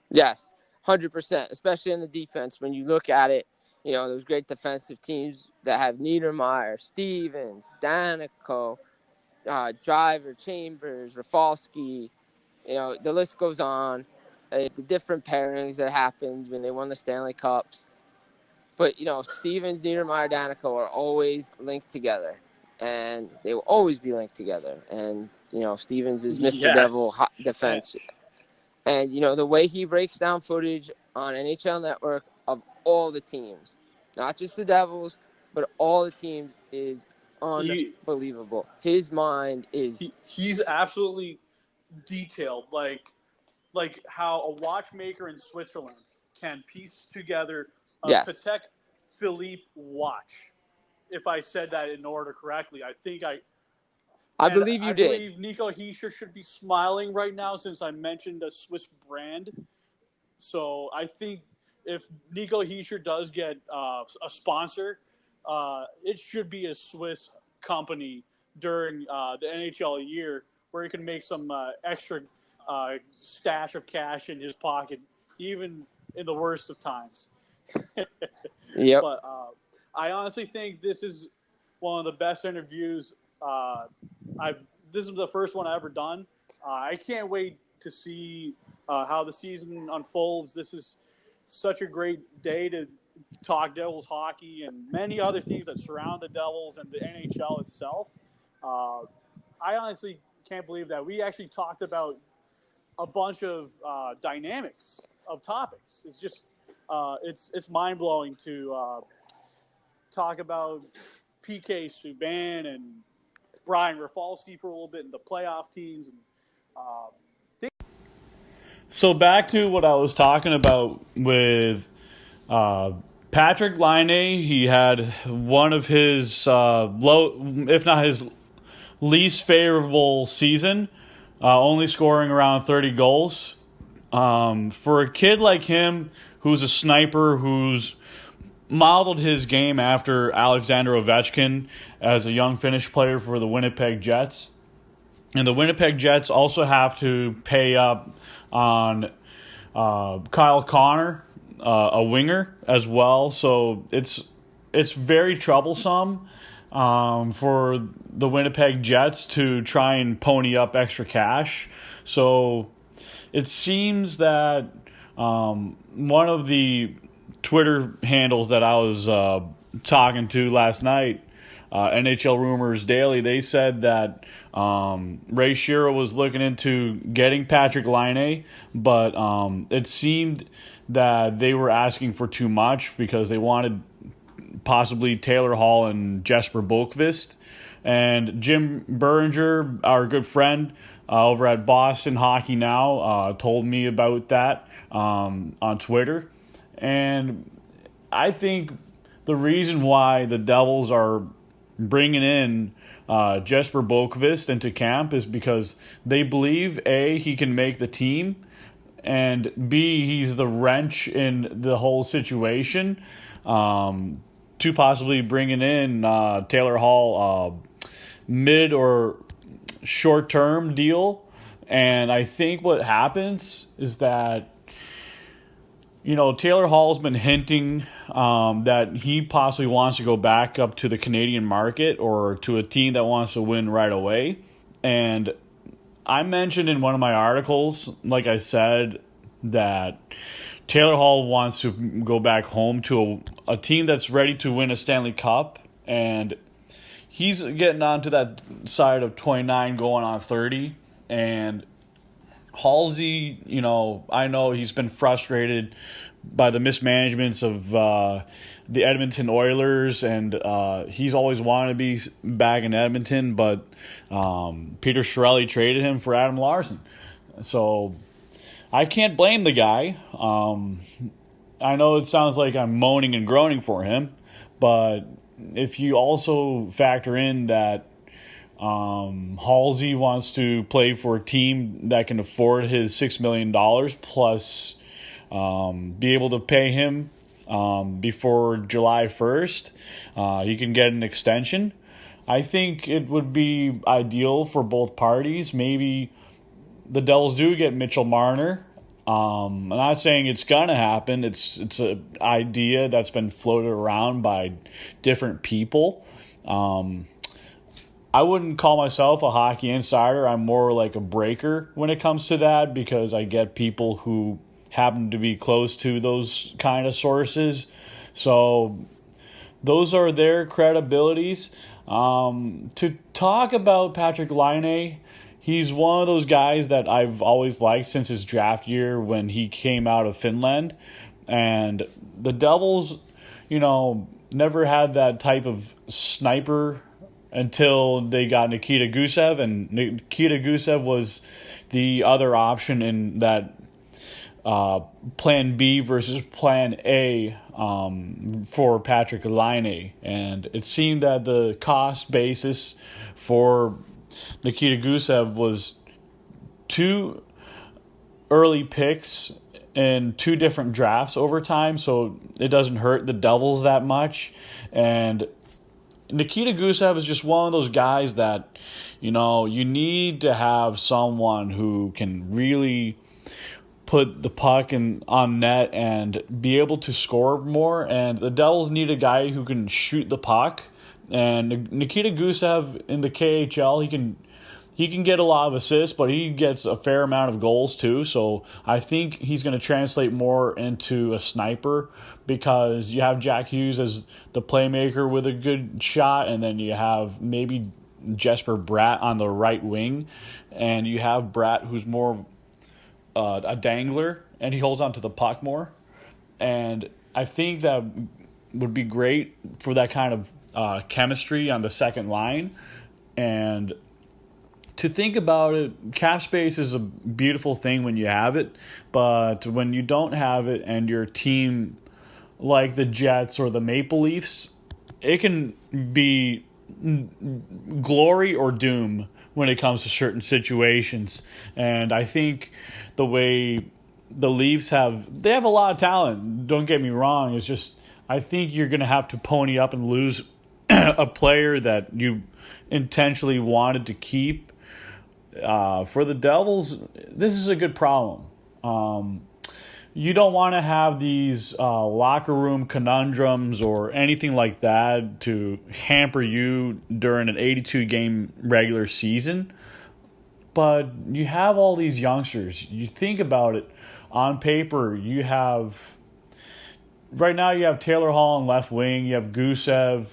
Yes, 100%, especially in the defense. When you look at it, those great defensive teams that have Niedermeyer, Stevens, Danico, Driver, Chambers, Rafalski, the list goes on. The different pairings that happened when they won the Stanley Cups. But, Stevens, Niedermeyer, Danico are always linked together. And they will always be linked together. And, Stevens is Mr. Yes. Devil defense. And, the way he breaks down footage on NHL Network of all the teams, not just the Devils, but all the teams, is unbelievable. His mind is... He's absolutely detailed, like how a watchmaker in Switzerland can piece together a Patek Philippe watch. If I said that in order correctly, I believe you did. I believe Nico Hischier should be smiling right now since I mentioned a Swiss brand. So I think if Nico Hischier does get a sponsor, it should be a Swiss company during the NHL year where he can make some extra stash of cash in his pocket, even in the worst of times. Yep. But I honestly think this is one of the best interviews this is the first one I've ever done. I can't wait to see how the season unfolds. This is such a great day to talk Devils hockey and many other things that surround the Devils and the NHL itself. I honestly can't believe that we actually talked about a bunch of dynamics of topics. It's just it's mind-blowing to talk about PK Subban and Brian Rafalski for a little bit in the playoff teams. And, so back to what I was talking about with Patrick Laine. He had one of his if not his least favorable season, only scoring around 30 goals. For a kid like him, who's a sniper, who's modeled his game after Alexander Ovechkin as a young Finnish player for the Winnipeg Jets. And the Winnipeg Jets also have to pay up on Kyle Connor, a winger, as well. So it's very troublesome for the Winnipeg Jets to try and pony up extra cash. So it seems that one of the Twitter handles that I was talking to last night, NHL Rumors Daily, they said that Ray Shero was looking into getting Patrick Laine, but it seemed that they were asking for too much because they wanted possibly Taylor Hall and Jesper Blomqvist. And Jim Biringer, our good friend over at Boston Hockey Now, told me about that on Twitter. And I think the reason why the Devils are bringing in Jesper Blomqvist into camp is because they believe, A, he can make the team, and B, he's the wrench in the whole situation, to possibly bringing in Taylor Hall mid or short-term deal. And I think what happens is that, Taylor Hall's been hinting that he possibly wants to go back up to the Canadian market or to a team that wants to win right away. And I mentioned in one of my articles, like I said, that Taylor Hall wants to go back home to a team that's ready to win a Stanley Cup. And he's getting onto that side of 29 going on 30. And Halsey, I know he's been frustrated by the mismanagements of the Edmonton Oilers, and he's always wanted to be back in Edmonton, but Peter Chiarelli traded him for Adam Larsson. So I can't blame the guy. I know it sounds like I'm moaning and groaning for him, but if you also factor in that Halsey wants to play for a team that can afford his $6 million plus be able to pay him before July 1st. He can get an extension. I think it would be ideal for both parties. Maybe the Devils do get Mitchell Marner. I'm not saying it's going to happen. It's an idea that's been floated around by different people. I wouldn't call myself a hockey insider. I'm more like a breaker when it comes to that because I get people who happen to be close to those kind of sources. So those are their credibilities. To talk about Patrick Laine, he's one of those guys that I've always liked since his draft year when he came out of Finland. And the Devils, never had that type of sniper until they got Nikita Gusev, and Nikita Gusev was the other option in that Plan B versus Plan A for Patrick Laine. And it seemed that the cost basis for Nikita Gusev was 2 early picks in 2 different drafts over time, so it doesn't hurt the Devils that much. And Nikita Gusev is just one of those guys that, you need to have someone who can really put the puck on net and be able to score more. And the Devils need a guy who can shoot the puck. And Nikita Gusev in the KHL, he can get a lot of assists, but he gets a fair amount of goals too. So I think he's going to translate more into a sniper because you have Jack Hughes as the playmaker with a good shot, and then you have maybe Jesper Bratt on the right wing, and you have Bratt who's more a dangler, and he holds onto the puck more. And I think that would be great for that kind of chemistry on the second line. And to think about it, cap space is a beautiful thing when you have it, but when you don't have it and your team like the Jets or the Maple Leafs, it can be glory or doom when it comes to certain situations. And I think the way the Leafs they have a lot of talent, don't get me wrong, it's just I think you're going to have to pony up and lose a player that you intentionally wanted to keep. For the Devils, this is a good problem. You don't want to have these locker room conundrums or anything like that to hamper you during an 82-game regular season. But you have all these youngsters. You think about it, on paper, right now you have Taylor Hall on left wing, you have Gusev,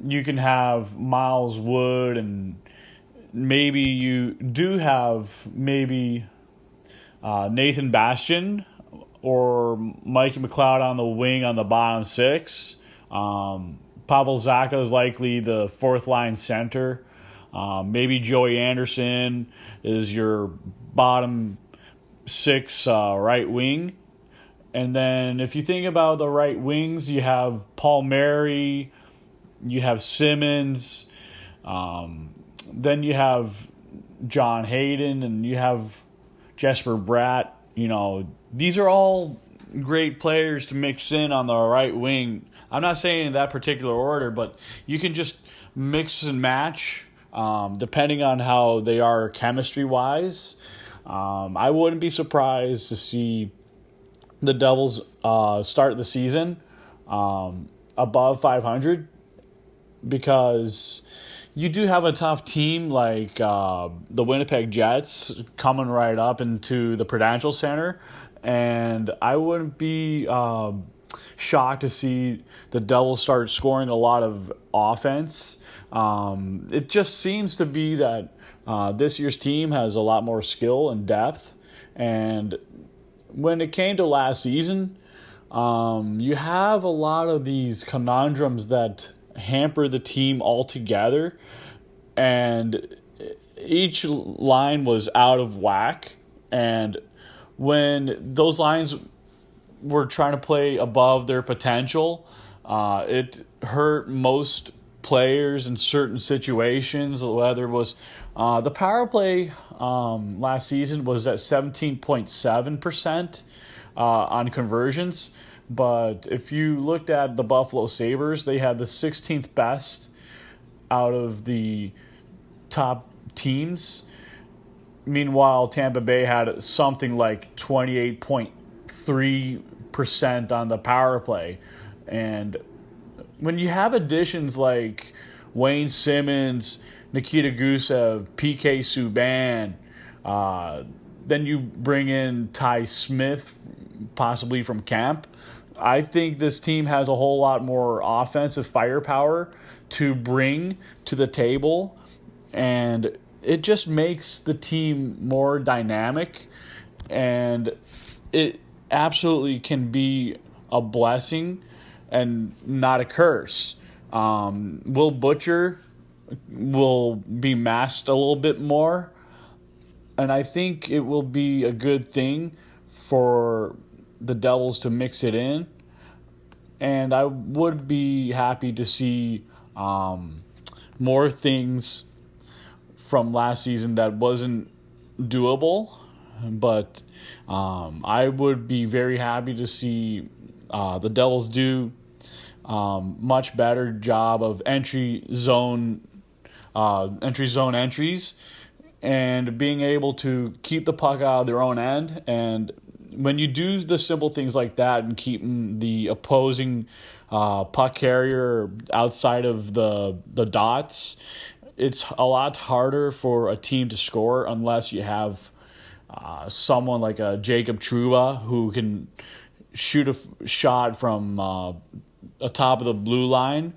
you can have Miles Wood, and maybe you do have Nathan Bastian or Mikey McLeod on the wing on the bottom 6. Pavel Zacha is likely the fourth-line center. Maybe Joey Anderson is your bottom 6 right wing. And then if you think about the right wings, you have Paul Mary, you have Simmons, then you have John Hayden, and you have Jesper Bratt. These are all great players to mix in on the right wing. I'm not saying in that particular order, but you can just mix and match depending on how they are chemistry-wise. I wouldn't be surprised to see the Devils start the season above 500, because you do have a tough team like the Winnipeg Jets coming right up into the Prudential Center, and I wouldn't be shocked to see the Devils start scoring a lot of offense. It just seems to be that this year's team has a lot more skill and depth, and when it came to last season, you have a lot of these conundrums that hamper the team altogether, and each line was out of whack, and when those lines were trying to play above their potential, it hurt most players in certain situations, whether it was the power play last season was at 17.7% on conversions. But if you looked at the Buffalo Sabres, they had the 16th best out of the top teams. Meanwhile, Tampa Bay had something like 28.3% on the power play. And when you have additions like Wayne Simmons, Nikita Gusev, PK Subban, then you bring in Ty Smith, possibly from camp, I think this team has a whole lot more offensive firepower to bring to the table, and it just makes the team more dynamic, and it absolutely can be a blessing and not a curse. Will Butcher will be masked a little bit more, and I think it will be a good thing for the Devils to mix it in, and I would be happy to see more things from last season that wasn't doable, but I would be very happy to see the Devils do much better job of entry zone entries, and being able to keep the puck out of their own end. And when you do the simple things like that and keeping the opposing puck carrier outside of the dots, it's a lot harder for a team to score unless you have someone like a Jacob Trouba who can shoot a shot from atop of the blue line.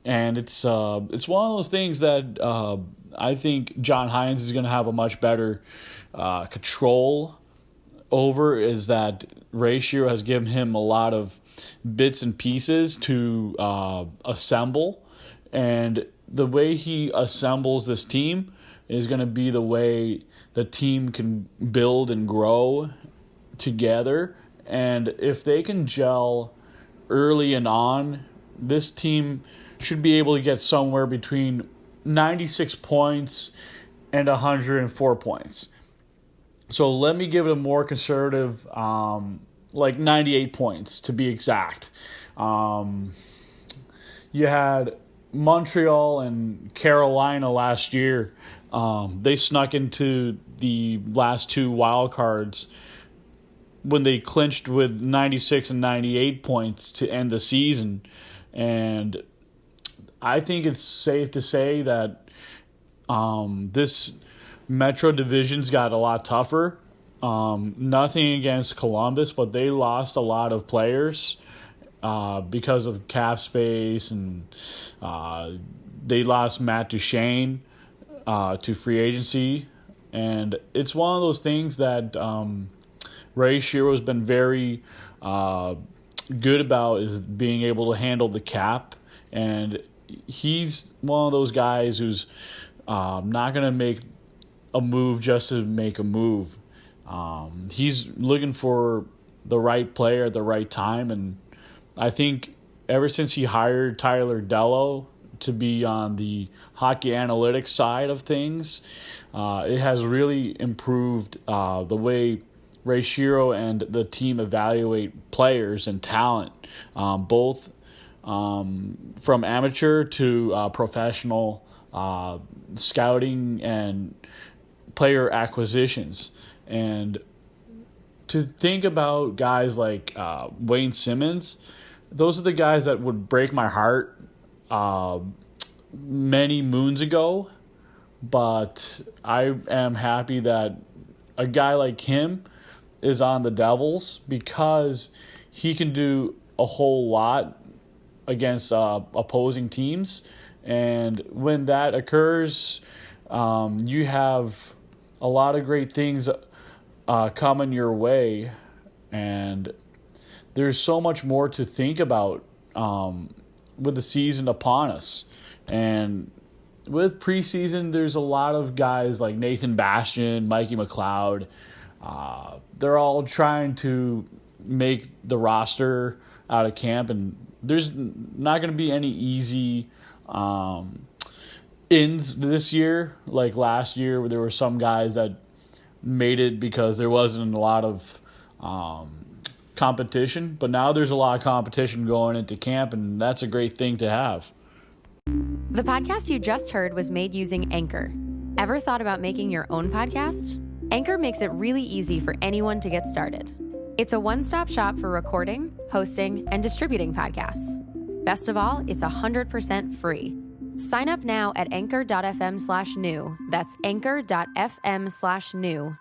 And it's one of those things that I think John Hines is going to have a much better control over, is that Ray Shero has given him a lot of bits and pieces to assemble, and the way he assembles this team is going to be the way the team can build and grow together. And if they can gel early and on, this team should be able to get somewhere between 96 points and 104 points. So let me give it a more conservative, like 98 points to be exact. You had Montreal and Carolina last year. They snuck into the last two wild cards when they clinched with 96 and 98 points to end the season. And I think it's safe to say that this Metro Division's got a lot tougher. Nothing against Columbus, but they lost a lot of players because of cap space, and they lost Matt Duchene to free agency. And it's one of those things that Ray Shero has been very good about, is being able to handle the cap. And he's one of those guys who's not going to make a move just to make a move. He's looking for the right player at the right time, and I think ever since he hired Tyler Dello to be on the hockey analytics side of things, it has really improved the way Ray Shero and the team evaluate players and talent, both from amateur to professional scouting and player acquisitions. And to think about guys like Wayne Simmons, those are the guys that would break my heart many moons ago. But I am happy that a guy like him is on the Devils, because he can do a whole lot against opposing teams. And when that occurs, you have a lot of great things coming your way. And there's so much more to think about with the season upon us. And with preseason, there's a lot of guys like Nathan Bastian, Mikey McLeod. They're all trying to make the roster out of camp, and there's not going to be any easy ins this year. Like last year, where there were some guys that made it because there wasn't a lot of competition, but now there's a lot of competition going into camp, and that's a great thing to have. The podcast you just heard was made using Anchor. Ever thought about making your own podcast? Anchor makes it really easy for anyone to get started. It's a one-stop shop for recording, hosting, and distributing podcasts. Best of all, it's 100% free. Sign up now at anchor.fm/new. That's anchor.fm/new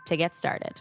to get started.